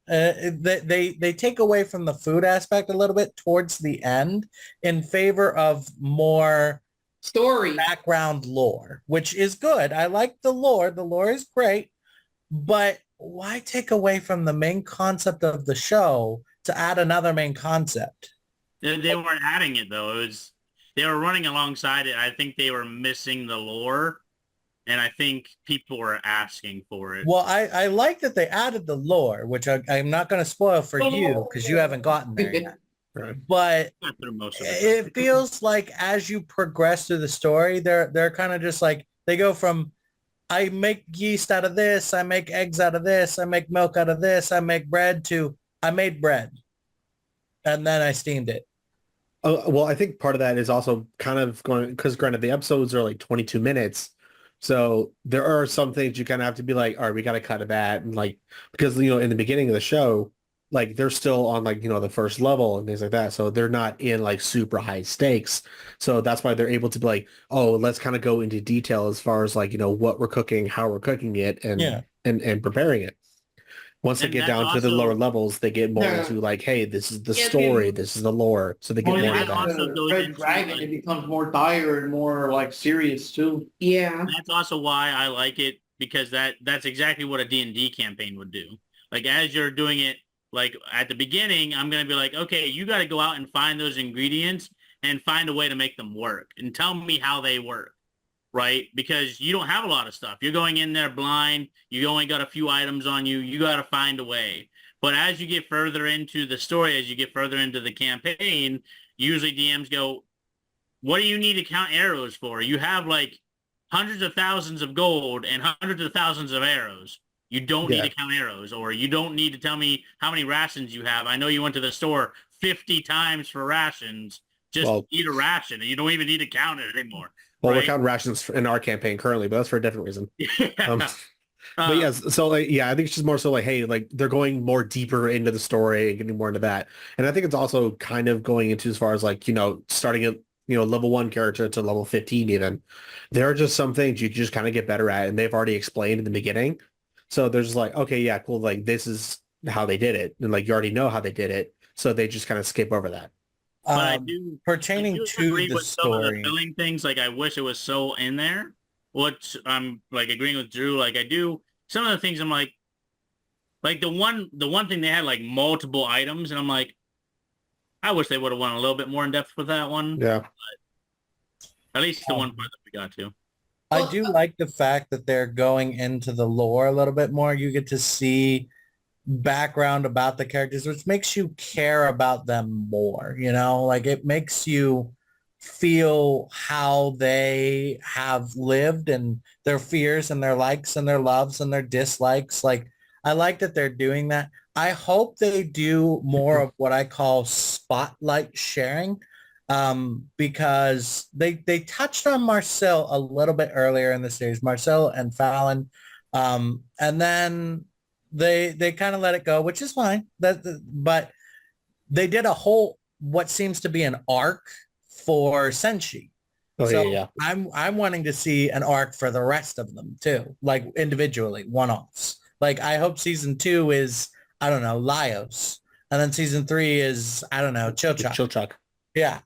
They take away from the food aspect a little bit towards the end in favor of more Story. background lore, which is good. I like the lore. The lore is great, but why take away from the main concept of the show to add another main concept? They weren't adding it though. They were running alongside it. I think they were missing the lore, and I think people were asking for it. Well, I like that they added the lore, which I'm not going to spoil for you because you haven't gotten there yet. Right. But Got through most of it. it feels like as you progress through the story, they're kind of just like, they go from, I make yeast out of this, I make eggs out of this, I make milk out of this, I make bread, to I made bread and then I steamed it. Well, I think part of that is also kind of going, because granted the episodes are like 22 minutes. So there are some things you kind of have to be like, all right, we got to cut to that. And like, because, you know, in the beginning of the show, like they're still on like, you know, the first level and things like that. So they're not in like super high stakes. So that's why they're able to be like, oh, let's kind of go into detail as far as like, you know, what we're cooking, how we're cooking it and preparing it. Once they And get that's down to the also- lower levels, they get more into like, hey, this is the story, this is the lore. So they get When more you into get that. Also to goes Red into, Dragon, like- it becomes more dire and more like serious too. Yeah. That's also why I like it, because that's exactly what a D&D campaign would do. Like as you're doing it, like at the beginning, I'm going to be like, okay, you got to go out and find those ingredients and find a way to make them work and tell me how they work, right? Because you don't have a lot of stuff. You're going in there blind. You only got a few items on you. You got to find a way. But as you get further into the story, as you get further into the campaign, usually DMs go, what do you need to count arrows for? You have like hundreds of thousands of gold and hundreds of thousands of arrows. You don't need to count arrows, or you don't need to tell me how many rations you have. I know you went to the store 50 times for rations. Just eat a ration, and you don't even need to count it anymore. Well, right? we're counting rations in our campaign currently, but that's for a different reason. Yeah. But yes, so like, yeah, I think it's just more so like, hey, like they're going more deeper into the story and getting more into that. And I think it's also kind of going into as far as like, you know, starting at, you know, level 1 character to level 15 even. There are just some things you can just kind of get better at, and they've already explained in the beginning. So there's just like, okay, yeah, cool, like this is how they did it. And like you already know how they did it. So they just kind of skip over that. But I do Pertaining to agree the with some of the story. filling things. Like I wish it was so in there. What I'm like agreeing with Drew. Like I do some of the things. I'm like the one thing they had like multiple items, and I'm like, I wish they would have went a little bit more in depth with that one. Yeah. But at least the one part that we got to. I do like the fact that they're going into the lore a little bit more. You get to see background about the characters, which makes you care about them more, you know, like it makes you feel how they have lived and their fears and their likes and their loves and their dislikes. Like I like that they're doing that. I hope they do more of what I call spotlight sharing, because they touched on Marcel a little bit earlier in the series, Marcel and Fallon, and then they kind of let it go, which is fine. But they did a whole what seems to be an arc for Senshi. Oh, So yeah. I'm wanting to see an arc for the rest of them too, like individually, one-offs. Like I hope season 2 is, I don't know, Laos. And then season 3 is, I don't know, Chilchak. Chilchak. Yeah.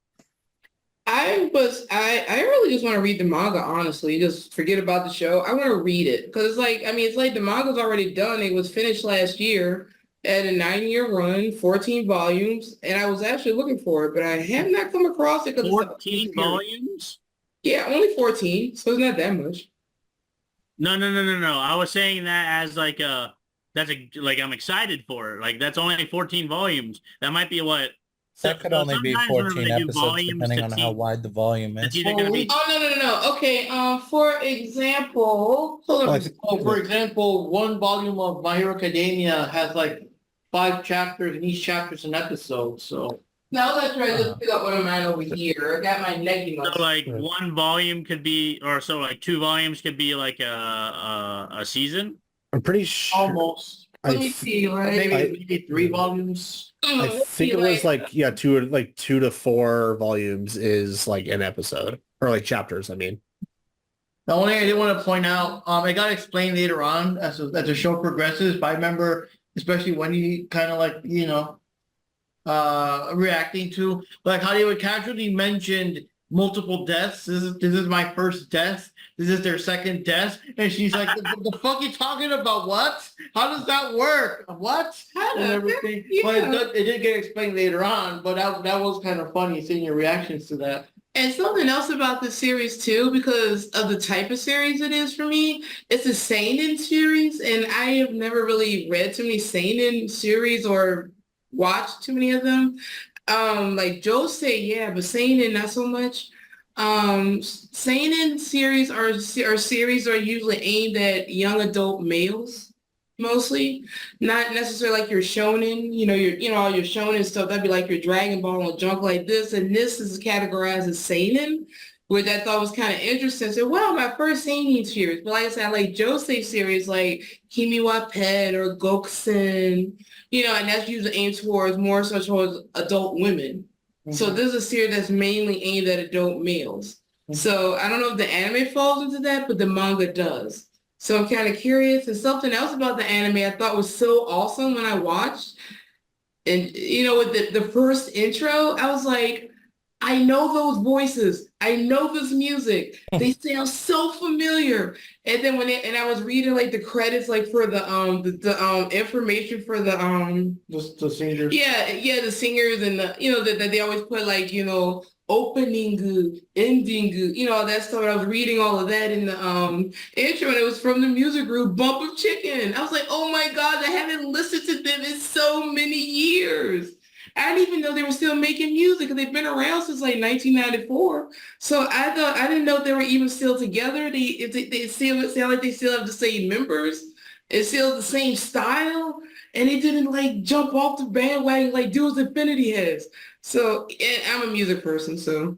I really just want to read the manga, honestly. Just forget about the show. I want to read it because it's like, I mean, it's like the manga's already done. It was finished last year at a 9-year run, 14 volumes, and I was actually looking for it, but I have not come across it because 14 volumes? Yeah, only 14, so it's not that much. No. I was saying that as like like I'm excited for it. Like that's only 14 volumes. That might be what. That could only be sometimes 14 whenever they do episodes, volumes depending to on teach- how wide the volume It's is. either going to be. Oh, no. Okay, for example, hold on. Oh, for example, one volume of My Hero Academia has like 5 chapters, and each chapter's an episode. So No, that's right. Just pick up one of mine over here. I got my Negi So like one volume could be, or so like 2 volumes could be like a season. I'm pretty sure. almost Let me see, right? maybe 3 volumes. I think it was like 2 to 4 volumes is like an episode or like chapters. I mean, The only thing I did want to point out, it got explained later on as the show progresses, but I remember especially when you kind of like, reacting to like how they would casually mention multiple deaths. This is my first death. This is their second death. And she's like, the fuck you talking about? What? How does that work? What? And everything. Yeah. But it did get explained later on, but that was kind of funny seeing your reactions to that. And something else about the series too, because of the type of series it is for me, it's a seinen series, and I have never really read too many seinen series or watched too many of them. Like Josei, yeah, but seinen not so much. Seinen series are series are usually aimed at young adult males. Mostly, not necessarily like your shonen, all your shonen stuff. That'd be like your Dragon Ball and junk like this. And this is categorized as seinen, which I thought was kind of interesting. So, well, my first seinen series, but like I said, I like Josei series like Kimi wa Pet or Goksen, and that's usually aimed towards more so towards adult women. Mm-hmm. So this is a series that's mainly aimed at adult males. Mm-hmm. So I don't know if the anime falls into that, but the manga does. So I'm kind of curious. And something else about the anime I thought was so awesome when I watched. And, with the first intro, I was like, I know those voices. I know this music. They sound so familiar. And then and I was reading like the credits, like for the information for the singers. Yeah, the singers and that they always put like, opening, ending, all that stuff. And I was reading all of that in the intro, and it was from the music group Bump of Chicken. I was like, oh my God, I haven't listened to them in so many years. I didn't even know they were still making music, because they've been around since like 1994. So I didn't know they were even still together. They still sound like they still have the same members. It's still the same style, and they didn't like jump off the bandwagon like Dudes Infinity has. So, and I'm a music person, so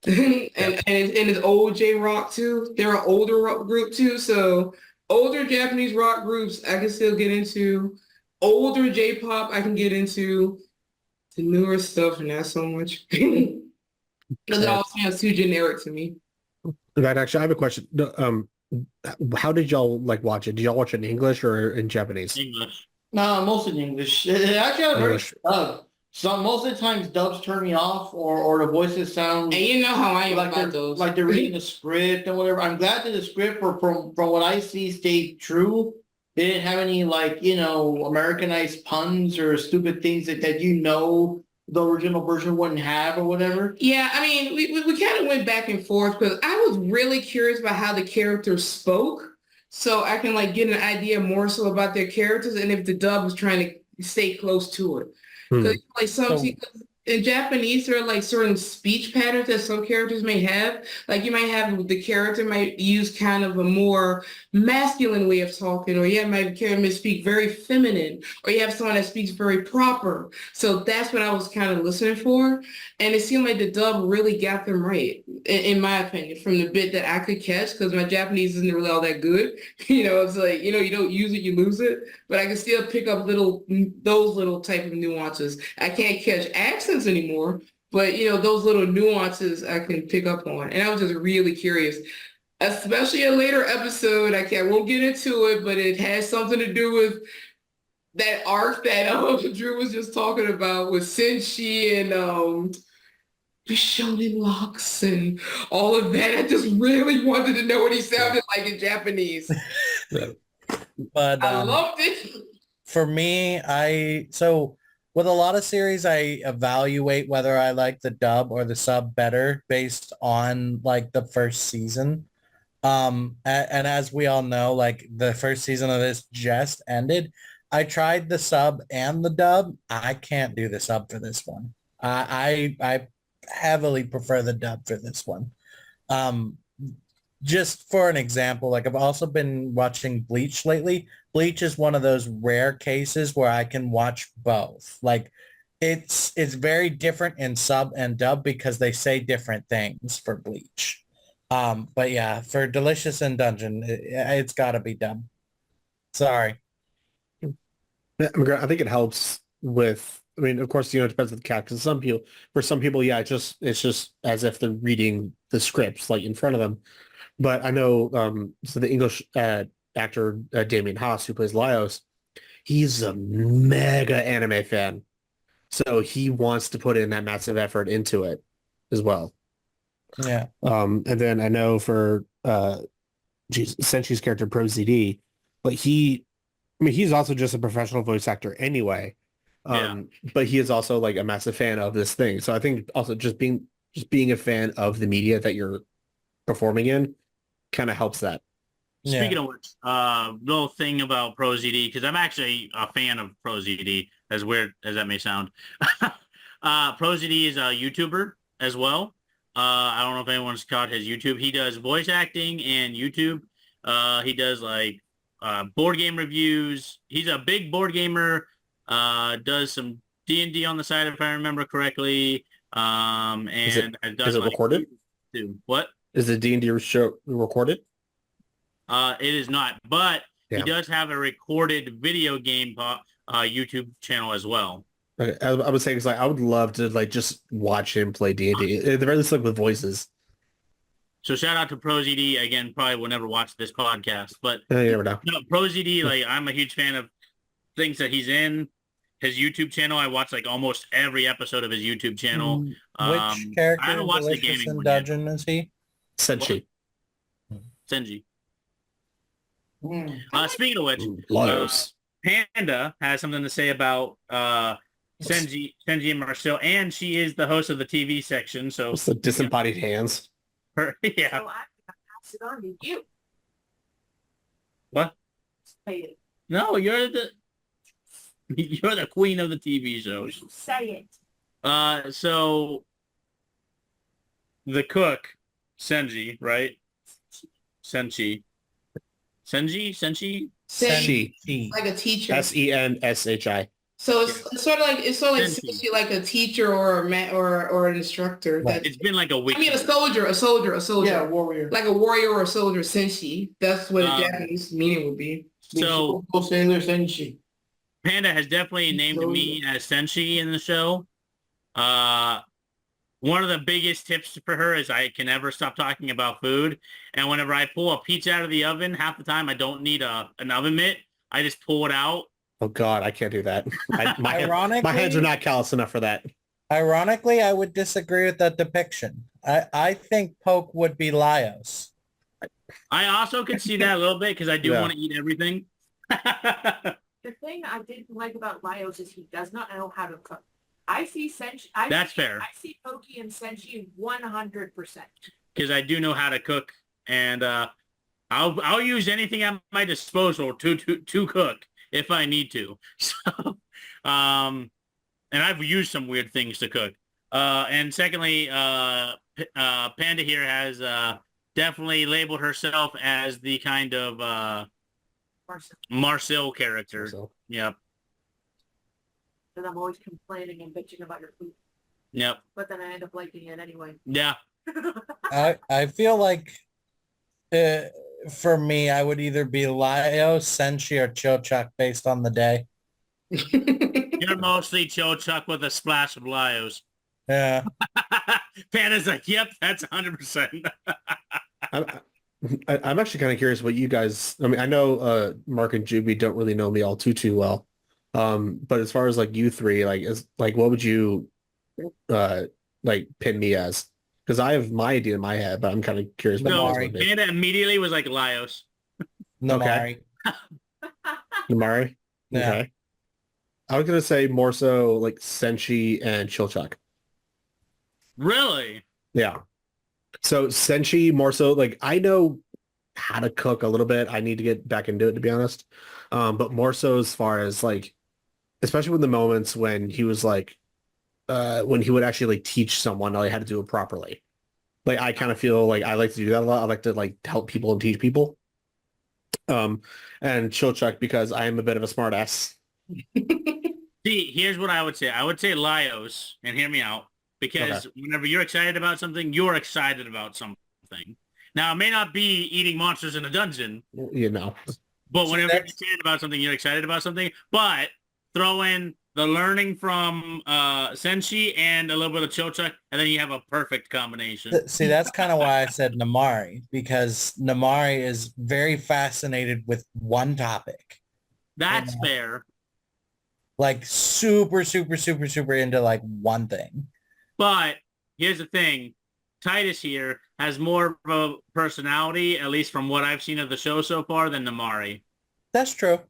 and it's old J rock too. They're an older rock group too, so older Japanese rock groups I can still get into. Older J-pop I can get into. The newer stuff, not so much, because it all sounds too generic to me. Right, actually, I have a question. How did y'all like watch it? Did y'all watch it in English or in Japanese? English. No, most in English. Actually, I've heard dub. So most of the times dubs turn me off, or the voices sound. And you know how I am like about those. Like they're reading the script and whatever. I'm glad that the script, from what I see, stayed true. They didn't have any Americanized puns or stupid things that the original version wouldn't have or whatever. Yeah, I mean, we kind of went back and forth because I was really curious about how the characters spoke. so I can like get an idea more so about their characters and if the dub is trying to stay close to it. Because like in Japanese, there are like certain speech patterns that some characters may have. Like you might have the character might use kind of a more masculine way of talking, or character may speak very feminine, or you have someone that speaks very proper. So that's what I was kind of listening for. And it seemed like the dub really got them right, in my opinion, from the bit that I could catch, because my Japanese isn't really all that good. It's like, you don't use it, you lose it. But I can still pick up those little type of nuances. I can't catch accents anymore, but those little nuances I can pick up on. And I was just really curious, especially a later episode. I won't get into it, but it has something to do with that arc that Drew was just talking about with Senshi and the Shonen locks and all of that. I just really wanted to know what he sounded like in Japanese. But I loved it. for me, so with a lot of series, I evaluate whether I like the dub or the sub better based on like the first season. And as we all know, like the first season of this just ended. I tried the sub and the dub. I can't do the sub for this one. I heavily prefer the dub for this one. Just for an example, like I've also been watching Bleach lately. Bleach is one of those rare cases where I can watch both. Like it's very different in sub and dub because they say different things for Bleach. But yeah, for Delicious and Dungeon, it's got to be dub. Sorry. I think it helps with, I mean, of course, it depends on the cat, because for some people, yeah, it's just as if they're reading the scripts like in front of them. But I know, so the English actor, Damien Haas, who plays Laios, he's a mega anime fan. So he wants to put in that massive effort into it as well. Yeah. And then I know for Senshi's character, Pro ZD, but he's also just a professional voice actor anyway. But he is also like a massive fan of this thing. So I think also just being a fan of the media that you're performing in kind of helps that. Speaking of which, little thing about Pro ZD, because I'm actually a fan of Pro ZD, as weird as that may sound. Pro ZD is a YouTuber as well. I don't know if anyone's caught his YouTube. He does voice acting and YouTube. He does like board game reviews. He's a big board gamer. Does some D&D on the side, if I remember correctly. And is it does recorded? Too. What? Is the D&D show recorded? It is not, but Yeah. he does have a recorded video game YouTube channel as well. Okay. I was saying, like, I would love to like just watch him play D&D. At the very least, like with voices. So shout out to ProZD. Again, probably will never watch this podcast, but You never know. no, ProZD, like I'm a huge fan of things that he's in. His YouTube channel, I watch like almost every episode of his YouTube channel. Which character I haven't in watched the Delicious gaming and one yet. Dungeon is he? Senshi. Senji. Speaking of which, Laios. Panda has something to say about Senji and Marcel, and she is the host of the TV section. So What's the disembodied hands? yeah. So I'm gonna pass it on to you. What? Say it. No, you're the queen of the TV show. Say it. So the cook, Senji, right? Senshi. She. Like a teacher. SENSHI. So it's sort of like Senshi. like a teacher or or an instructor. Right. That, It's been like a week. I mean, a soldier. Yeah, warrior. Like a warrior or a soldier, senshi. That's what Um, a Japanese meaning would be. So Sailor Senshi. Panda has definitely named me as Senshi in the show. One of the biggest tips for her is I can never stop talking about food. And whenever I pull a pizza out of the oven, half the time I don't need an oven mitt. I just pull it out. Oh God, I can't do that. My Ironically, hands are not callous enough for that. Ironically, I would disagree with that depiction. I think Poke would be Laios. I also could see that a little bit because I do Yeah. want to eat everything. The thing I didn't like about Laios is he does not know how to cook. I see Senshi. That's fair. I see Pokey and Senshi 100%. Because I do know how to cook. And I'll use anything at my disposal to cook if I need to. So, and I've used some weird things to cook. And secondly, Panda here has definitely labeled herself as the kind of Marcel character. So, Yep. And I'm always complaining and bitching about your food, Yep. but then I end up liking it anyway. Yeah. I feel like for me, I would either be Lio, Senshi, or Chochuk based on the day. You're mostly Chochuk with a splash of Lios. Yeah. Panda's like, yep, that's 100%. I'm actually kind of curious what you guys. I mean, I know Mark and Juby don't really know me all too well, but as far as like you three, like what would you like pin me as? Because I have my idea in my head, but I'm kind of curious. What you No, guys would be. Panda immediately was like Lios. Namari. Namari? Yeah. Okay. I was gonna say more so like Senshi and Chilchuk. Really? Yeah. So Senshi more so like I know how to cook a little bit. I need to get back into it to be honest. But more so as far as like, especially when the moments when he was like, when he would actually like teach someone how to do it properly. Like I kind of feel like I like to do that a lot. I like to like help people and teach people. And Chilchuk because I am a bit of a smart ass. See, here's what I would say. I would say Lios, and hear me out, because whenever you're excited about something, you're excited about something. Now, it may not be eating monsters in a dungeon, You know. but So whenever you're that's- excited about something, you're excited about something. But throw in the learning from Senshi and a little bit of Chochuk, and then you have a perfect combination. See, that's kind of why I said Namari, because Namari is very fascinated with one topic. That's fair. Like super into like one thing. But here's the thing. Titus here has more of a personality, at least from what I've seen of the show so far, than Namari. That's true.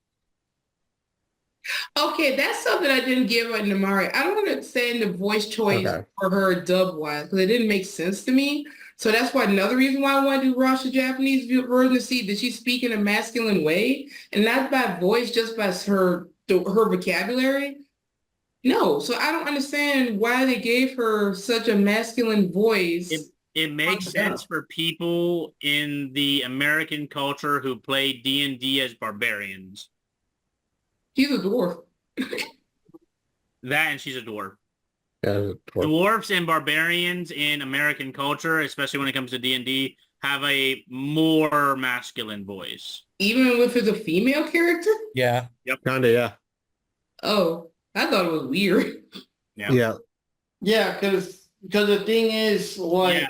Okay, that's something I didn't give on Namari. I don't understand the voice choice for her dub wise because it didn't make sense to me. So that's why another reason why I want to do watch the Japanese version to see that she's speaking a masculine way and not by voice, just by her vocabulary. No, so I don't understand why they gave her such a masculine voice. It makes sense for people in the American culture who play D&D as barbarians. She's a dwarf. That and she's a dwarf. Yeah, Dwarfs and barbarians in American culture, especially when it comes to D&D, have a more masculine voice. Even if it's a female character? Yeah. Kinda, yeah. Oh, I thought it was weird. Yeah. Yeah, because the thing is, like,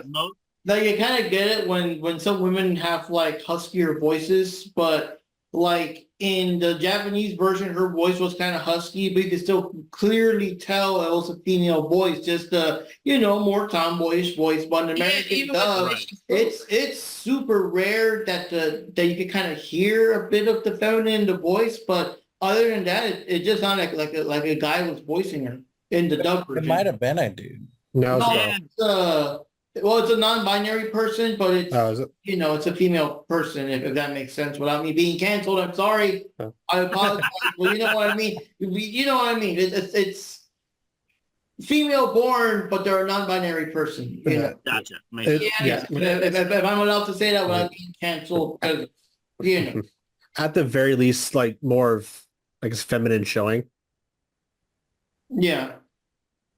like you kind of get it when some women have like huskier voices, but like in the Japanese version, her voice was kind of husky, but you could still clearly tell it was a female voice, just more tomboyish voice. But in American dub, it's super rare that you can kind of hear a bit of the feminine in the voice, but other than that, it just sounded like a guy was voicing her in the dub version. It might have been a dude. No, it's a non-binary person, but it's is it? It's a female person, if that makes sense. Without me being canceled, I'm sorry. Oh. I apologize. Well, you know what I mean. You know what I mean. It's female born, but they're a non-binary person. You know? Gotcha. If I'm allowed to say that without being canceled, because At the very least, like more of like a feminine showing. Yeah.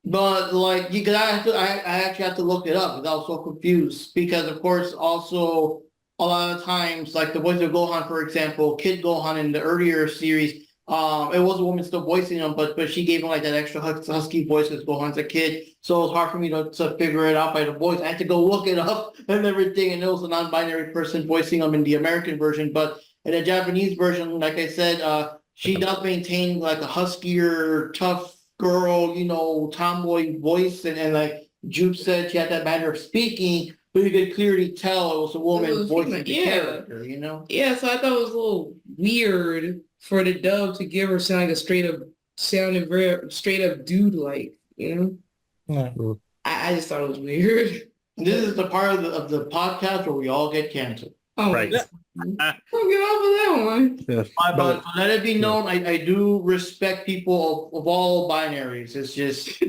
But like I actually have to look it up because I was so confused because of course also a lot of times like the voice of Gohan, for example, Kid Gohan in the earlier series, it was a woman still voicing him, but she gave him like that extra husky voice because Gohan's a kid. So it was hard for me to figure it out by the voice. I had to go look it up and everything, and it was a non-binary person voicing him in the American version. But in the Japanese version, like I said, she does maintain like a huskier, tough girl, tomboy voice, and like Jupe said, she had that manner of speaking, but you could clearly tell it was a woman voicing the character, Yeah, so I thought it was a little weird for the dub to give her sound like a straight up dude like, Yeah. I just thought it was weird. This is the part of the podcast where we all get canceled. Oh, Right. I'll get off of that one. Yeah. But let it be known, I do respect people of all binaries. It's just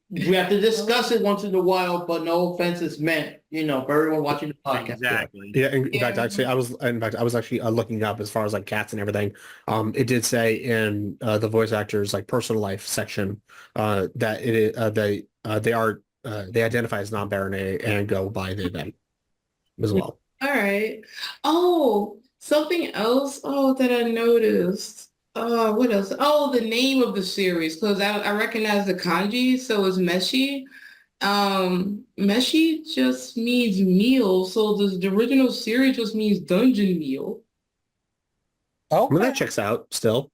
we have to discuss it once in a while, but no offense is meant, for everyone watching the podcast. Exactly. Yeah, in fact, Yeah. actually, I was actually looking up as far as like cats and everything. It did say in the voice actors like personal life section that they identify as non-binary and go by the event as well. All right. Oh, something else. Oh, that I noticed. What else? Oh, the name of the series, because I recognize the kanji, so it's Meshi. Meshi just means meal, so the original series just means dungeon meal. Well, Okay. that checks out still.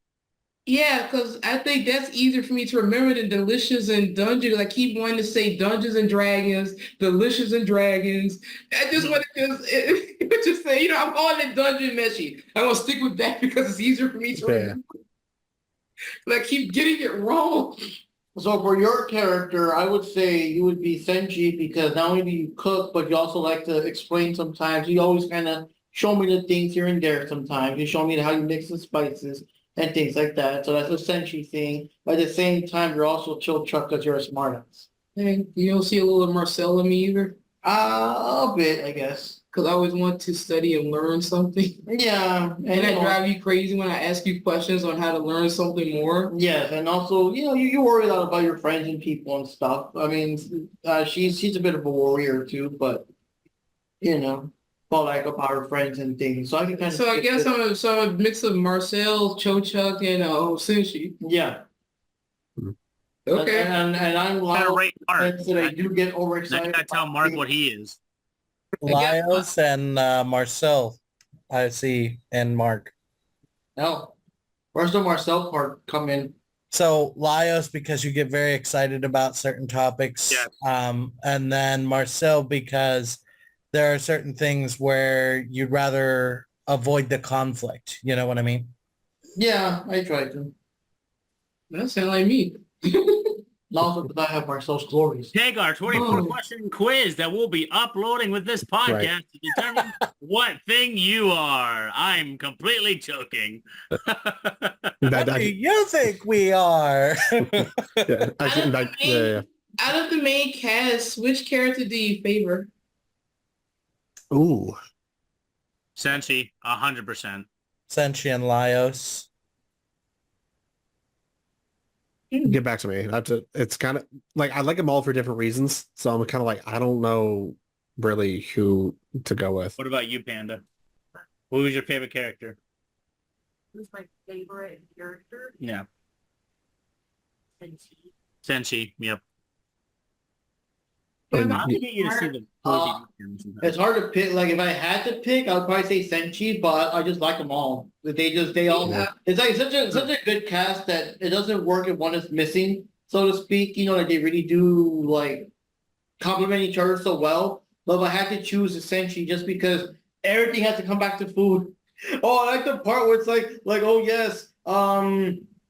Yeah, because I think that's easier for me to remember than Delicious and Dungeons. I keep wanting to say Dungeons and Dragons, Delicious and Dragons. I just want to just say, I'm calling it Dungeon Meshi. I'm going to stick with that because it's easier for me to remember. But I keep getting it wrong. So for your character, I would say you would be Senji because not only do you cook, but you also like to explain sometimes. You always kind of show me the things here and there sometimes. You show me how you mix the spices and things like that. So that's a Senshi thing. But at the same time, you're also chill truck because you're a smartass. Hey, you don't see a little Marcel in me either? A bit, I guess. Because I always want to study and learn something. Yeah. And that drive you crazy when I ask you questions on how to learn something more. Yes, and also, you worry a lot about your friends and people and stuff. I mean, she's a bit of a warrior too, but, fall like about her friends and things. So I can kind of. So I guess I'm a mix of Marcel, Cho-Chuck, and Senshi. Yeah. Okay. And I'm Gotta rate Mark. that I do get Now overexcited. you gotta tell Mark what he is. Laios and Marcel, I see, and Mark. No. Where's the Marcel part come in? So Laios because you get very excited about certain topics. Yes. And then Marcel because there are certain things where you'd rather avoid the conflict. You know what I mean? Yeah, I tried to. That sounds like me. Also, because I have Marcel's glories. Take our 24-question quiz that we'll be uploading with this podcast to determine what thing you are. I'm completely joking. What do you think we are? Yeah, yeah. Out of the main cast, which character do you favor? Ooh. Senshi, 100%. Senshi and Laios. Get back to me. It's kind of like I like them all for different reasons. So I'm kind of like, I don't know really who to go with. What about you, Panda? Who was your favorite character? Who's my favorite character? Yeah. Senshi. Senshi, yep. I mean, I'll get you to see the It's hard to pick. Like, if I had to pick, I would probably say Senshi, but I just like them all. They all. Yeah. It's like such a good cast that it doesn't work if one is missing, so to speak. Like they really do like complement each other so well. But if I had to choose a Senshi, just because everything has to come back to food. Oh, I like the part where it's like oh yes,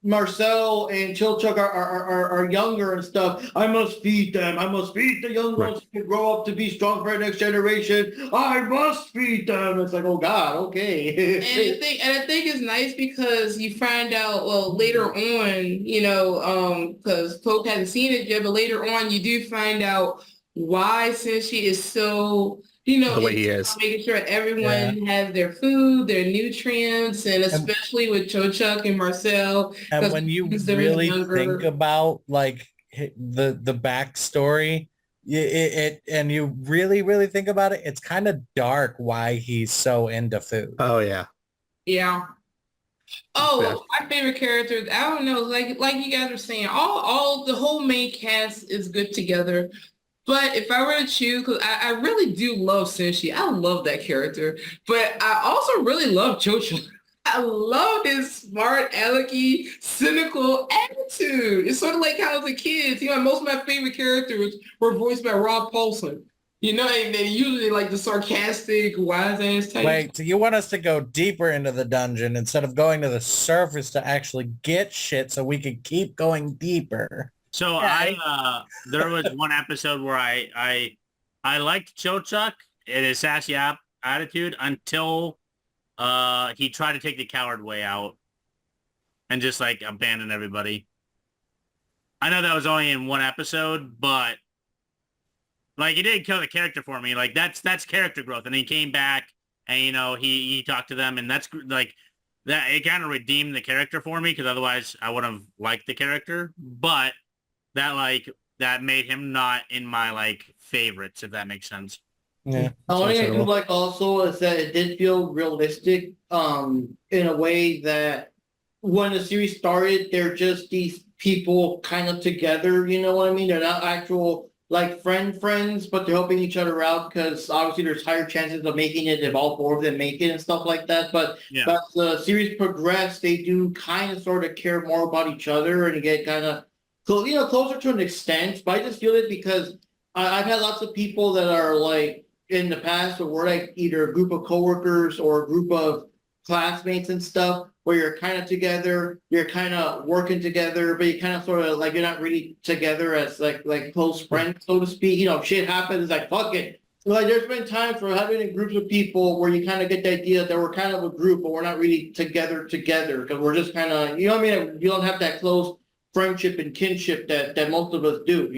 Marcel and Chilchuck are younger and stuff. I must feed them. I must feed the young ones to grow up to be strong for the next generation. I must feed them. It's like, oh God, okay. And I think it's nice because you find out, well, later on, because Pope hasn't seen it yet, but later on you do find out why Senshi is so the way he is, making sure everyone has their food, their nutrients, and especially with Cho-Chuck and Marcel. And when you really think about like the backstory, and you really think about it, it's kind of dark why he's so into food. Oh yeah. Yeah. Oh, my favorite characters. I don't know, like you guys were saying, all the whole main cast is good together. But if I were to choose, because I really do love Senshi. I love that character. But I also really love Cho-Cho. I love his smart, alecky, cynical attitude. It's sort of like how as a kid, most of my favorite characters were voiced by Rob Paulson. And they usually like the sarcastic, wise-ass type. Wait, so you want us to go deeper into the dungeon instead of going to the surface to actually get shit so we can keep going deeper? So there was one episode where I liked Cho-Chuck and his sassy attitude until he tried to take the coward way out and just like abandon everybody. I know that was only in one episode, but like it didn't kill the character for me. Like that's character growth, and he came back and he talked to them, and that's like that. It kind of redeemed the character for me because otherwise I would have liked the character. But that made him not in my like favorites, if that makes sense. Yeah. The only thing I do like also is that it did feel realistic, in a way that when the series started, they're just these people kind of together, you know what I mean? They're not actual like friends, but they're helping each other out because obviously there's higher chances of making it if all four of them make it and stuff like that. But as the series progressed, they do kind of sort of care more about each other and get kind of closer to an extent. But I just feel it because I've had lots of people that are like in the past, or we're like either a group of coworkers or a group of classmates and stuff, where you're kind of together, you're kind of working together, but you kind of sort of like you're not really together as like close friends, so to speak. Shit happens, like fuck it. Like there's been times for having groups of people where you kind of get the idea that we're kind of a group, but we're not really together because we're just kind of, you know what I mean? You don't have that close friendship and kinship that most of us do,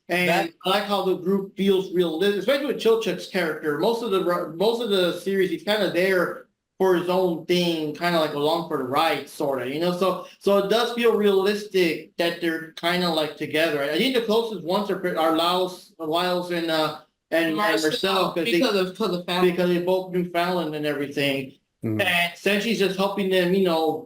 And I like how the group feels realistic, especially with Chilchuk's character. Most of the series, he's kind of there for his own thing, kind of like along for the ride, sort of, So it does feel realistic that they're kind of like together. I think the closest ones are Lyles and Marcel because they both Newfoundland and everything. Mm-hmm. And Senchi's just helping them,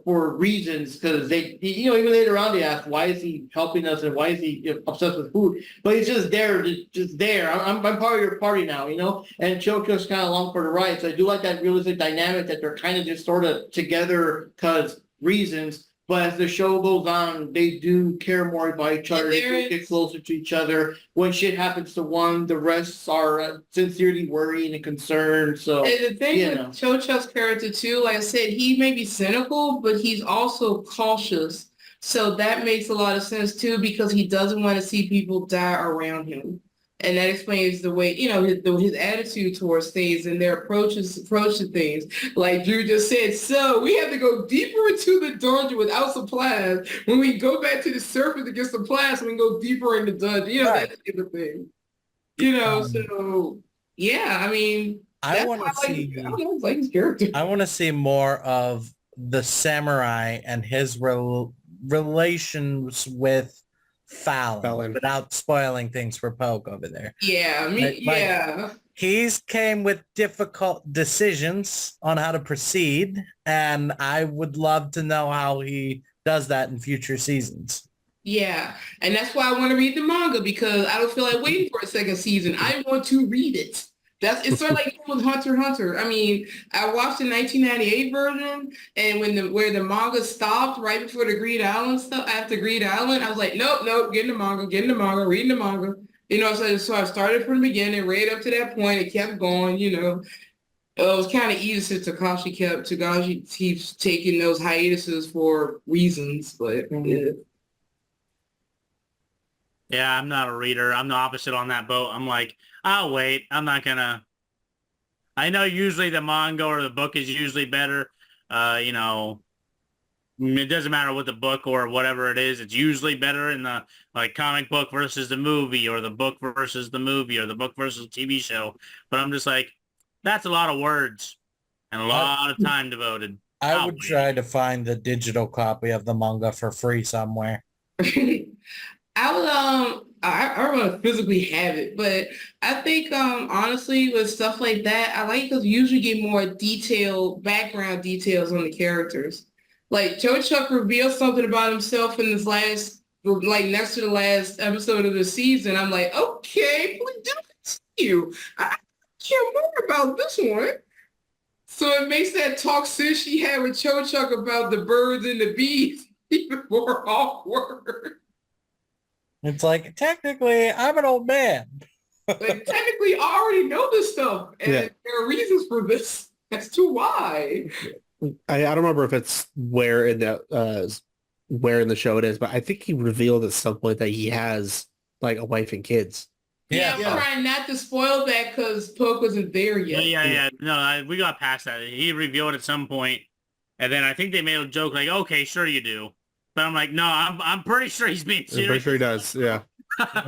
for reasons, because they, even later on they ask, why is he helping us and why is he obsessed with food? But he's just there, I'm part of your party now, And Chocho's kind of along for the ride. So I do like that realistic dynamic that they're kind of just sort of together because reasons. But as the show goes on, they do care more about each other. They do get closer to each other. When shit happens to one, the rest are sincerely worried and concerned. So, and the thing with Chocho's character too, like I said, he may be cynical, but he's also cautious. So that makes a lot of sense too, because he doesn't want to see people die around him. And that explains the way, his attitude towards things and their approach to things. Like Drew just said, so we have to go deeper into the dungeon without supplies. When we go back to the surface to get supplies, we can go deeper in the dungeon. That kind of thing. So yeah, I mean, I want to see. I like his character. I want to see more of the samurai and his relations with Fallon without spoiling things for Poke over there. Yeah, He's came with difficult decisions on how to proceed, and I would love to know how he does that in future seasons. Yeah, and that's why I want to read the manga, because I don't feel like waiting for a second season. I want to read it. It's sort of like with Hunter x Hunter. I mean, I watched the 1998 version, and where the manga stopped right before the Greed Island stuff, after Greed Island, I was like, nope, get in the manga, reading the manga. So I started from the beginning, read up to that point, it kept going, It was kind of easy since Takashi keeps taking those hiatuses for reasons, but yeah. Yeah, I'm not a reader. I'm the opposite on that boat. I'm like, I'll wait. I'm not gonna. I know usually the manga or the book is usually better. It doesn't matter what the book or whatever it is. It's usually better in the like comic book versus the movie, or the book versus the movie, or the book versus the TV show. But I'm just like, that's a lot of words and a lot of time devoted. I would try to find the digital copy of the manga for free somewhere. I want to physically have it, but I think honestly with stuff like that, I like to usually get more background details on the characters. Like Chochuk reveals something about himself in this last, like next to the last episode of the season. I'm like, okay, please do continue. I care more about this one. So it makes that talk since she had with Chochuk about the birds and the bees even more awkward. It's like, technically, I'm an old man. Like, technically, I already know this stuff, and there are reasons for this. That's too why. I don't remember if it's where in the show it is, but I think he revealed at some point that he has like a wife and kids. Yeah, I'm trying not to spoil that because Poke wasn't there yet. Yeah. No, we got past that. He revealed at some point, and then I think they made a joke like, "Okay, sure you do," but I'm like, "No, I'm pretty sure he's being I'm serious." pretty sure he does. Yeah.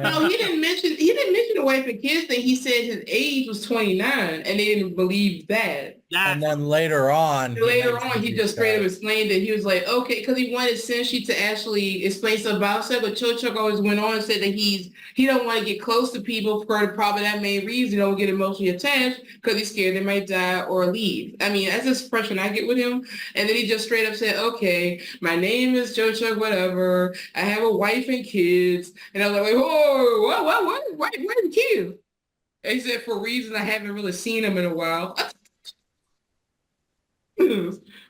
No, he didn't mention the wife and kids thing. He said his age was 29, and they didn't believe that. And then later on, He just straight up explained that he was like, okay, because he wanted Senshi to actually explain something about himself, but Cho-Chuk always went on and said that he don't want to get close to people for probably that main reason. He don't get emotionally attached because he's scared they might die or leave. I mean, that's the impression I get with him. And then he just straight up said, okay, my name is Cho-Chuk, whatever. I have a wife and kids. And I was like, whoa, what? Why the kids? And he said, for reasons I haven't really seen him in a while.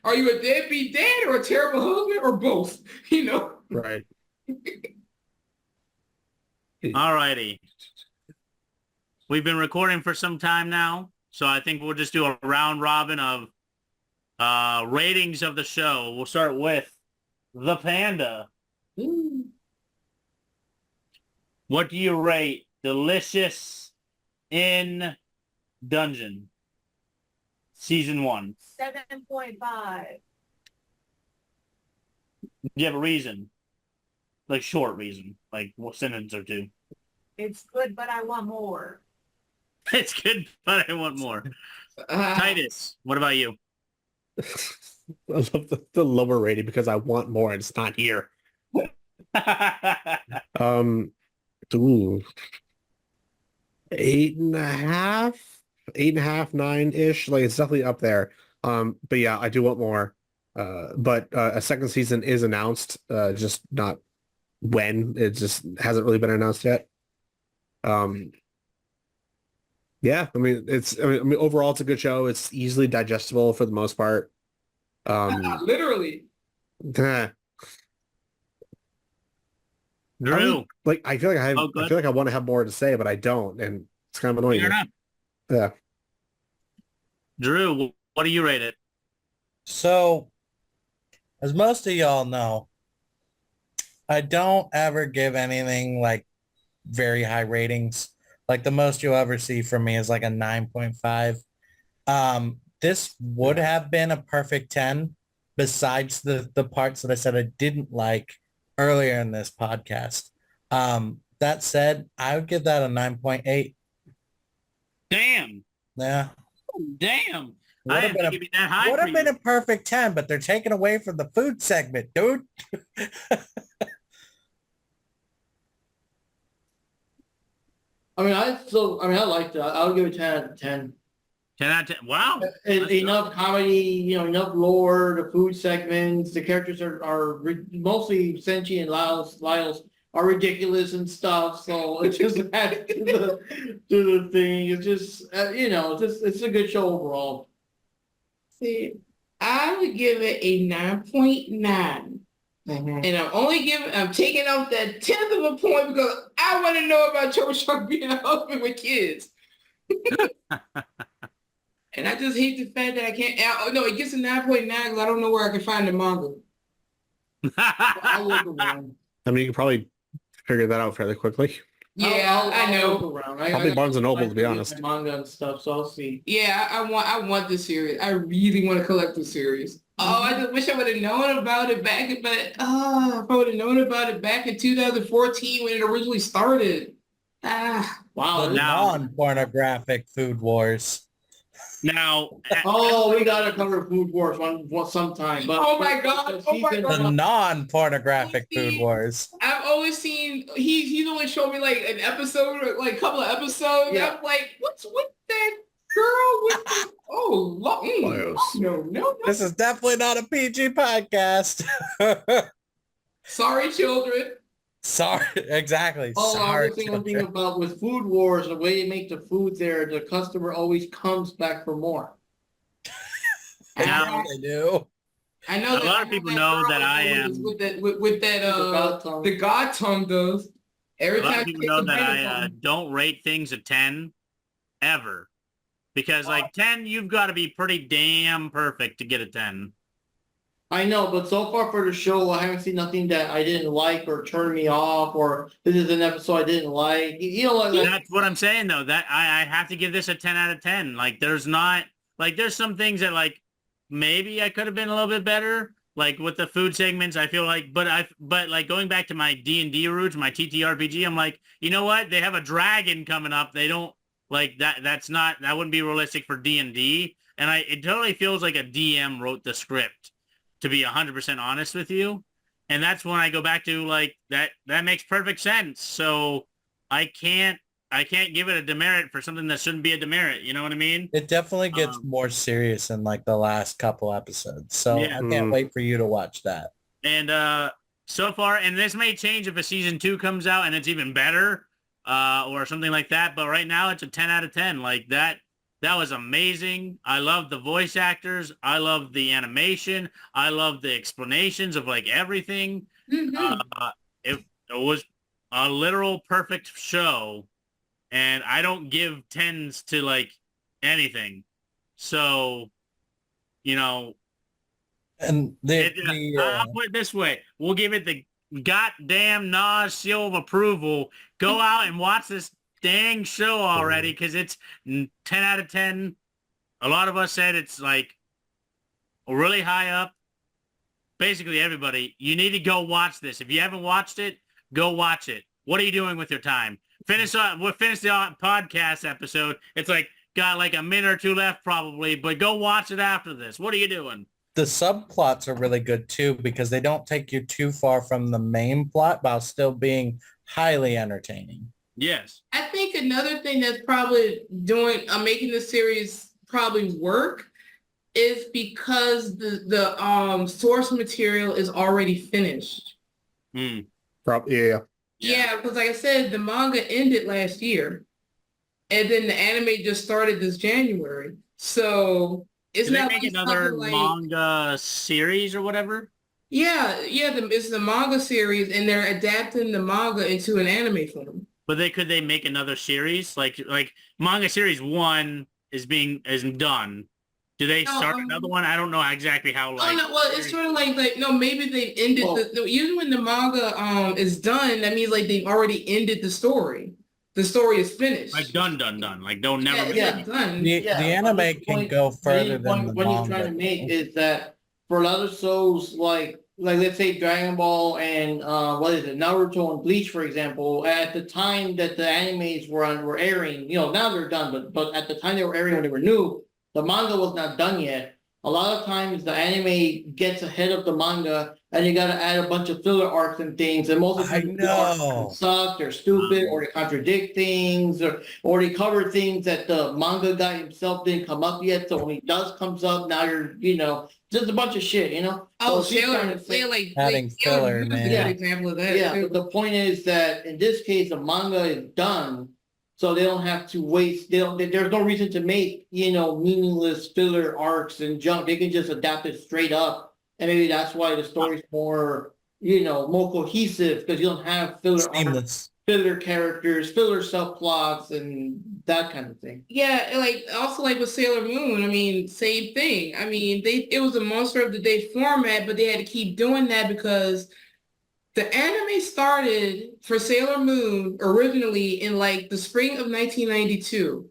Are you a deadbeat dad or a terrible husband or both? You know? Right. All righty. We've been recording for some time now, so I think we'll just do a round robin of ratings of the show. We'll start with the Panda. What do you rate Delicious in Dungeon? Season 1. 7.5. Do you have a reason? Like short reason, like a sentence or two. It's good, but I want more. It's good, but I want more. Titus, what about you? I love the lower rating because I want more and it's not here. Ooh. 8.5, 8.5, 9-ish. Like it's definitely up there. But yeah, I do want more. But a second season is announced, just not when. It just hasn't really been announced yet. Yeah, I mean overall it's a good show. It's easily digestible for the most part. Literally. Drew. I feel like I feel like I want to have more to say, but I don't, and it's kind of annoying. Fair enough. Yeah. Drew, what do you rate it? So, as most of y'all know, I don't ever give anything like very high ratings. Like the most you'll ever see from me is like a 9.5. This would have been a perfect 10 besides the parts that I said I didn't like earlier in this podcast. That said, I would give that a 9.8. Damn. Yeah. Damn. Would I have didn't think it'd be that high. Would have been a perfect 10, but they're taking away from the food segment, dude. I liked it. I'll give it 10 out of 10. 10 out of 10. Wow. Enough comedy, enough lore, the food segments, the characters are mostly Senshi and Lyles are ridiculous and stuff. So it just adds to the thing. It's just, it's a good show overall. See, I would give it a 9.9. Mm-hmm. And I'm taking off that 10th of a point because I want to know about Cho-Chuk being a husband with kids. And I just hate the fact that I can't. No, it gets a 9.9 because I don't know where I can find the manga. I'll look around. I mean, you can probably figure that out fairly quickly. Yeah, I know. Look around. I'll be Barnes and Noble, to be honest. Manga and stuff, so I'll see. Yeah, I want this series. I really want to collect this series. Oh, I just wish I would have known about it back, if I would have known about it back in 2014 when it originally started. Wow. The non-pornographic Food Wars. Now. We gotta cover Food Wars sometime. But oh my god! The non-pornographic Food Wars. I've always seen he's only showed me like an episode or like a couple of episodes. Yeah. I'm like, what's with that girl with the, no. This is definitely not a PG podcast. Sorry, children. Sorry, exactly. I was thinking about with Food Wars, the way they make the food there, the customer always comes back for more. Now, they do. I know a lot of people know that I am the God tongue does. Every a lot time of people know that I don't rate things a 10 ever. Because like 10, you've got to be pretty damn perfect to get a 10. I know, but so far for the show, I haven't seen nothing that I didn't like or turned me off, or this is an episode I didn't like. You know, That's what I'm saying though. That I have to give this a 10 out of 10. Like there's not like there's some things that like maybe I could have been a little bit better. Like with the food segments, I feel like, but like going back to my D&D roots, my TTRPG, I'm like, you know what? They have a dragon coming up. They don't like that. That wouldn't be realistic for D&D. And it totally feels like a DM wrote the script, to be 100% honest with you. And that's when I go back to like that makes perfect sense. So I can't give it a demerit for something that shouldn't be a demerit. You know what I mean? It definitely gets more serious in like the last couple episodes. So Yeah. I can't wait for you to watch that. And so far, and this may change if a season 2 comes out and it's even better, or something like that. But right now it's a 10 out of 10. Like that was amazing. I love the voice actors. I love the animation. I love the explanations of like everything. It was a literal perfect show. And I don't give 10s to like anything. So, you know, And I'll put it this way. We'll give it the goddamn Nas seal of approval. Go out and watch this dang show already because it's 10 out of 10. A lot of us said it's like really high up. Basically, everybody, you need to go watch this. If you haven't watched it, go watch it. What are you doing with your time? We'll finish the podcast episode. It's like got like a minute or two left probably, but go watch it after this. What are you doing? the subplots are really good too because they don't take you too far from the main plot while still being highly entertaining. Yes. I think another thing that's probably making the series probably work is because the source material is already finished. Hmm. Yeah. Yeah, because like I said, the manga ended last year, and then the anime just started this January. So it's Did they not make like another something like manga series or whatever? it's the manga series, and they're adapting the manga into an anime form. But could they make another series? Like manga series 1 is done. Do they start another one? I don't know exactly how Oh no, well it's sort of like no, maybe they've ended usually when the manga is done, that means like they've already ended the story. The story is finished. like done. Like don't never done. The anime can go further than the what he's trying to manga. make is that for a lot of shows like let's say Dragon Ball and Naruto and Bleach, for example, at the time that the animes were airing, now they're done, but at the time they were airing when they were new, the manga was not done yet. A lot of times the anime gets ahead of the manga and you got to add a bunch of filler arcs and things. And most of the filler arcs suck, they're stupid, or they contradict things, or they cover things that the manga guy himself didn't come up yet. So when he comes up, now you're, just a bunch of shit, Oh, so adding filler, man. Yeah, example of that. Yeah, but the point is that in this case, the manga is done. So they don't have to waste. There's no reason to make meaningless filler arcs and junk. They can just adapt it straight up, and maybe that's why the story's more more cohesive because you don't have filler arcs, filler characters, filler subplots, and that kind of thing. Yeah, like with Sailor Moon. I mean, same thing. I mean, it was a Monster of the Day format, but they had to keep doing that because the anime started for Sailor Moon originally in like the spring of 1992.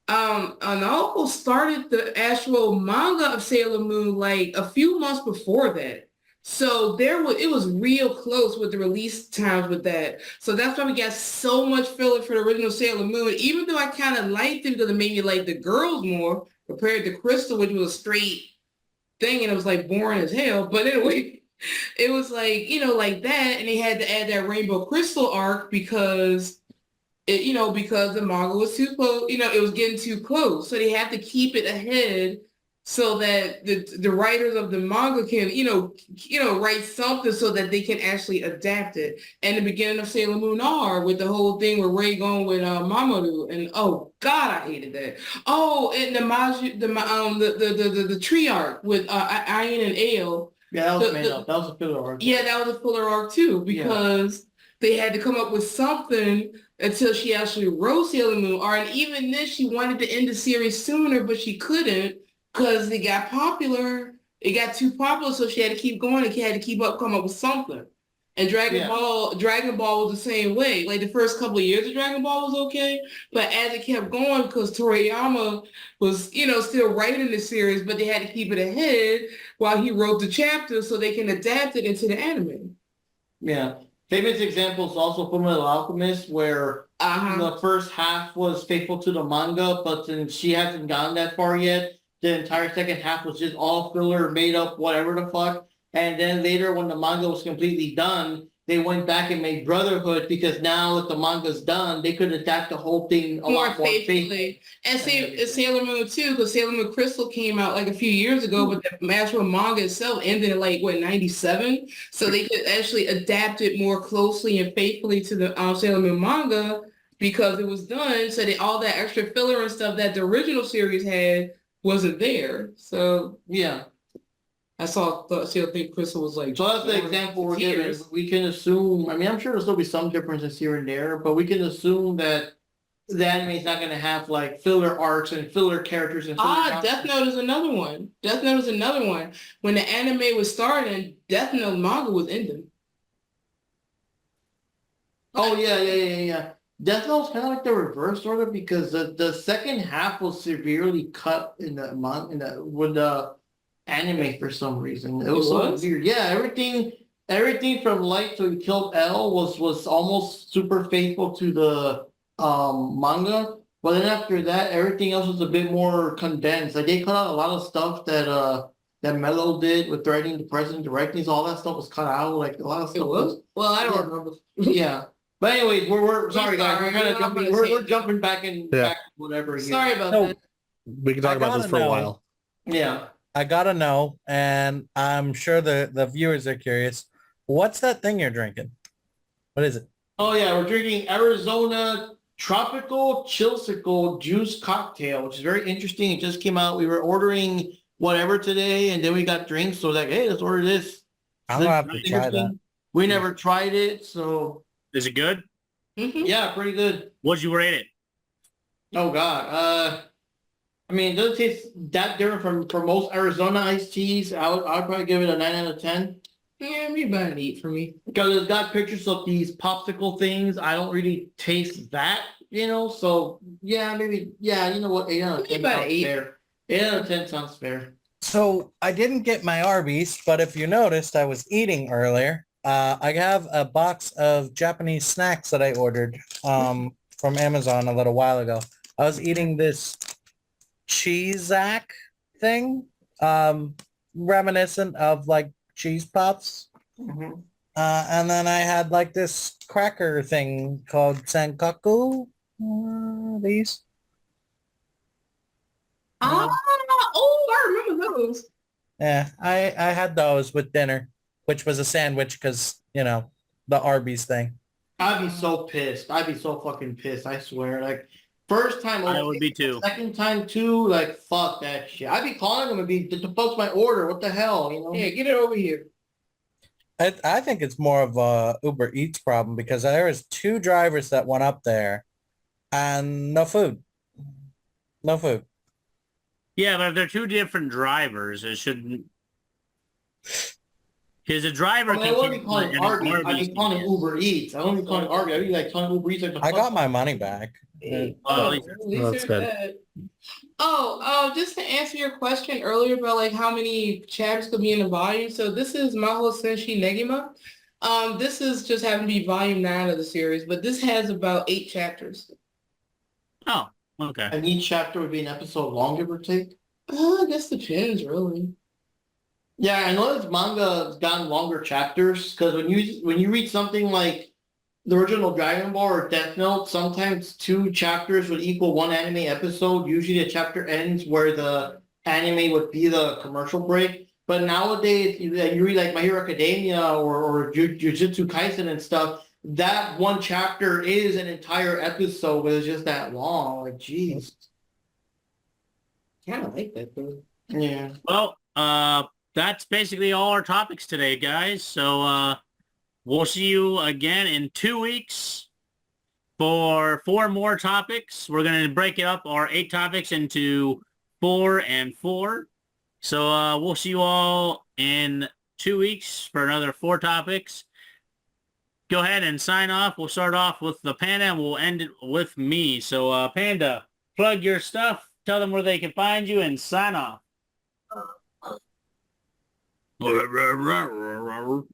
Naoko started the actual manga of Sailor Moon like a few months before that. So it was real close with the release times with that. So that's why we got so much filler for the original Sailor Moon, even though I kind of liked it because it made me like the girls more compared to Crystal, which was a straight thing and it was like boring as hell. But anyway, it was like, like that. And they had to add that Rainbow Crystal arc because because the manga was too close, it was getting too close. So they have to keep it ahead so that the writers of the manga can, write something so that they can actually adapt it. And the beginning of Sailor Moon R with the whole thing with Ray going with Mamoru, and oh God, I hated that. Oh, and the tree arc with Iron and Ale. Yeah, that was made up. That was a filler arc. Yeah, that was a filler arc too, because they had to come up with something until she actually wrote Sailor Moon. And even then, she wanted to end the series sooner, but she couldn't because they got popular it got too popular, so she had to keep going and she had to come up with something. And Dragon Ball was the same way. Like the first couple of years of Dragon Ball was okay, but as it kept going, because Toriyama was, still writing the series, but they had to keep it ahead while he wrote the chapters so they can adapt it into the anime. Yeah. Famous examples also Fullmetal Alchemist, where the first half was faithful to the manga, but since she hasn't gotten that far yet, the entire second half was just all filler, made up, whatever the fuck. And then later, when the manga was completely done, they went back and made Brotherhood because now that the manga's done, they could adapt the whole thing a lot more faithfully. And same as Sailor Moon too, because Sailor Moon Crystal came out like a few years ago, but the actual manga itself ended in like 97. So they could actually adapt it more closely and faithfully to the Sailor Moon manga because it was done. So that all that extra filler and stuff that the original series had wasn't there. So yeah. I think Crystal was like. So that's the example we're giving. We can assume, I mean, I'm sure there'll still be some differences here and there, but we can assume that the anime is not going to have like filler arcs and filler characters and Death Note is another one. When the anime was starting, Death Note manga was ending. Oh, yeah. Death Note's kind of like the reverse order because the second half was severely cut with the anime for some reason. It was so weird. Yeah, everything from Light till he killed L was almost super faithful to the manga. But then after that, everything else was a bit more condensed. Like they cut out a lot of stuff that Mello did with threatening the president directly. So all that stuff was cut out. Like a lot of stuff was. Well, I don't remember. Yeah. But anyways, we're sorry guys. We're kind of jumping. We're jumping back whatever. Here. Sorry about that. We can talk about this for a while. Yeah. I gotta know, and I'm sure the viewers are curious. What's that thing you're drinking? What is it? Oh yeah, we're drinking Arizona Tropical Chilsicle Juice Cocktail, which is very interesting. It just came out. We were ordering whatever today, and then we got drinks. So like, hey, let's order this. I'm gonna have to try that. We never tried it, so. Is it good? Mm-hmm. Yeah, pretty good. What'd you rate it? Oh God. I mean, it doesn't taste that different from most Arizona iced teas. I would probably give it a 9 out of 10. Yeah, maybe about an 8 for me. Because it's got pictures of these popsicle things. I don't really taste that, So yeah, maybe you know what? 8 out of 10 sounds fair. 8 out of 10 sounds fair. So I didn't get my Arby's, but if you noticed, I was eating earlier. I have a box of Japanese snacks that I ordered from Amazon a little while ago. I was eating this cheese-ack thing, reminiscent of like cheese puffs. Mm-hmm. And then I had like this cracker thing called Senkaku. These. I remember those. Yeah, I had those with dinner, which was a sandwich because, the Arby's thing. I'd be so pissed. I'd be so fucking pissed. I swear. Like, first time, I would be too. Second time too, like, fuck that shit. I'd be calling them and the fuck's my order? What the hell, Yeah, get it over here. I think it's more of a Uber Eats problem because there was 2 drivers that went up there and no food. No food. Yeah, but if they're 2 different drivers, it shouldn't. Because a driver I wouldn't be calling Arby's. I'd be calling Uber Eats. I wouldn't be calling Arby's. I'd be like calling Uber Eats. Like I got my money back. That's good. Just to answer your question earlier about like how many chapters could be in a volume. So this is Mahou Senshi Negima. This is just having to be volume 9 of the series, but this has about 8 chapters. Oh, okay. And each chapter would be an episode long, give or take? I guess depends, really. Yeah, I know this manga has gotten longer chapters because when you read something like the original Dragon Ball or Death Note, sometimes 2 chapters would equal 1 anime episode. Usually the chapter ends where the anime would be the commercial break. But nowadays, you read like My Hero Academia or Jujutsu Kaisen and stuff, that 1 chapter is an entire episode, but it's just that long. Like, jeez. Kind of like that, though. Yeah. Well, that's basically all our topics today, guys. So we'll see you again in 2 weeks for 4 more topics. We're going to break it up, our 8 topics, into 4 and 4. So we'll see you all in 2 weeks for another 4 topics. Go ahead and sign off. We'll start off with the Panda and we'll end it with me. So Panda, plug your stuff. Tell them where they can find you and sign off. You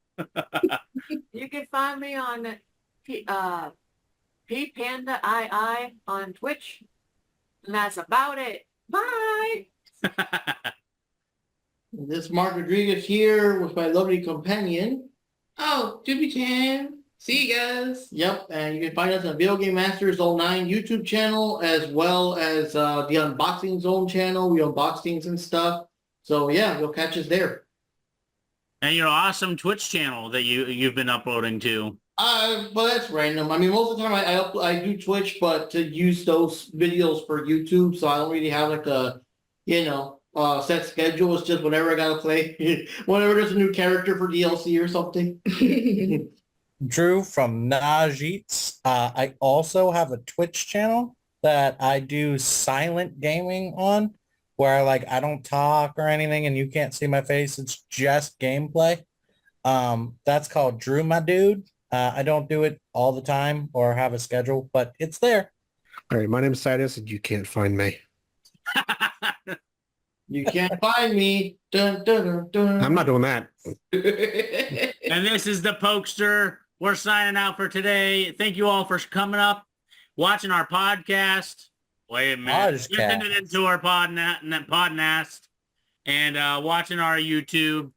can find me on P Panda II on Twitch. And that's about it. Bye. This is Mark Rodriguez here with my lovely companion. Oh, Juby Chan. See you guys. Yep, and you can find us on Video Game Masters 09 YouTube channel as well as the Unboxing Zone channel. We unbox things and stuff. So yeah, you'll catch us there. And your awesome Twitch channel that you've been uploading to. Well, that's random. I mean, most of the time I do Twitch, but to use those videos for YouTube, so I don't really have like a, set schedule. It's just whenever I gotta play, whenever there's a new character for DLC or something. Drew from Najits. I also have a Twitch channel that I do silent gaming on, where like I don't talk or anything and you can't see my face. It's just gameplay. That's called Drew My Dude. I don't do it all the time or have a schedule, but it's there. All right, my name is Titus, and you can't find me. You can't find me. Dun, dun, dun, dun. I'm not doing that. And this is the Pokester. We're signing out for today. Thank you all for coming up, watching our podcast. Wait a minute. Podcast. Listening into our podcast and watching our YouTube.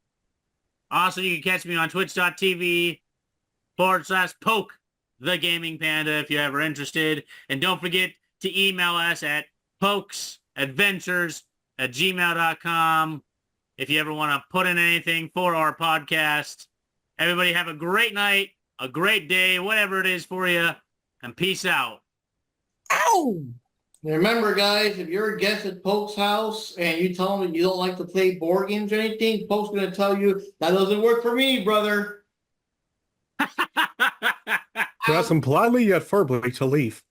Also, you can catch me on twitch.tv/poke the gaming panda if you're ever interested. And don't forget to email us at pokesadventures@gmail.com if you ever want to put in anything for our podcast. Everybody have a great night, a great day, whatever it is for you, and peace out. Ow! Remember, guys, if you're a guest at Poke's house and you tell him that you don't like to play board games or anything, Poke's going to tell you, that doesn't work for me, brother. You ask him politely yet verbally to leave.